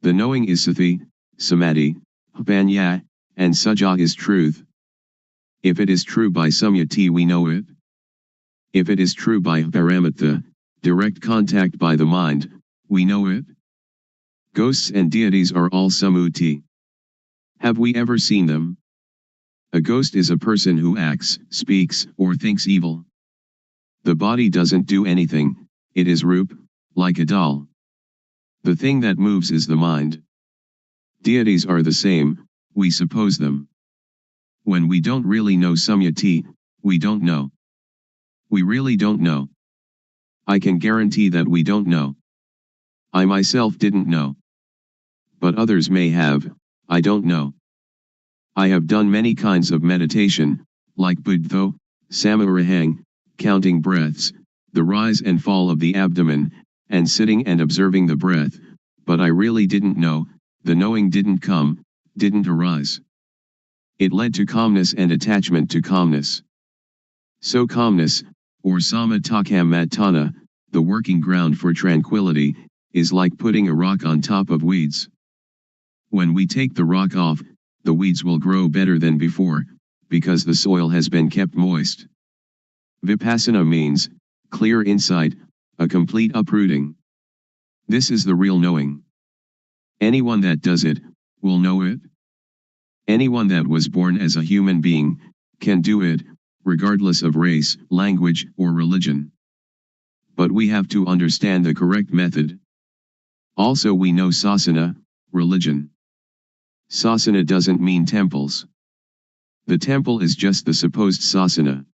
The knowing is sati, samadhi, panya, and saja is truth. If it is true by samyati we know it. If it is true by paramatha, direct contact by the mind, we know it. Ghosts and deities are all sammuti. Have we ever seen them? A ghost is a person who acts, speaks, or thinks evil. The body doesn't do anything, it is rup, like a doll. The thing that moves is the mind. Deities are the same, we suppose them. When we don't really know samyati, we don't know. We really don't know. I can guarantee that we don't know. I myself didn't know. But others may have, I don't know. I have done many kinds of meditation, like Buddho, Samarahang, counting breaths, the rise and fall of the abdomen, and sitting and observing the breath, but I really didn't know, the knowing didn't come, didn't arise. It led to calmness and attachment to calmness. So calmness, or samatthakamatthana, the working ground for tranquility, is like putting a rock on top of weeds. When we take the rock off, the weeds will grow better than before, because the soil has been kept moist. Vipassana means, clear insight, a complete uprooting. This is the real knowing. Anyone that does it, will know it. Anyone that was born as a human being, can do it, regardless of race, language, or religion. But we have to understand the correct method. Also we know sasana, religion. Sasana doesn't mean temples. The temple is just the supposed sasana.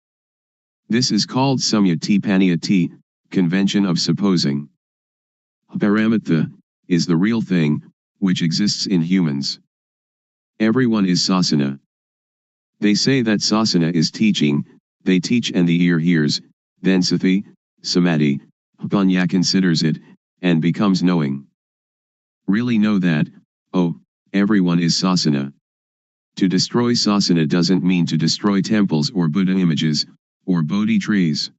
This is called samyati paniyati, convention of supposing. Paramatha, is the real thing, which exists in humans. Everyone is sasana. They say that sasana is teaching, they teach and the ear hears, then sati, samadhi, panya considers it, and becomes knowing. Really know that, oh, everyone is sasana. To destroy sasana doesn't mean to destroy temples or Buddha images, or Bodhi trees.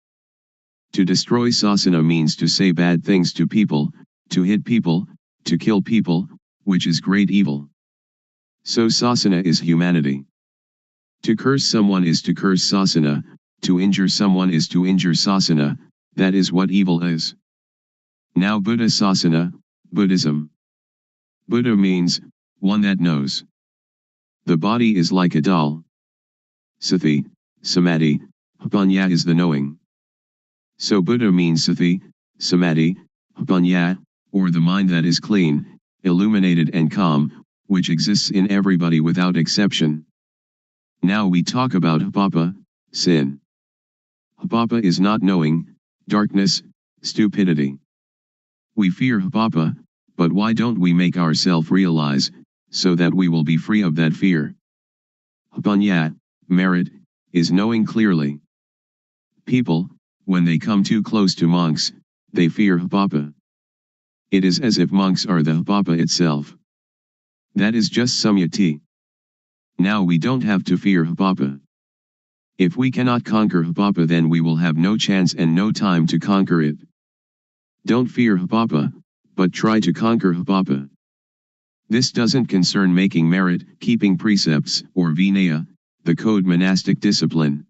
To destroy sasana means to say bad things to people, to hit people, to kill people, which is great evil. So sasana is humanity. To curse someone is to curse sasana, to injure someone is to injure sasana, that is what evil is. Now Buddha sasana, Buddhism. Buddha means, one that knows. The body is like a doll. Sati, samadhi, panya is the knowing. So Buddha means sati, samadhi, panya, or the mind that is clean, illuminated and calm, which exists in everybody without exception. Now we talk about papa, sin. Papa is not knowing, darkness, stupidity. We fear papa, but why don't we make ourselves realize, so that we will be free of that fear? Panya, merit, is knowing clearly. People, when they come too close to monks, they fear papa. It is as if monks are the papa itself. That is just samyati. Now we don't have to fear papa. If we cannot conquer papa, then we will have no chance and no time to conquer it. Don't fear papa, but try to conquer papa. This doesn't concern making merit, keeping precepts, or vinaya, the code monastic discipline.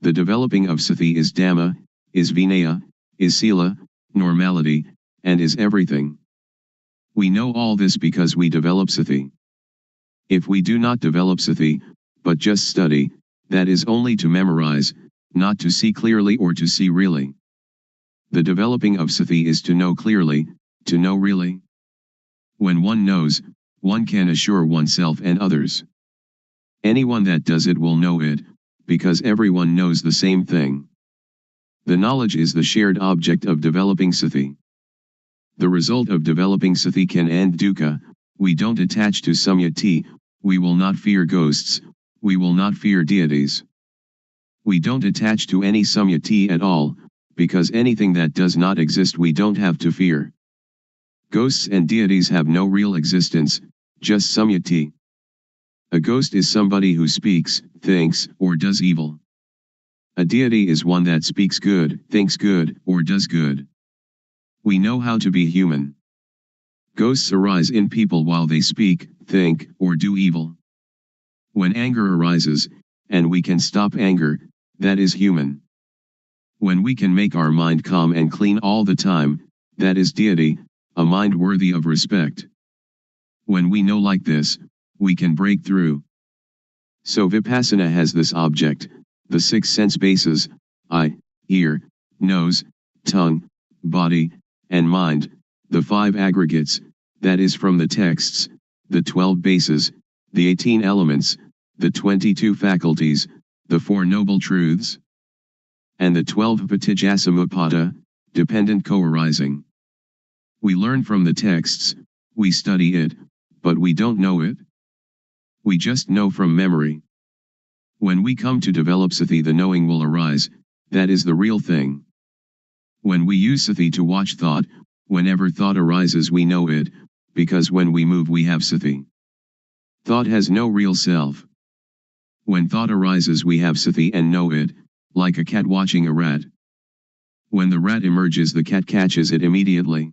The developing of sati is dhamma, is vinaya, is sila, normality, and is everything. We know all this because we develop sati. If we do not develop sati, but just study, that is only to memorize, not to see clearly or to see really. The developing of sati is to know clearly, to know really. When one knows, one can assure oneself and others. Anyone that does it will know it, because everyone knows the same thing. The knowledge is the shared object of developing sati. The result of developing sati can end dukkha. We don't attach to samyati, we will not fear ghosts, we will not fear deities. We don't attach to any samyati at all, because anything that does not exist we don't have to fear. Ghosts and deities have no real existence, just samyati. A ghost is somebody who speaks, thinks, or does evil. A deity is one that speaks good, thinks good, or does good. We know how to be human. Ghosts arise in people while they speak, think, or do evil. When anger arises, and we can stop anger, that is human. When we can make our mind calm and clean all the time, that is deity, a mind worthy of respect. When we know like this, we can break through. So Vipassana has this object, the 6 sense bases, eye, ear, nose, tongue, body, and mind, the 5 aggregates, that is from the texts, the 12 bases, the 18 elements, the 22 faculties, the 4 noble truths, and the 12 patijjasamuppada, dependent co-arising. We learn from the texts, we study it, but we don't know it. We just know from memory. When we come to develop sati, the knowing will arise, that is the real thing. When we use sati to watch thought, whenever thought arises we know it, because when we move we have sati. Thought has no real self. When thought arises we have sati and know it, like a cat watching a rat. When the rat emerges the cat catches it immediately.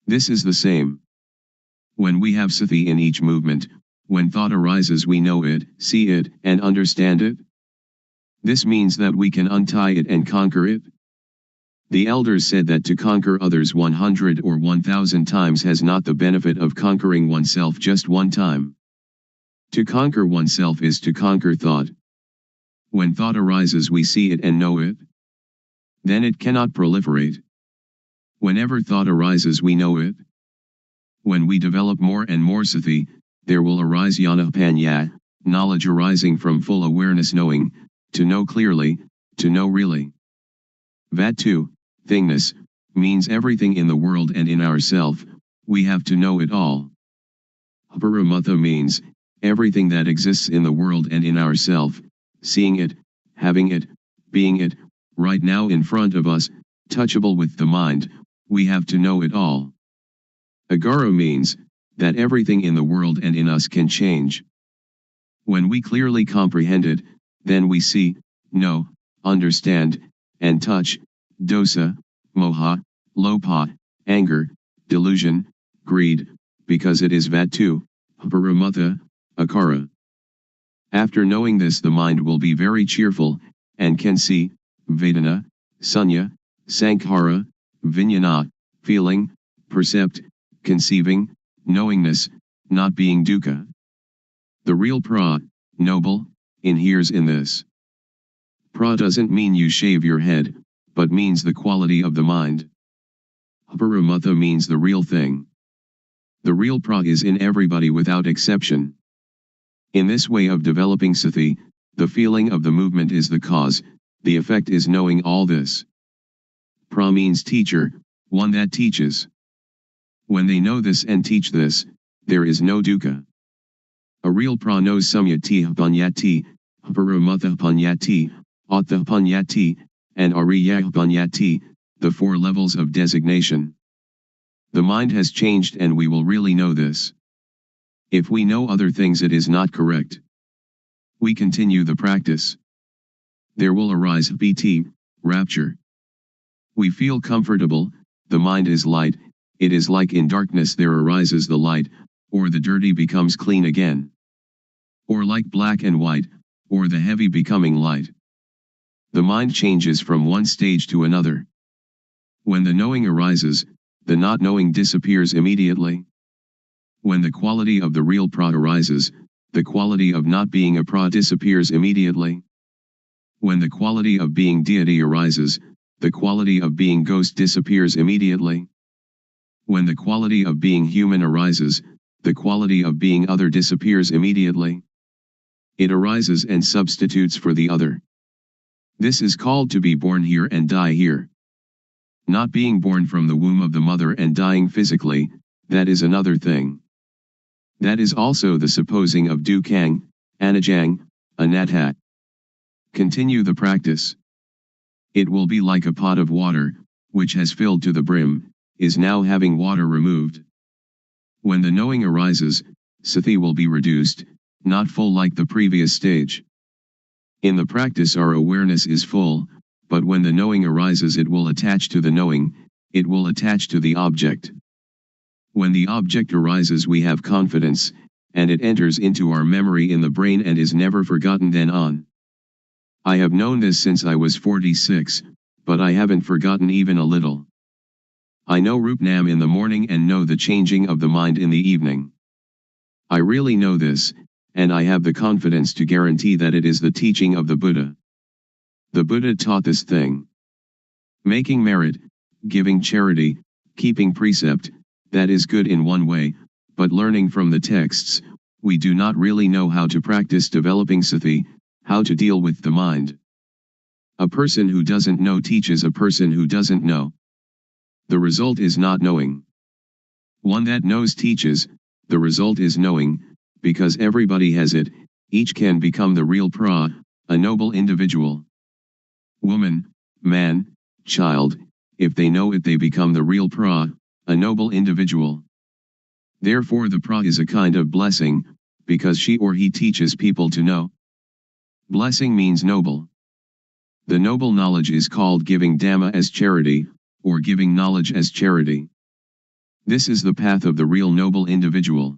This is the same. When we have sati in each movement, when thought arises we know it, see it, and understand it. This means that we can untie it and conquer it. The elders said that to conquer others 100 or 1000 times has not the benefit of conquering oneself just one time. To conquer oneself is to conquer thought. When thought arises we see it and know it. Then it cannot proliferate. Whenever thought arises we know it. When we develop more and more sati, there will arise jnana panya, knowledge arising from full awareness knowing, to know clearly, to know really. Vatu, thingness, means everything in the world and in ourself, we have to know it all. Paramutha means, everything that exists in the world and in ourself, seeing it, having it, being it, right now in front of us, touchable with the mind, we have to know it all. Agara means, that everything in the world and in us can change. When we clearly comprehend it, then we see, know, understand, and touch, dosa, moha, lopa, anger, delusion, greed, because it is vatu, paramutha, akara. After knowing this, the mind will be very cheerful, and can see, vedana, sunya, sankhara, vijnana, feeling, percept, conceiving, knowingness, not being dukkha. The real pra, noble, inheres in this. Pra doesn't mean you shave your head, but means the quality of the mind. Paramutha means the real thing. The real pra is in everybody without exception. In this way of developing sati, the feeling of the movement is the cause, the effect is knowing all this. Pra means teacher, one that teaches. When they know this and teach this, there is no dukkha. A real pra knows samyati panyati, paramutha panyati, attha panyati, and ariya panyati, the four levels of designation. The mind has changed and we will really know this. If we know other things, it is not correct. We continue the practice. There will arise piti, rapture. We feel comfortable, the mind is light, it is like in darkness there arises the light, or the dirty becomes clean again. Or like black and white, or the heavy becoming light. The mind changes from one stage to another. When the knowing arises, the not knowing disappears immediately. When the quality of the real pra arises, the quality of not being a pra disappears immediately. When the quality of being deity arises, the quality of being ghost disappears immediately. When the quality of being human arises, the quality of being other disappears immediately. It arises and substitutes for the other. This is called to be born here and die here. Not being born from the womb of the mother and dying physically, that is another thing. That is also the supposing of dukkang, anajang, anatta. Continue the practice. It will be like a pot of water, which has filled to the brim, is now having water removed. When the knowing arises, sati will be reduced, not full like the previous stage. In the practice our awareness is full, but when the knowing arises it will attach to the knowing, it will attach to the object. When the object arises we have confidence, and it enters into our memory in the brain and is never forgotten then on. I have known this since I was 46, but I haven't forgotten even a little. I know Rupnam in the morning and know the changing of the mind in the evening. I really know this, and I have the confidence to guarantee that it is the teaching of the Buddha. The Buddha taught this thing. Making merit, giving charity, keeping precept, that is good in one way, but learning from the texts, we do not really know how to practice developing sati, how to deal with the mind. A person who doesn't know teaches a person who doesn't know. The result is not knowing. One that knows teaches, the result is knowing, because everybody has it, each can become the real pra, a noble individual. Woman, man, child, if they know it they become the real pra, a noble individual. Therefore the pra is a kind of blessing, because she or he teaches people to know. Blessing means noble. The noble knowledge is called giving Dhamma as charity, or giving knowledge as charity. This is the path of the real noble individual.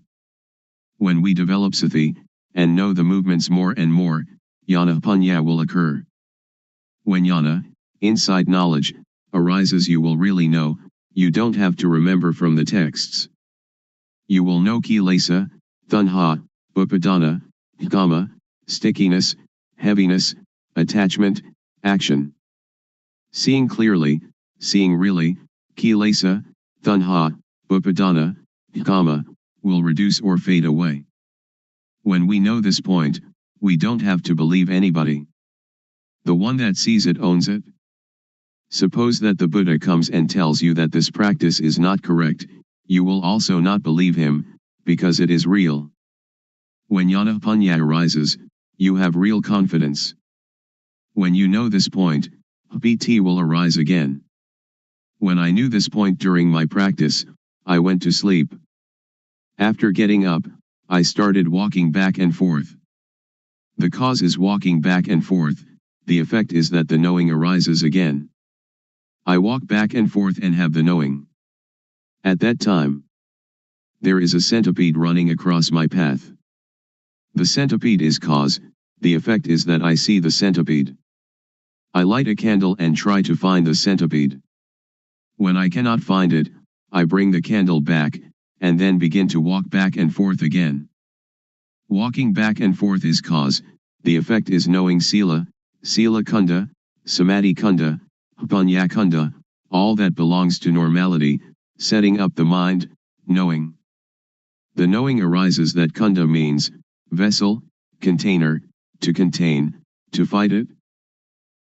When we develop sati, and know the movements more and more, jnana panya will occur. When jnana, inside knowledge, arises you will really know, you don't have to remember from the texts. You will know kilesa, tanha, upadana, kama, stickiness, heaviness, attachment, action. Seeing clearly, seeing really, kilesa, tanha, upadana, kama, will reduce or fade away. When we know this point, we don't have to believe anybody. The one that sees it owns it. Suppose that the Buddha comes and tells you that this practice is not correct, you will also not believe him, because it is real. When jnana panya arises, you have real confidence. When you know this point, piti will arise again. When I knew this point during my practice, I went to sleep. After getting up, I started walking back and forth. The cause is walking back and forth, the effect is that the knowing arises again. I walk back and forth and have the knowing. At that time, there is a centipede running across my path. The centipede is cause, the effect is that I see the centipede. I light a candle and try to find the centipede. When I cannot find it, I bring the candle back, and then begin to walk back and forth again. Walking back and forth is cause, the effect is knowing sila, sila kunda, samadhi kunda, panya kunda, all that belongs to normality, setting up the mind, knowing. The knowing arises that kunda means, vessel, container, to contain, to fight it.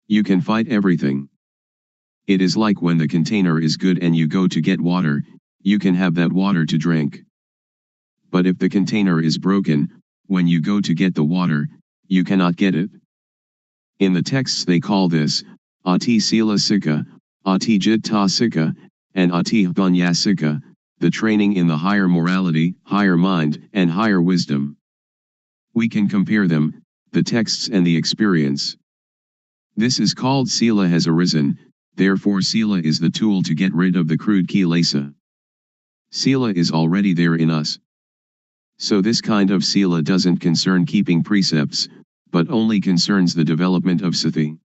You can fight everything. It is like when the container is good and you go to get water, you can have that water to drink. But if the container is broken, when you go to get the water, you cannot get it. In the texts they call this, ati sila sikha, ati jitta sikha, and ati panya sikha, the training in the higher morality, higher mind, and higher wisdom. We can compare them, the texts and the experience. This is called sila has arisen, therefore sila is the tool to get rid of the crude kilesa. Sila is already there in us. So this kind of sila doesn't concern keeping precepts, but only concerns the development of sati.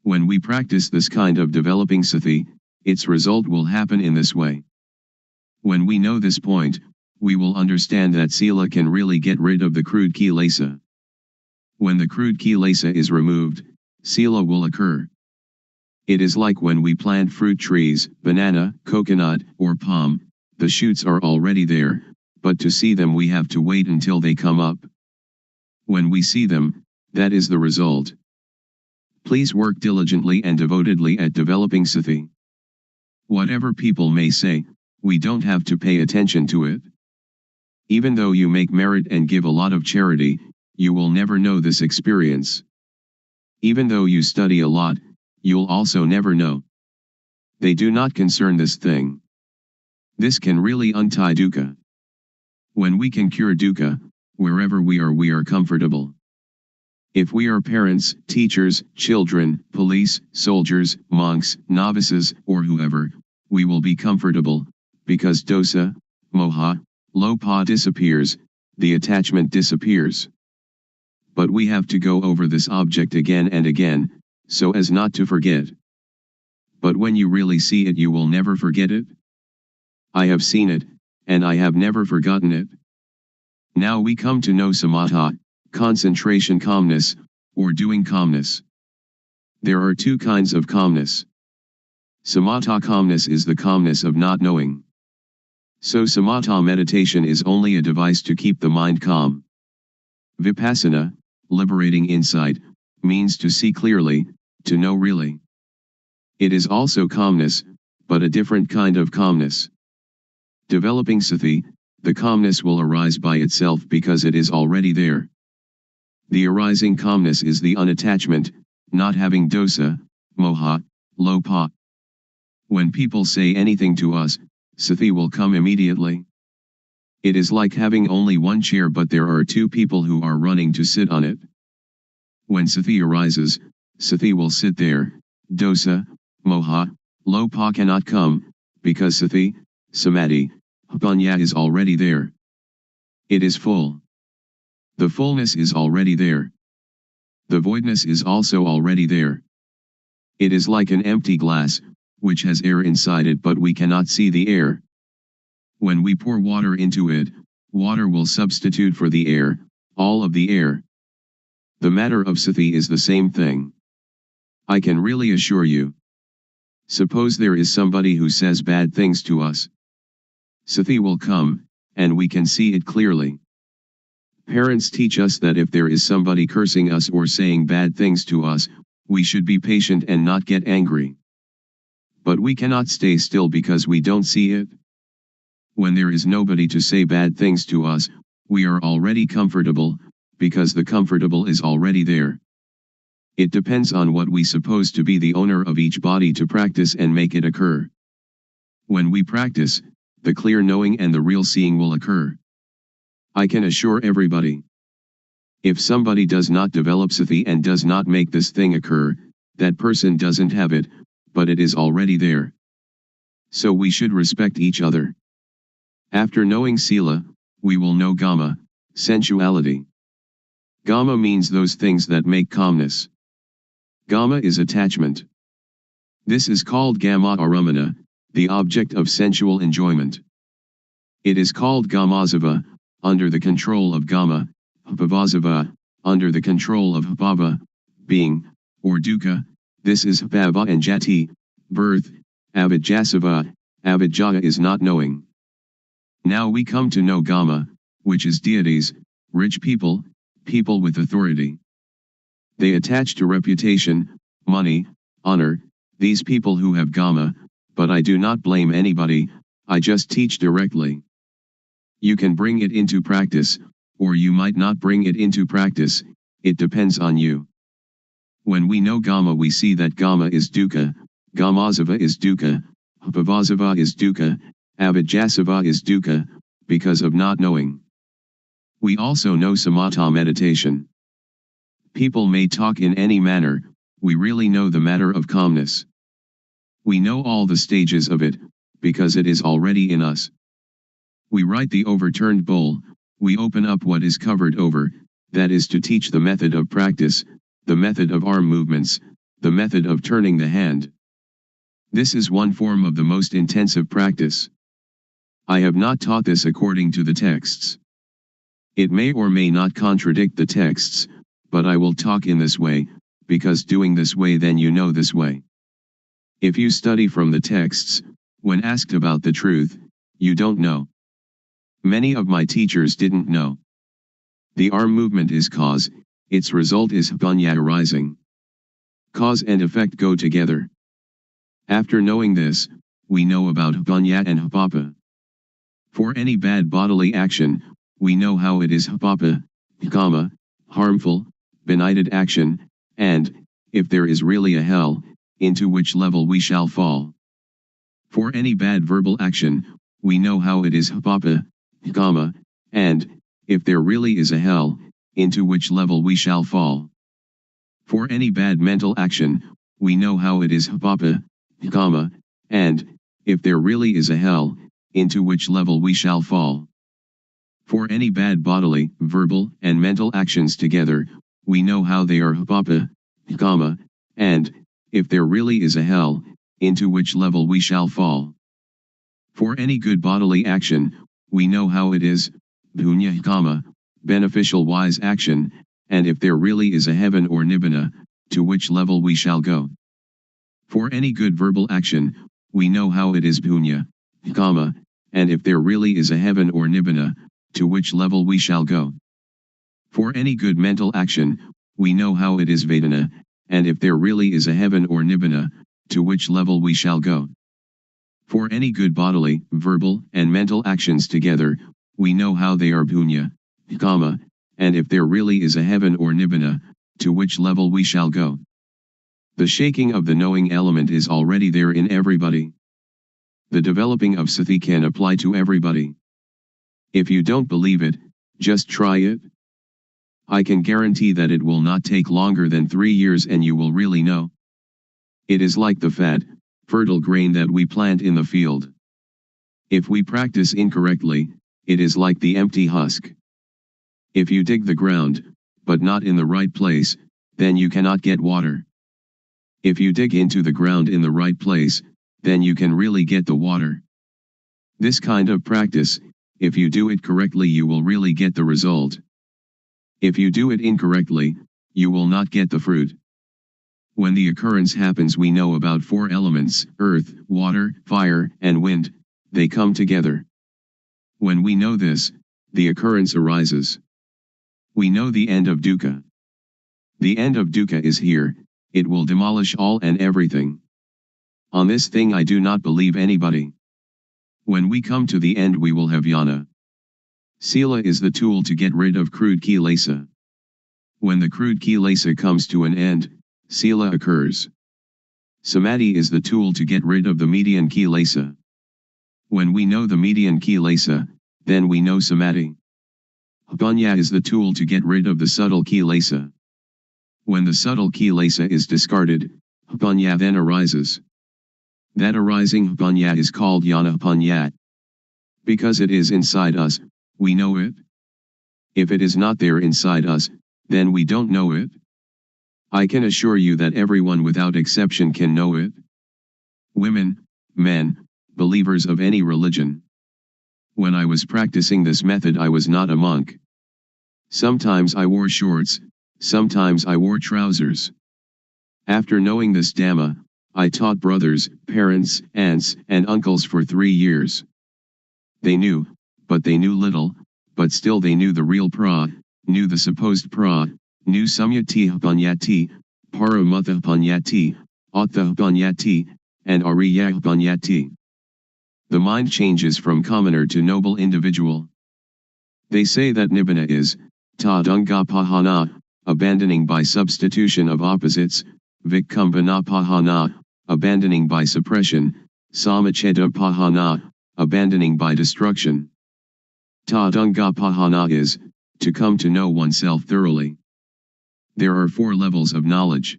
When we practice this kind of developing sati, its result will happen in this way. When we know this point, we will understand that sila can really get rid of the crude kilesa. When the crude kilesa is removed, sila will occur. It is like when we plant fruit trees, banana, coconut, or palm, the shoots are already there, but to see them we have to wait until they come up. When we see them, that is the result. Please work diligently and devotedly at developing sati. Whatever people may say, we don't have to pay attention to it. Even though you make merit and give a lot of charity, you will never know this experience. Even though you study a lot, you'll also never know. They do not concern this thing. This can really untie dukkha. When we can cure dukkha, wherever we are comfortable. If we are parents, teachers, children, police, soldiers, monks, novices, or whoever, we will be comfortable, because dosa, moha, lopa disappears, the attachment disappears. But we have to go over this object again and again, so as not to forget. But when you really see it you will never forget it. I have seen it, and I have never forgotten it. Now we come to know samatha, concentration calmness, or doing calmness. There are two kinds of calmness. Samatha calmness is the calmness of not knowing. So samatha meditation is only a device to keep the mind calm. Vipassana, liberating insight, means to see clearly, to know really. It is also calmness, but a different kind of calmness. Developing sati, the calmness will arise by itself because it is already there. The arising calmness is the unattachment, not having dosa, moha, lopa. When people say anything to us, sati will come immediately. It is like having only one chair but there are two people who are running to sit on it. When sati arises, sati will sit there, dosa, moha, lopa cannot come, because sati, samadhi, panya is already there. It is full. The fullness is already there. The voidness is also already there. It is like an empty glass, which has air inside it but we cannot see the air. When we pour water into it, water will substitute for the air, all of the air. The matter of sati is the same thing. I can really assure you. Suppose there is somebody who says bad things to us. Sati will come, and we can see it clearly. Parents teach us that if there is somebody cursing us or saying bad things to us, we should be patient and not get angry. But we cannot stay still because we don't see it. When there is nobody to say bad things to us, we are already comfortable, because the comfortable is already there. It depends on what we suppose to be the owner of each body to practice and make it occur. When we practice, the clear knowing and the real seeing will occur. I can assure everybody. If somebody does not develop sati and does not make this thing occur, that person doesn't have it, but it is already there. So we should respect each other. After knowing sila, we will know gama, sensuality. Gama means those things that make calmness. Gama is attachment. This is called gama aramana, the object of sensual enjoyment. It is called gamazava, under the control of gama, bhavazava, under the control of bhava, being, or dukkha. This is bhava and jati, birth. Avijjasava, avijjaya is not knowing. Now we come to know gama, which is deities, rich people, people with authority. They attach to reputation, money, honor, these people who have gama, but I do not blame anybody, I just teach directly. You can bring it into practice, or you might not bring it into practice, it depends on you. When we know gama, we see that gama is dukkha, gamazava is dukkha, bhavazava is dukkha, avijjasava is dukkha, because of not knowing. We also know samatha meditation. People may talk in any manner, we really know the matter of calmness. We know all the stages of it, because it is already in us. We write the overturned bowl, we open up what is covered over, that is to teach the method of practice, the method of arm movements, the method of turning the hand. This is one form of the most intensive practice. I have not taught this according to the texts. It may or may not contradict the texts, but I will talk in this way, because doing this way then you know this way. If you study from the texts, when asked about the truth, you don't know. Many of my teachers didn't know. The arm movement is cause, its result is bhunya arising. Cause and effect go together. After knowing this, we know about bhunya and hapapa. For any bad bodily action, we know how it is hapapa, kama, harmful, benighted action, and, if there is really a hell, into which level we shall fall. For any bad verbal action, we know how it is hapapa, kama, and, if there really is a hell, into which level we shall fall. For any bad mental action, we know how it is hapapa, kama, and, if there really is a hell, into which level we shall fall. For any bad bodily, verbal, and mental actions together, we know how they are hapapa, kama, and, if there really is a hell, into which level we shall fall. For any good bodily action, we know how it is, bhunya kama, beneficial wise action, and if there really is a heaven or nibbana, to which level we shall go. For any good verbal action, we know how it is bhunya, kama, and if there really is a heaven or nibbana, to which level we shall go. For any good mental action, we know how it is vedana, and if there really is a heaven or nibbana, to which level we shall go. For any good bodily, verbal, and mental actions together, we know how they are bhunya, kama, and if there really is a heaven or nibbana, to which level we shall go. The shaking of the knowing element is already there in everybody. The developing of sati can apply to everybody. If you don't believe it, just try it. I can guarantee that it will not take longer than 3 years and you will really know. It is like the fat, fertile grain that we plant in the field. If we practice incorrectly, it is like the empty husk. If you dig the ground, but not in the right place, then you cannot get water. If you dig into the ground in the right place, then you can really get the water. This kind of practice, if you do it correctly, you will really get the result. If you do it incorrectly, you will not get the fruit. When the occurrence happens, we know about 4 elements, earth, water, fire, and wind, they come together. When we know this, the occurrence arises. We know the end of dukkha. The end of dukkha is here, it will demolish all and everything. On this thing I do not believe anybody. When we come to the end we will have jnana. Sila is the tool to get rid of crude kilesa. When the crude kilesa comes to an end, sila occurs. Samadhi is the tool to get rid of the median kilesa. When we know the median kilesa, then we know samadhi. Panya is the tool to get rid of the subtle kilesa. When the subtle kilesa is discarded, Panya then arises. That arising Panya is called Jnana Panya. Because it is inside us, we know it. If it is not there inside us, then we don't know it. I can assure you that everyone without exception can know it. Women, men, believers of any religion. When I was practicing this method, I was not a monk. Sometimes I wore shorts, sometimes I wore trousers. After knowing this Dhamma, I taught brothers, parents, aunts, and uncles for 3 years. They knew, but they knew little, but still they knew the real pra, knew the supposed pra, knew Samyati Panyati, Paramutha Panyati, Atha Panyati, and Ariya Panyati. The mind changes from commoner to noble individual. They say that Nibbana is, ta dunga pahana, abandoning by substitution of opposites, vikkumbana pahana, abandoning by suppression, samacheta pahana, abandoning by destruction. Ta dunga pahana is, to come to know oneself thoroughly. There are 4 levels of knowledge.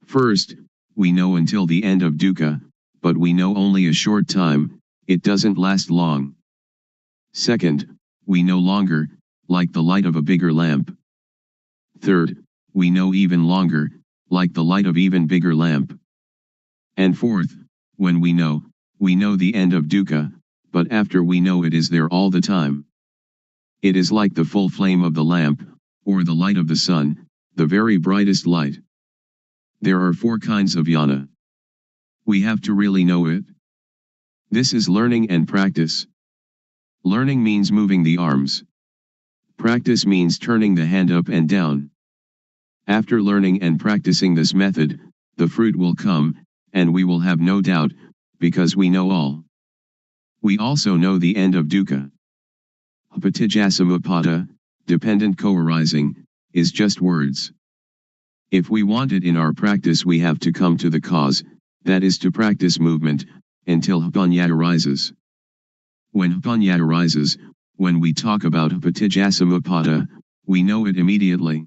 First, we know until the end of dukkha, but we know only a short time, it doesn't last long. Second, we know longer, like the light of a bigger lamp. Third, we know even longer, like the light of even bigger lamp. And fourth, when we know the end of dukkha, but after we know it is there all the time. It is like the full flame of the lamp, or the light of the sun, the very brightest light. There are 4 kinds of jnana. We have to really know it. This is learning and practice. Learning means moving the arms. Practice means turning the hand up and down. After learning and practicing this method, the fruit will come, and we will have no doubt, because we know all. We also know the end of dukkha. Patijjasamuppada, dependent co-arising, is just words. If we want it in our practice, we have to come to the cause, that is to practice movement, until Panya arises. When Panya arises, when we talk about Patijjasamuppada, we know it immediately.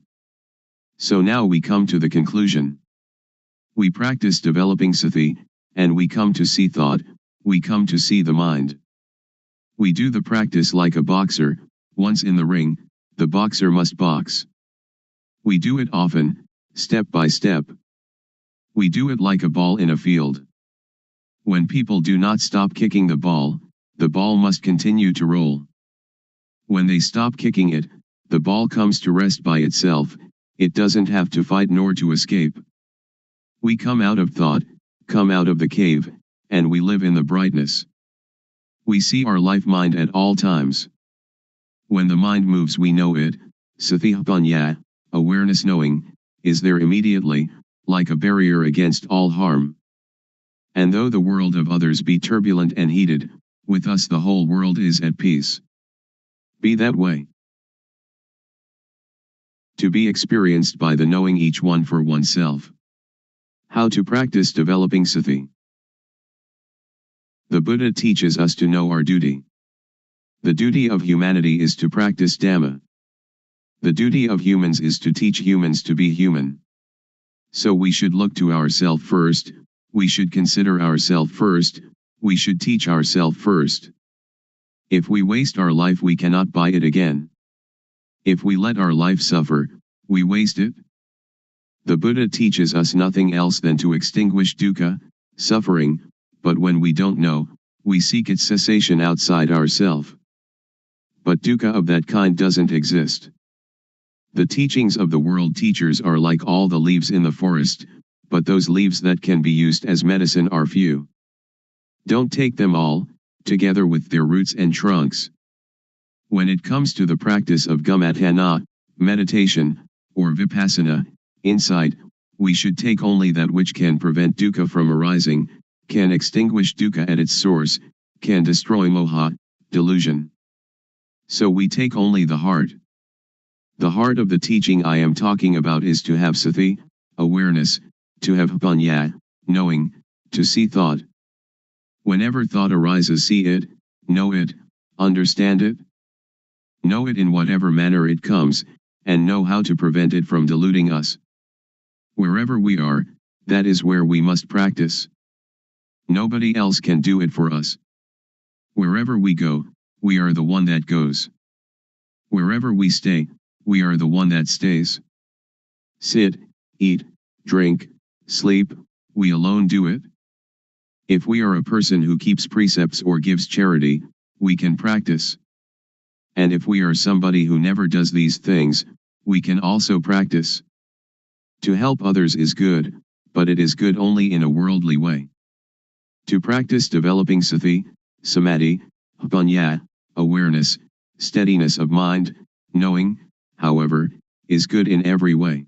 So now we come to the conclusion. We practice developing sati, and we come to see thought, we come to see the mind. We do the practice like a boxer, once in the ring, the boxer must box. We do it often, step by step. We do it like a ball in a field. When people do not stop kicking the ball must continue to roll. When they stop kicking it, the ball comes to rest by itself, it doesn't have to fight nor to escape. We come out of thought, come out of the cave, and we live in the brightness. We see our life mind at all times. When the mind moves, we know it, sati panya, awareness knowing, is there immediately, like a barrier against all harm. And though the world of others be turbulent and heated, with us the whole world is at peace. Be that way. To be experienced by the knowing each one for oneself. How to practice developing sati. The Buddha teaches us to know our duty. The duty of humanity is to practice Dhamma. The duty of humans is to teach humans to be human. So we should look to ourselves first, we should consider ourselves first, we should teach ourselves first. If we waste our life, we cannot buy it again. If we let our life suffer, we waste it. The Buddha teaches us nothing else than to extinguish dukkha, suffering, but when we don't know, we seek its cessation outside ourselves. But dukkha of that kind doesn't exist. The teachings of the world teachers are like all the leaves in the forest, but those leaves that can be used as medicine are few. Don't take them all, together with their roots and trunks. When it comes to the practice of gamatana, meditation, or vipassana, insight, we should take only that which can prevent dukkha from arising, can extinguish dukkha at its source, can destroy moha, delusion. So we take only the heart. The heart of the teaching I am talking about is to have sati, awareness, to have panya, knowing, to see thought. Whenever thought arises, see it, know it, understand it. Know it in whatever manner it comes, and know how to prevent it from deluding us. Wherever we are, that is where we must practice. Nobody else can do it for us. Wherever we go, we are the one that goes. Wherever we stay, we are the one that stays. Sit, eat, drink, sleep, we alone do it. If we are a person who keeps precepts or gives charity, we can practice. And if we are somebody who never does these things, we can also practice. To help others is good, but it is good only in a worldly way. To practice developing sati, samadhi, panya, awareness, steadiness of mind, knowing, however, is good in every way.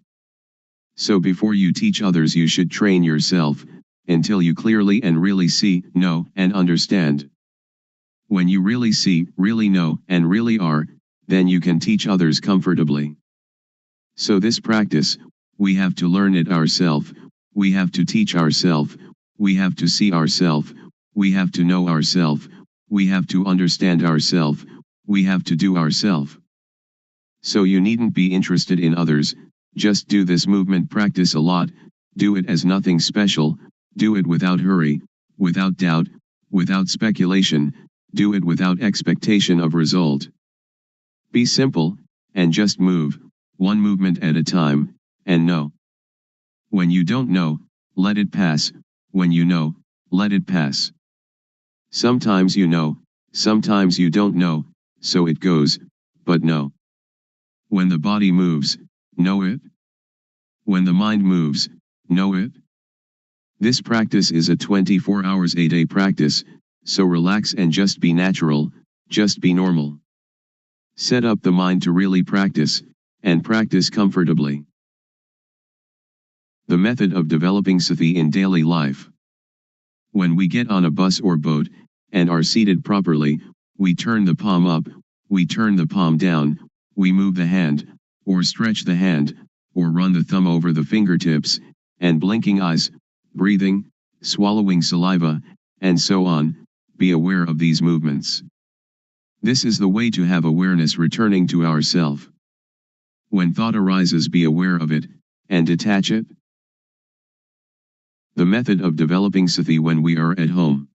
So before you teach others you should train yourself, until you clearly and really see, know, and understand. When you really see, really know, and really are, then you can teach others comfortably. So this practice, we have to learn it ourselves, we have to teach ourselves, we have to see ourselves, we have to know ourselves, we have to understand ourselves, we have to do ourselves. So you needn't be interested in others, just do this movement practice a lot, do it as nothing special, do it without hurry, without doubt, without speculation, do it without expectation of result. Be simple, and just move, one movement at a time, and know. When you don't know, let it pass, when you know, let it pass. Sometimes you know, sometimes you don't know, so it goes, but know. When the body moves, know it. When the mind moves, know it. This practice is a 24 hours a day practice, so relax and just be natural, just be normal. Set up the mind to really practice, and practice comfortably. The method of developing sati in daily life. When we get on a bus or boat, and are seated properly, we turn the palm up, we turn the palm down, we move the hand, or stretch the hand, or run the thumb over the fingertips, and blinking eyes, breathing, swallowing saliva, and so on, be aware of these movements. This is the way to have awareness returning to ourself. When thought arises, be aware of it, and detach it. The method of developing sati when we are at home.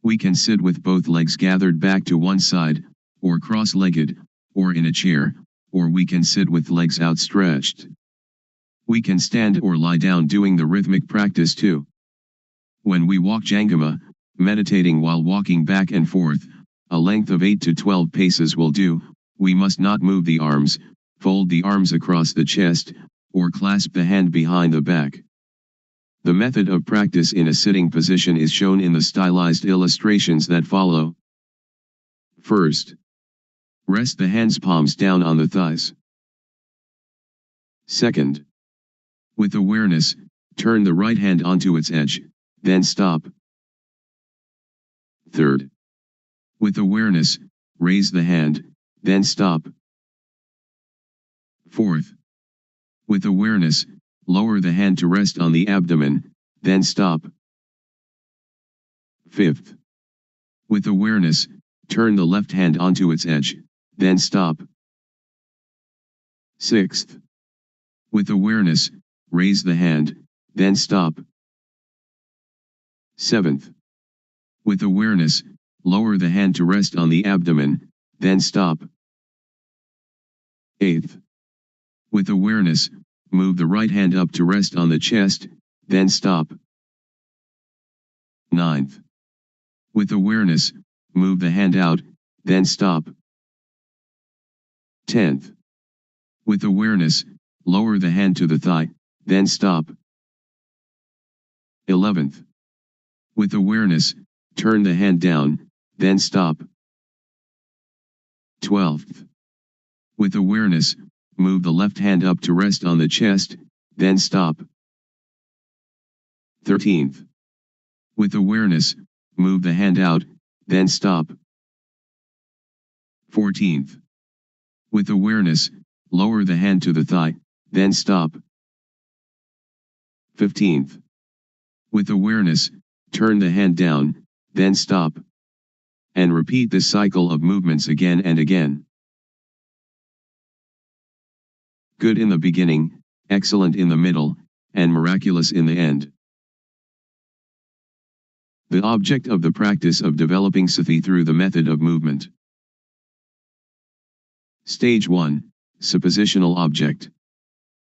We can sit with both legs gathered back to one side, or cross-legged, or in a chair, or we can sit with legs outstretched. We can stand or lie down doing the rhythmic practice too. When we walk Jangama, meditating while walking back and forth, a length of 8 to 12 paces will do, we must not move the arms, fold the arms across the chest, or clasp the hand behind the back. The method of practice in a sitting position is shown in the stylized illustrations that follow. First, rest the hands palms down on the thighs. Second, with awareness, turn the right hand onto its edge, then stop. Third, with awareness, raise the hand, then stop. Fourth, with awareness, lower the hand to rest on the abdomen, then stop. Fifth, with awareness, turn the left hand onto its edge, then stop. Sixth, with awareness, raise the hand, then stop. Seventh, with awareness, lower the hand to rest on the abdomen, then stop. Eighth, with awareness, move the right hand up to rest on the chest, then stop. Ninth, with awareness, move the hand out, then stop. 10th, with awareness, lower the hand to the thigh, then stop. 11th, with awareness, turn the hand down, then stop. 12th, with awareness, move the left hand up to rest on the chest, then stop. 13th, with awareness, move the hand out, then stop. 14th, with awareness, lower the hand to the thigh, then stop. 15th, with awareness, turn the hand down, then stop. And repeat this cycle of movements again and again. good in the beginning, excellent in the middle, and miraculous in the end. The object of the practice of developing sati through the method of movement. Stage 1, Suppositional Object.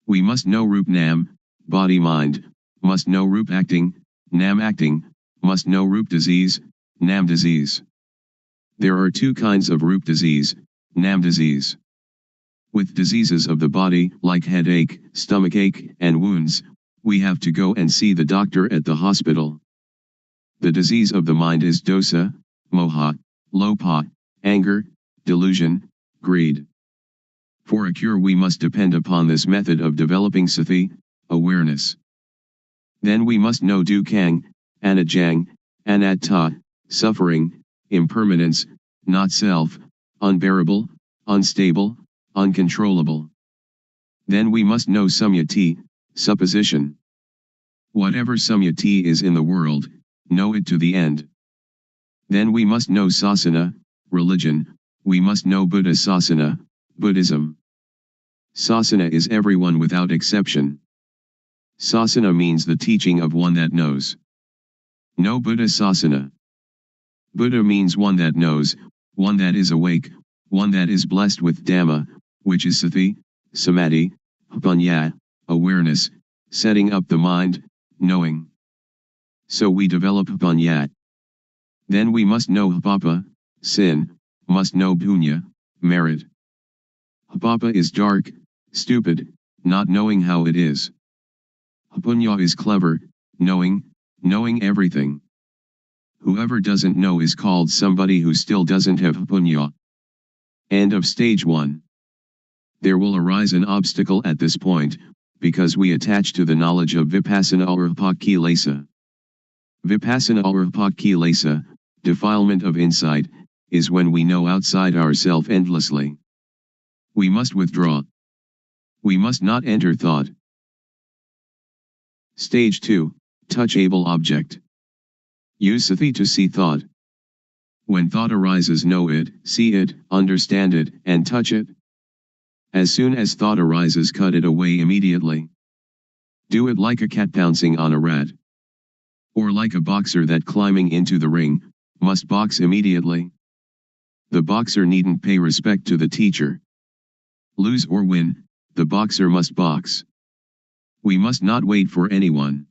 We must know Rup Nam, body-mind, must know Rup acting, Nam acting, must know Rup disease, Nam disease. There are two kinds of Rup disease, Nam disease. With diseases of the body, like headache, stomachache, and wounds, we have to go and see the doctor at the hospital. The disease of the mind is dosa, moha, lopa, anger, delusion, greed. For a cure we must depend upon this method of developing sati, awareness. Then we must know dukkang, anajang, anatta, suffering, impermanence, not self, unbearable, unstable, uncontrollable. Then we must know samyati, supposition. Whatever samyati is in the world, know it to the end. Then we must know sasana, religion, we must know Buddha sasana, Buddhism. Sasana is everyone without exception. Sasana means the teaching of one that knows. Know Buddha sasana. Buddha means one that knows, one that is awake, one that is blessed with Dhamma, which is sati, samadhi, panya, awareness, setting up the mind, knowing. So we develop panya. Then we must know papa, sin, must know punya, merit. Papa is dark, stupid, not knowing how it is. Punya is clever, knowing everything. Whoever doesn't know is called somebody who still doesn't have punya. End of stage 1. There will arise an obstacle at this point, because we attach to the knowledge of Vipassana or Kilesa. Vipassana or Kilesa, defilement of insight, is when we know outside ourself endlessly. We must withdraw. We must not enter thought. Stage 2, Touchable Object. Use sati to see thought. When thought arises, know it, see it, understand it, and touch it. As soon as thought arises, cut it away immediately. Do it like a cat pouncing on a rat. Or like a boxer that climbing into the ring, must box immediately. The boxer needn't pay respect to the teacher. Lose or win, the boxer must box. We must not wait for anyone.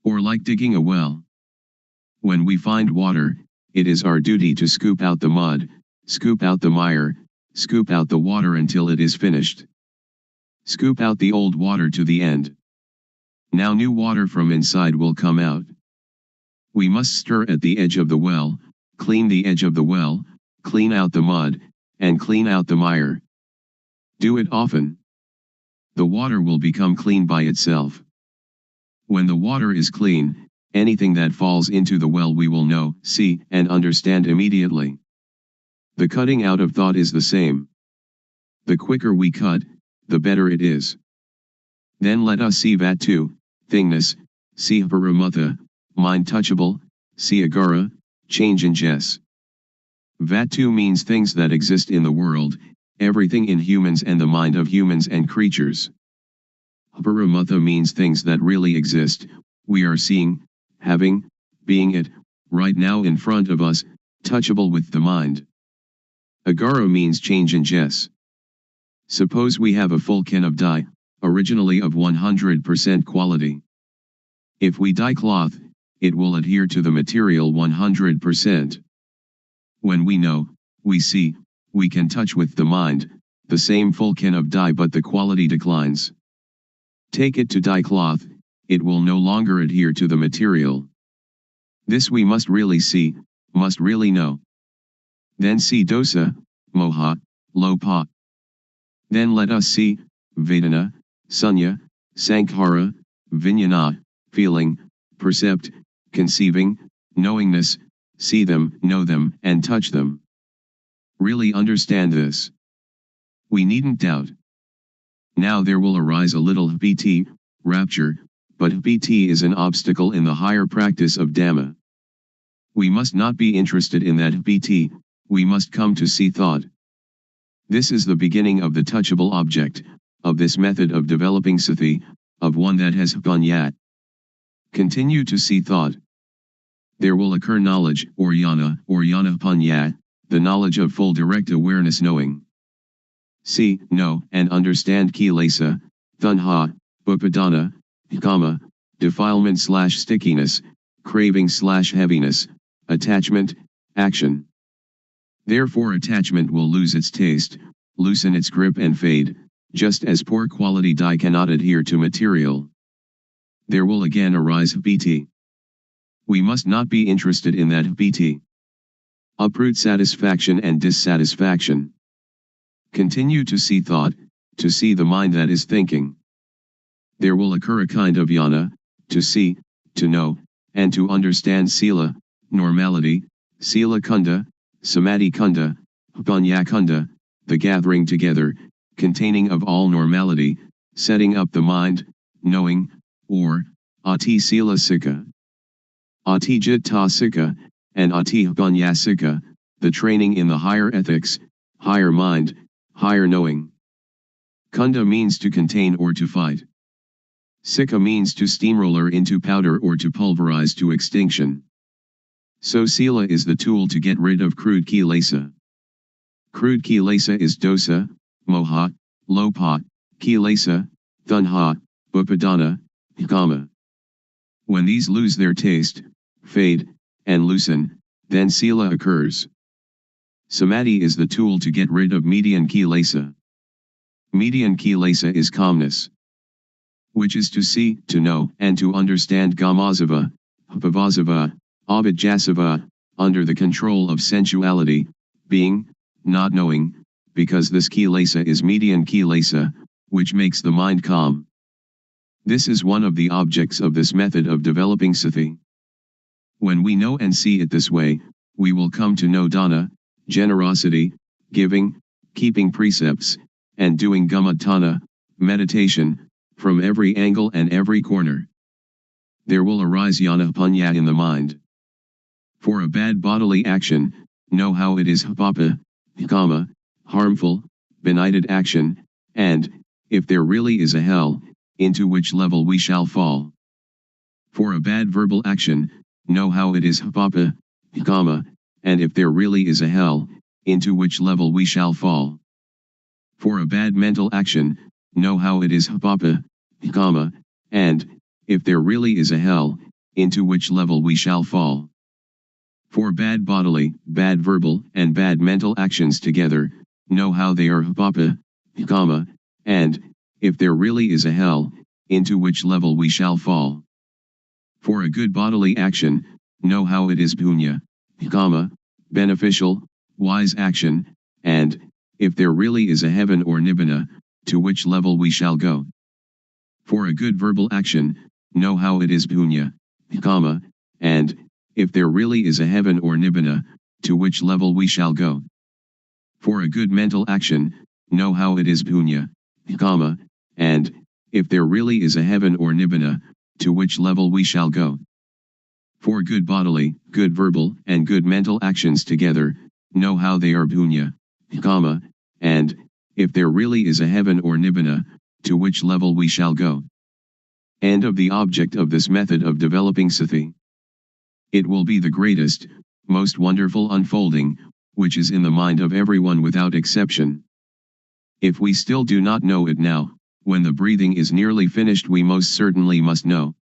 Or like digging a well. When we find water, it is our duty to scoop out the mud, scoop out the mire, scoop out the water until it is finished. Scoop out the old water to the end. Now new water from inside will come out. We must stir at the edge of the well, clean the edge of the well, clean out the mud, and clean out the mire. Do it often. The water will become clean by itself. When the water is clean, anything that falls into the well we will know, see, and understand immediately. The cutting out of thought is the same. The quicker we cut, the better it is. Then let us see Vatu, thingness, see Paramutha, mind touchable, see Agara, change in Jess. Vatu means things that exist in the world, everything in humans and the mind of humans and creatures. Paramutha means things that really exist, we are seeing, having, being it, right now in front of us, touchable with the mind. Agara means change in Jess. Suppose we have a full can of dye, originally of 100% quality. If we dye cloth, it will adhere to the material 100%. When we know, we see, we can touch with the mind, the same full can of dye but the quality declines. Take it to dye cloth, it will no longer adhere to the material. This we must really see, must really know. Then see dosa, moha, lopa. Then let us see, vedana, sunya, sankhara, vijnana, feeling, percept, conceiving, knowingness, see them, know them, and touch them. Really understand this. We needn't doubt. Now there will arise a little bhiti, rapture, but bhiti is an obstacle in the higher practice of Dhamma. We must not be interested in that bhiti, we must come to see thought. This is the beginning of the touchable object, of this method of developing sati, of one that has panya. Continue to see thought. There will occur knowledge, or jnana panya, the knowledge of full direct awareness knowing. See, know, and understand kilesa, tanha, upadana, kama, defilement/stickiness, craving/heaviness, attachment, action. Therefore attachment will lose its taste, loosen its grip and fade, just as poor quality dye cannot adhere to material. There will again arise piti. We must not be interested in that piti. Uproot satisfaction and dissatisfaction. Continue to see thought, to see the mind that is thinking. There will occur a kind of jnana, to see, to know, and to understand sila, normality, sila kunda, samadhi kunda, panya kunda, the gathering together, containing of all normality, setting up the mind, knowing, or, ati sila sikha. Ati jitta sikha, and ati panya sikha, the training in the higher ethics, higher mind, higher knowing. Kunda means to contain or to fight. Sikha means to steamroller into powder or to pulverize to extinction. So sila is the tool to get rid of crude kilesa. Crude kilesa is dosa, moha, lopa, kilesa, tanha, upadana, kama. When these lose their taste, fade, and loosen, then sila occurs. Samadhi is the tool to get rid of median kilesa. Median kilesa is calmness, which is to see, to know, and to understand gamazava, pavasava, abhijasava, under the control of sensuality, being, not knowing, because this kilesa is median kilesa, which makes the mind calm. This is one of the objects of this method of developing sati. When we know and see it this way, we will come to know dana, generosity, giving, keeping precepts, and doing gamatana, meditation, from every angle and every corner. There will arise jnana panya in the mind. For a bad bodily action, know how it is papa, kama, harmful, benighted action, and, if there really is a hell, into which level we shall fall. For a bad verbal action, know how it is papa, kama, and if there really is a hell, into which level we shall fall. For a bad mental action, know how it is papa, kama, and, if there really is a hell, into which level we shall fall. For bad bodily, bad verbal, and bad mental actions together, know how they are papa, kama, and, if there really is a hell, into which level we shall fall. For a good bodily action, know how it is punya, kama, beneficial, wise action, and, if there really is a heaven or nibbana, to which level we shall go. For a good verbal action, know how it is punya, kama, and, if there really is a heaven or nibbana, to which level we shall go. For a good mental action, know how it is punya, kama, and, if there really is a heaven or nibbana, to which level we shall go. For good bodily, good verbal, and good mental actions together, know how they are punya, kama, and, if there really is a heaven or nibbana, to which level we shall go. End of the object of this method of developing sati. It will be the greatest, most wonderful unfolding, which is in the mind of everyone without exception. If we still do not know it now, when the breathing is nearly finished we most certainly must know.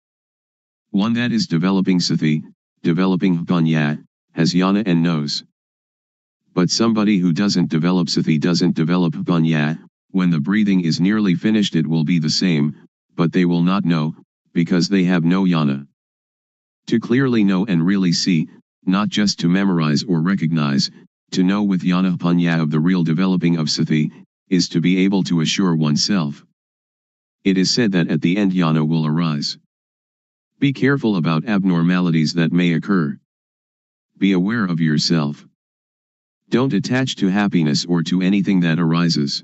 One that is developing sati, developing panya, has jnana and knows. But somebody who doesn't develop sati doesn't develop panya, when the breathing is nearly finished it will be the same, but they will not know, because they have no jnana. To clearly know and really see, not just to memorize or recognize, to know with jnana panya of the real developing of sati, is to be able to assure oneself. It is said that at the end jnana will arise. Be careful about abnormalities that may occur. Be aware of yourself. Don't attach to happiness or to anything that arises.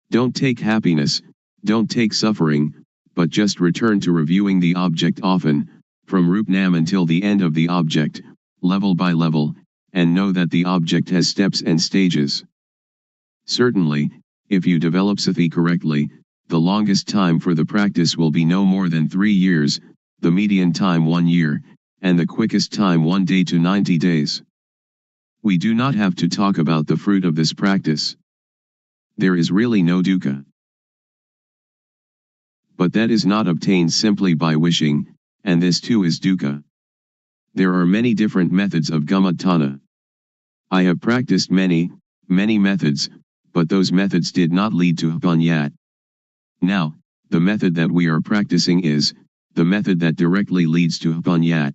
Don't take happiness, don't take suffering, but just return to reviewing the object often, from Rupnam until the end of the object, level by level, and know that the object has steps and stages. Certainly, If you develop sati correctly, the longest time for the practice will be no more than 3 years, the median time 1 year, and the quickest time 1 day to 90 days. We do not have to talk about the fruit of this practice. There is really no dukkha. But that is not obtained simply by wishing, and this too is dukkha. There are many different methods of gamatana. I have practiced many methods, but those methods did not lead to Vipassana. Now, the method that we are practicing is the method that directly leads to Vipassana.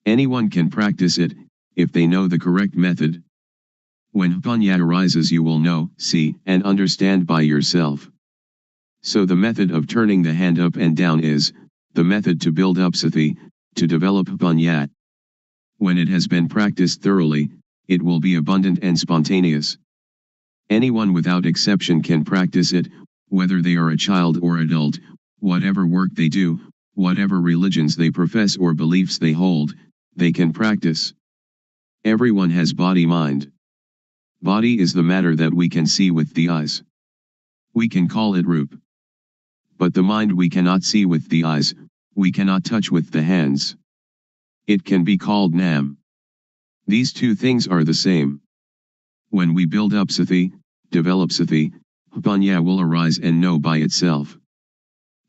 Anyone can practice it, if they know the correct method. When Vipassana arises, you will know, see, and understand by yourself. So the method of turning the hand up and down is the method to build up sati, to develop Vipassana. When it has been practiced thoroughly, it will be abundant and spontaneous. Anyone without exception can practice it, whether they are a child or adult, whatever work they do, whatever religions they profess or beliefs they hold, they can practice. Everyone has body-mind. Body is the matter that we can see with the eyes. We can call it rup. But the mind we cannot see with the eyes, we cannot touch with the hands. It can be called nam. These two things are the same. When we build up sati, develop sati, Vipassana will arise and know by itself.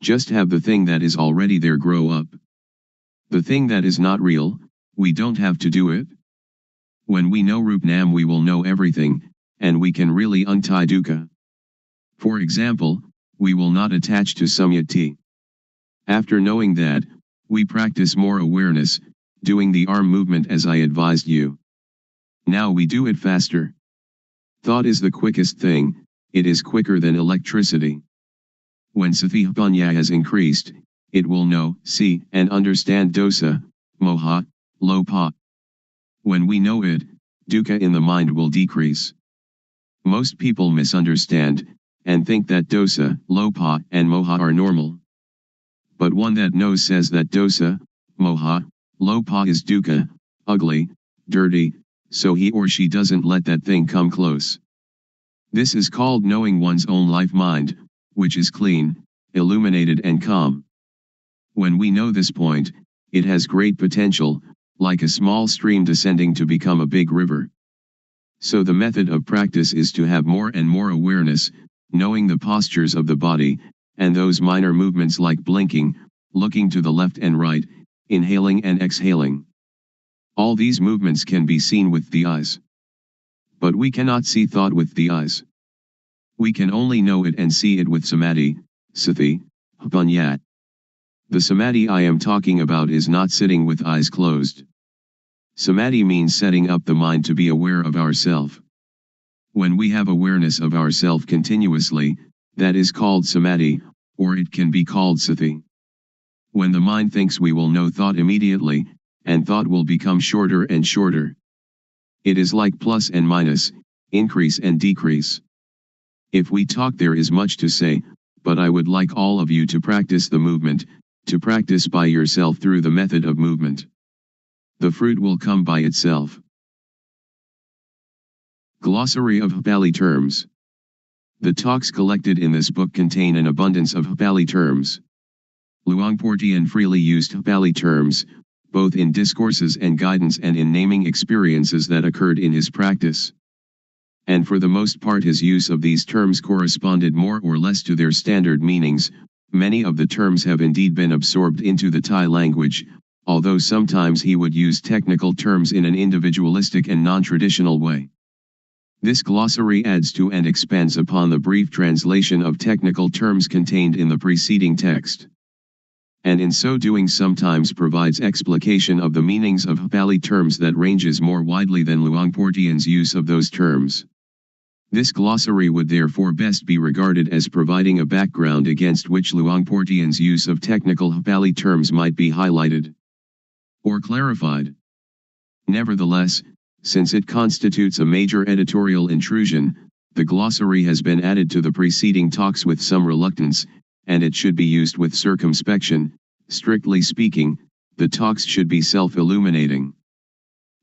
Just have the thing that is already there grow up. The thing that is not real, we don't have to do it. When we know Rup Nam, we will know everything, and we can really untie dukkha. For example, we will not attach to samyati. After knowing that, we practice more awareness, doing the arm movement as I advised you. Now we do it faster. Thought is the quickest thing, it is quicker than electricity. When sati Vipassana has increased, it will know, see, and understand dosa, moha, lopa. When we know it, dukkha in the mind will decrease. Most people misunderstand, and think that dosa, lopa, and moha are normal. But one that knows says that dosa, moha, lopa is dukkha, ugly, dirty, so he or she doesn't let that thing come close. This is called knowing one's own life mind, which is clean, illuminated and calm. When we know this point, it has great potential, like a small stream descending to become a big river. So the method of practice is to have more and more awareness, knowing the postures of the body, and those minor movements like blinking, looking to the left and right, inhaling and exhaling. All these movements can be seen with the eyes. But we cannot see thought with the eyes. We can only know it and see it with samadhi, sati, Vipassana. The samadhi I am talking about is not sitting with eyes closed. Samadhi means setting up the mind to be aware of ourself. When we have awareness of ourself continuously, that is called samadhi, or it can be called sati. When the mind thinks, we will know thought immediately, and thought will become shorter and shorter. It is like plus and minus, increase and decrease. If we talk, there is much to say, but I would like all of you to practice the movement, to practice by yourself through the method of movement. The fruit will come by itself. Glossary of Pali terms. The talks collected in this book contain an abundance of Pali terms. Luangpor Teean freely used Pali terms, both in discourses and guidance and in naming experiences that occurred in his practice. And for the most part his use of these terms corresponded more or less to their standard meanings. Many of the terms have indeed been absorbed into the Thai language, although sometimes he would use technical terms in an individualistic and non-traditional way. This glossary adds to and expands upon the brief translation of technical terms contained in the preceding text. And in so doing sometimes provides explication of the meanings of Pali terms that ranges more widely than Luangpor Teean's use of those terms. This glossary would therefore best be regarded as providing a background against which Luangpor Teean's use of technical Pali terms might be highlighted or clarified. Nevertheless, since it constitutes a major editorial intrusion, the glossary has been added to the preceding talks with some reluctance, and it should be used with circumspection. Strictly speaking, the talks should be self-illuminating.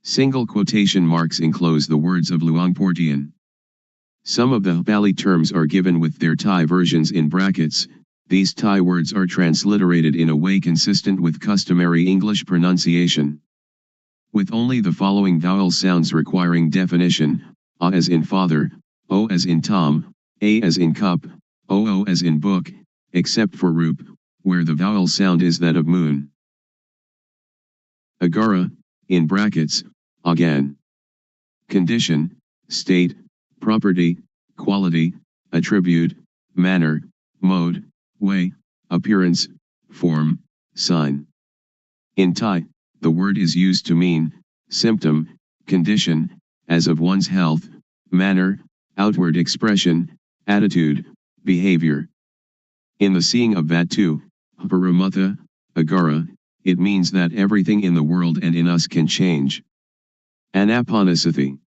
Single quotation marks enclose the words of Luangpor Teean. Some of the Pali terms are given with their Thai versions in brackets. These Thai words are transliterated in a way consistent with customary English pronunciation. With only the following vowel sounds requiring definition: A as in father, O as in Tom, A as in cup, OO as in book, except for Roop, where the vowel sound is that of moon. Agara, in brackets, again. Condition, state, property, quality, attribute, manner, mode, way, appearance, form, sign. In Thai, the word is used to mean symptom, condition, as of one's health, manner, outward expression, attitude, behavior. In the seeing of Vatu, Paramatha, Agara, it means that everything in the world and in us can change. Anapanasati.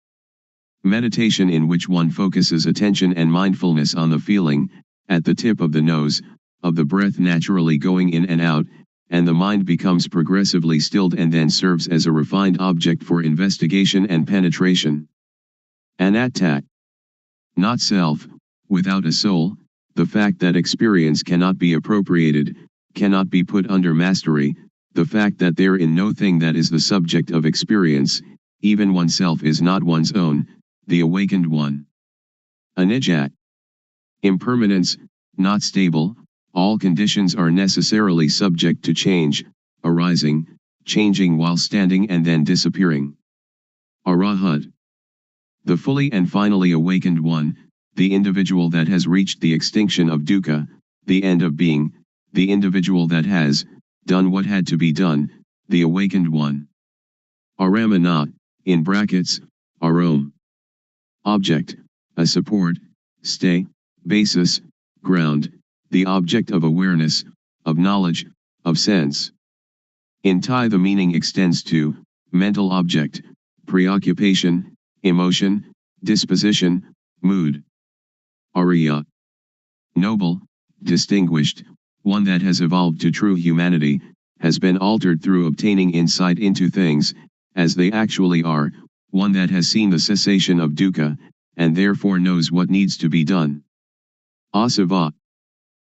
Meditation in which one focuses attention and mindfulness on the feeling, at the tip of the nose, of the breath naturally going in and out, and the mind becomes progressively stilled and then serves as a refined object for investigation and penetration. Anatta. Not self, without a soul, the fact that experience cannot be appropriated, cannot be put under mastery, the fact that there is no thing that is the subject of experience, even oneself is not one's own, the awakened one. Anicca. Impermanence, not stable, all conditions are necessarily subject to change, arising, changing while standing and then disappearing. Arahat. The fully and finally awakened one, the individual that has reached the extinction of dukkha, the end of being, the individual that has done what had to be done, the awakened one. Aramana, in brackets, arom. Object, a support, stay, basis, ground, the object of awareness, of knowledge, of sense. In Thai the meaning extends to mental object, preoccupation, emotion, disposition, mood. Arya. Noble, distinguished, one that has evolved to true humanity, has been altered through obtaining insight into things, as they actually are, one that has seen the cessation of dukkha, and therefore knows what needs to be done. Asava.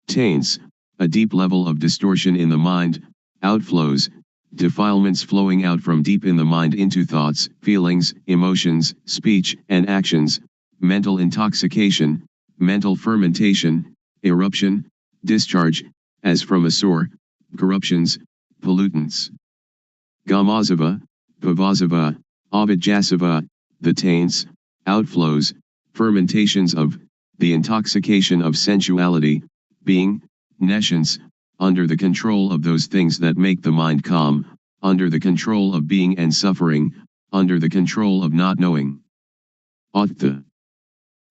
Taints, a deep level of distortion in the mind, outflows, defilements flowing out from deep in the mind into thoughts, feelings, emotions, speech, and actions, mental intoxication, mental fermentation, eruption, discharge, as from a sore, corruptions, pollutants. Gamazava, Pavasava, Avijasava, the taints, outflows, fermentations of, the intoxication of sensuality, being, nescience, under the control of those things that make the mind calm, under the control of being and suffering, under the control of not knowing. Atta.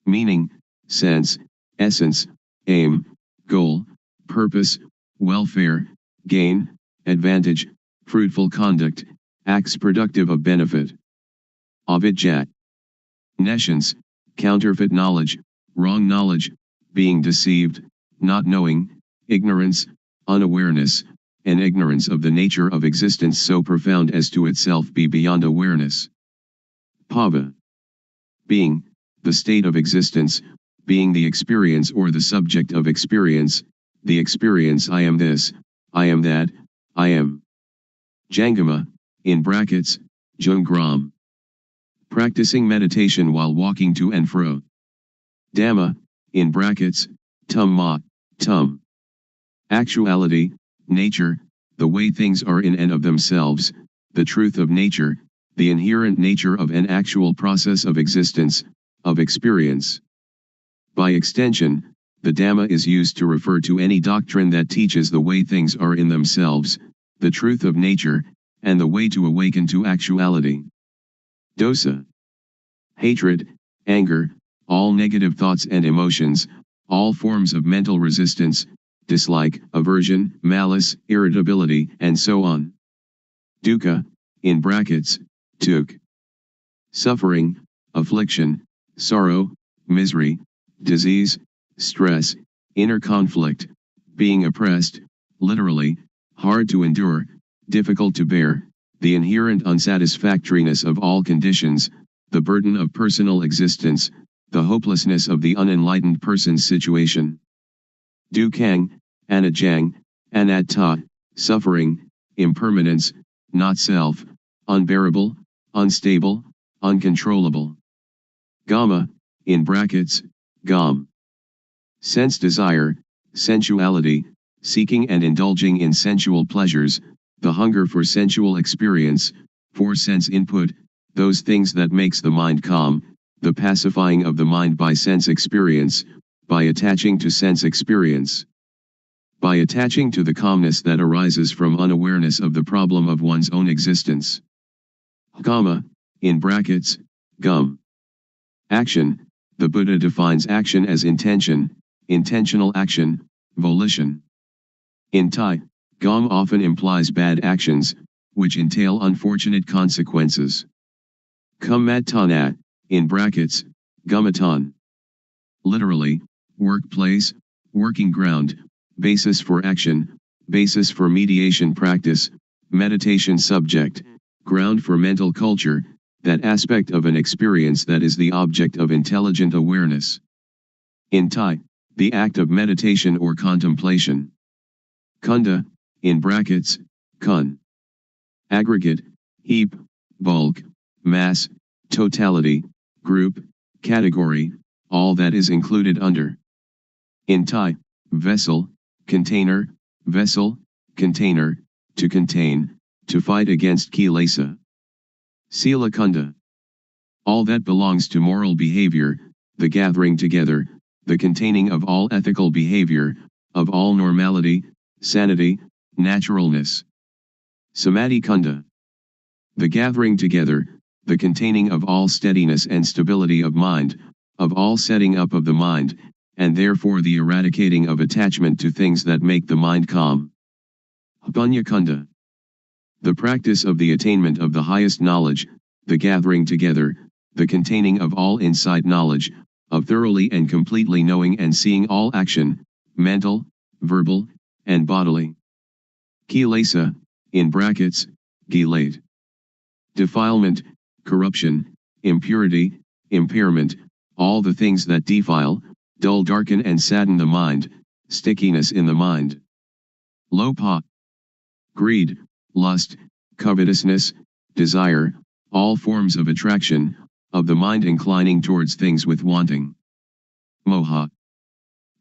Meaning, sense, essence, aim, goal, purpose, welfare, gain, advantage, fruitful conduct, acts productive of benefit. Avidya. Nescience, counterfeit knowledge, wrong knowledge, being deceived, not knowing, ignorance, unawareness, and ignorance of the nature of existence so profound as to itself be beyond awareness. Bhava. Being, the state of existence, being the experience or the subject of experience, the experience I am this, I am that, I am. Jangama, in brackets, Jungram. Practicing meditation while walking to and fro. Dhamma, in brackets, Tumma, Tum. Actuality, nature, the way things are in and of themselves, the truth of nature, the inherent nature of an actual process of existence, of experience. By extension, the Dhamma is used to refer to any doctrine that teaches the way things are in themselves, the truth of nature, and the way to awaken to actuality. Dosa. Hatred, anger, all negative thoughts and emotions, all forms of mental resistance, dislike, aversion, malice, irritability, and so on. Dukkha, in brackets, tuk. Suffering, affliction, sorrow, misery, disease, stress, inner conflict, being oppressed, literally, hard to endure, difficult to bear, the inherent unsatisfactoriness of all conditions, the burden of personal existence, the hopelessness of the unenlightened person's situation. Dukkang, anajang, anatta, suffering, impermanence, not self, unbearable, unstable, uncontrollable. Gama, in brackets, gam. Sense desire, sensuality, seeking and indulging in sensual pleasures, the hunger for sensual experience, for sense input, those things that makes the mind calm, the pacifying of the mind by sense experience, by attaching to sense experience. By attaching to the calmness that arises from unawareness of the problem of one's own existence. Kama, in brackets, gum. Action, the Buddha defines action as intention, intentional action, volition. In Thai, gam often implies bad actions, which entail unfortunate consequences. Kummatanat, in brackets, gumatan. Literally, workplace, working ground, basis for action, basis for mediation practice, meditation subject, ground for mental culture, that aspect of an experience that is the object of intelligent awareness. In Thai, the act of meditation or contemplation. Kunda, in brackets, kun. Aggregate, heap, bulk, mass, totality, group, category, all that is included under. In Thai, vessel, container, vessel, container, to contain, to fight against kilesa. Sila kunda. All that belongs to moral behavior, the gathering together, the containing of all ethical behavior, of all normality, sanity, naturalness. Samadhi kunda. The gathering together, the containing of all steadiness and stability of mind, of all setting up of the mind, and therefore the eradicating of attachment to things that make the mind calm. Punya kunda. The practice of the attainment of the highest knowledge, the gathering together, the containing of all inside knowledge, of thoroughly and completely knowing and seeing all action, mental, verbal, and bodily. Kilesa, in brackets, gilate. Defilement, corruption, impurity, impairment, all the things that defile, dull, darken and sadden the mind, stickiness in the mind. Lopa. Greed, lust, covetousness, desire, all forms of attraction, of the mind inclining towards things with wanting. Moha.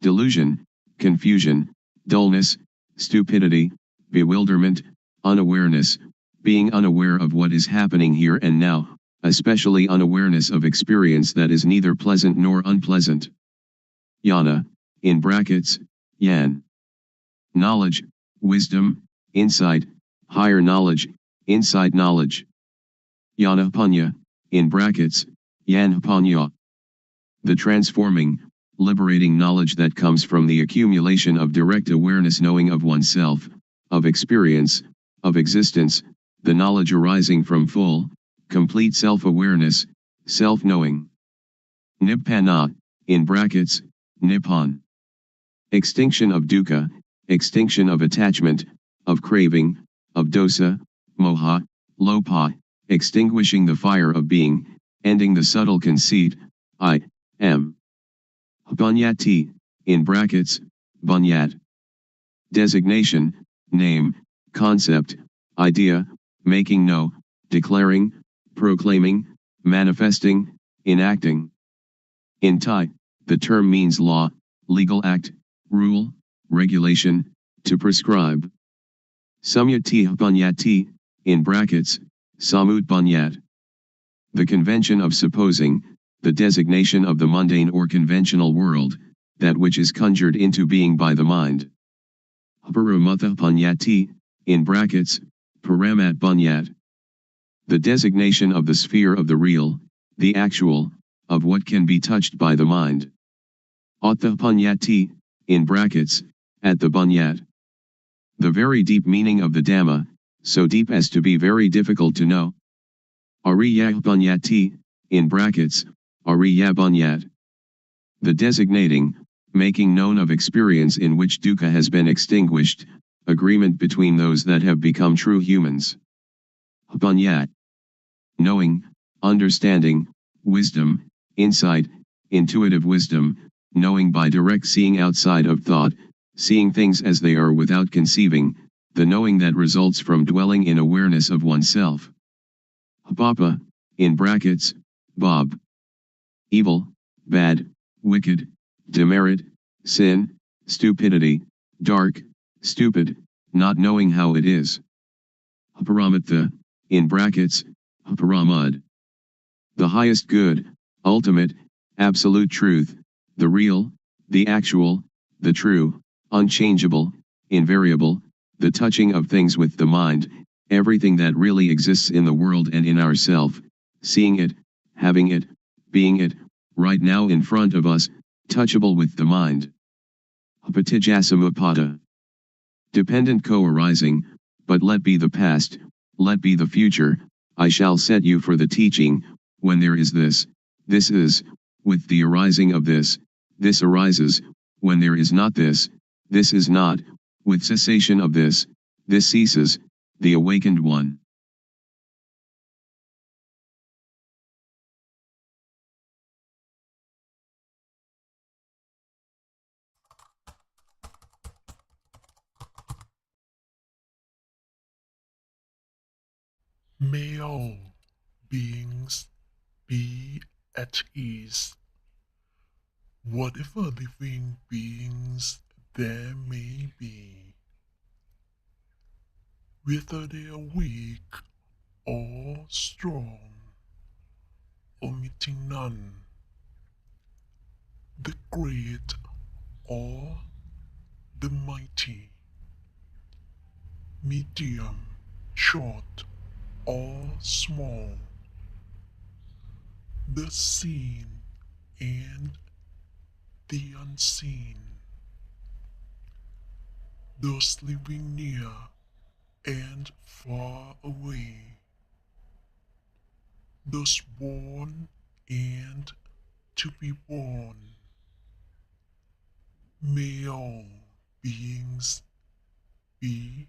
Delusion, confusion, dullness, stupidity, bewilderment, unawareness, being unaware of what is happening here and now, especially unawareness of experience that is neither pleasant nor unpleasant. Yana, in brackets, yan. Knowledge, wisdom, insight, higher knowledge, inside knowledge. Yanapanya, in brackets, yanapanya. The transforming, liberating knowledge that comes from the accumulation of direct awareness, knowing of oneself, of experience, of existence, the knowledge arising from full, complete self-awareness, self-knowing. Nibbana, in brackets, nippon. Extinction of dukkha, extinction of attachment, of craving, of dosa, moha, lopa, extinguishing the fire of being, ending the subtle conceit, I am. Bunyati, in brackets, bunyat. Designation, name, concept, idea, making know, declaring, proclaiming, manifesting, enacting. In Thai, the term means law, legal act, rule, regulation, to prescribe. Samyati bunyati, in brackets, samut bunyat. The convention of supposing, the designation of the mundane or conventional world, that which is conjured into being by the mind. Paramatha bunyati, in brackets, paramat bunyat. The designation of the sphere of the real, the actual, of what can be touched by the mind. Atha bunyati, in brackets, at the bunyat. The very deep meaning of the Dhamma, so deep as to be very difficult to know. Ariya bunyati, in brackets, ariya bunyat. The designating, making known of experience in which dukkha has been extinguished, agreement between those that have become true humans. Bunyat. Knowing, understanding, wisdom, insight, intuitive wisdom, knowing by direct seeing outside of thought, seeing things as they are without conceiving, the knowing that results from dwelling in awareness of oneself. Papa, in brackets, Bob. Evil, bad, wicked, demerit, sin, stupidity, dark, stupid, not knowing how it is. Paramatha, in brackets, Paramad. The highest good, ultimate, absolute truth, the real, the actual, the true, unchangeable, invariable, the touching of things with the mind, everything that really exists in the world and in ourself, seeing it, having it, being it, right now in front of us, touchable with the mind. Patijasamuppada. Dependent co-arising, but let be the past, let be the future, I shall set you for the teaching, when there is this is, with the arising of this arises, when there is not this is not, with cessation of this ceases, the awakened one. May all beings be at ease, whatever living beings there may be, whether they are weak or strong, omitting none, the great or the mighty, medium, short or small, the seen and the unseen, those living near and far away, those born and to be born. May all beings be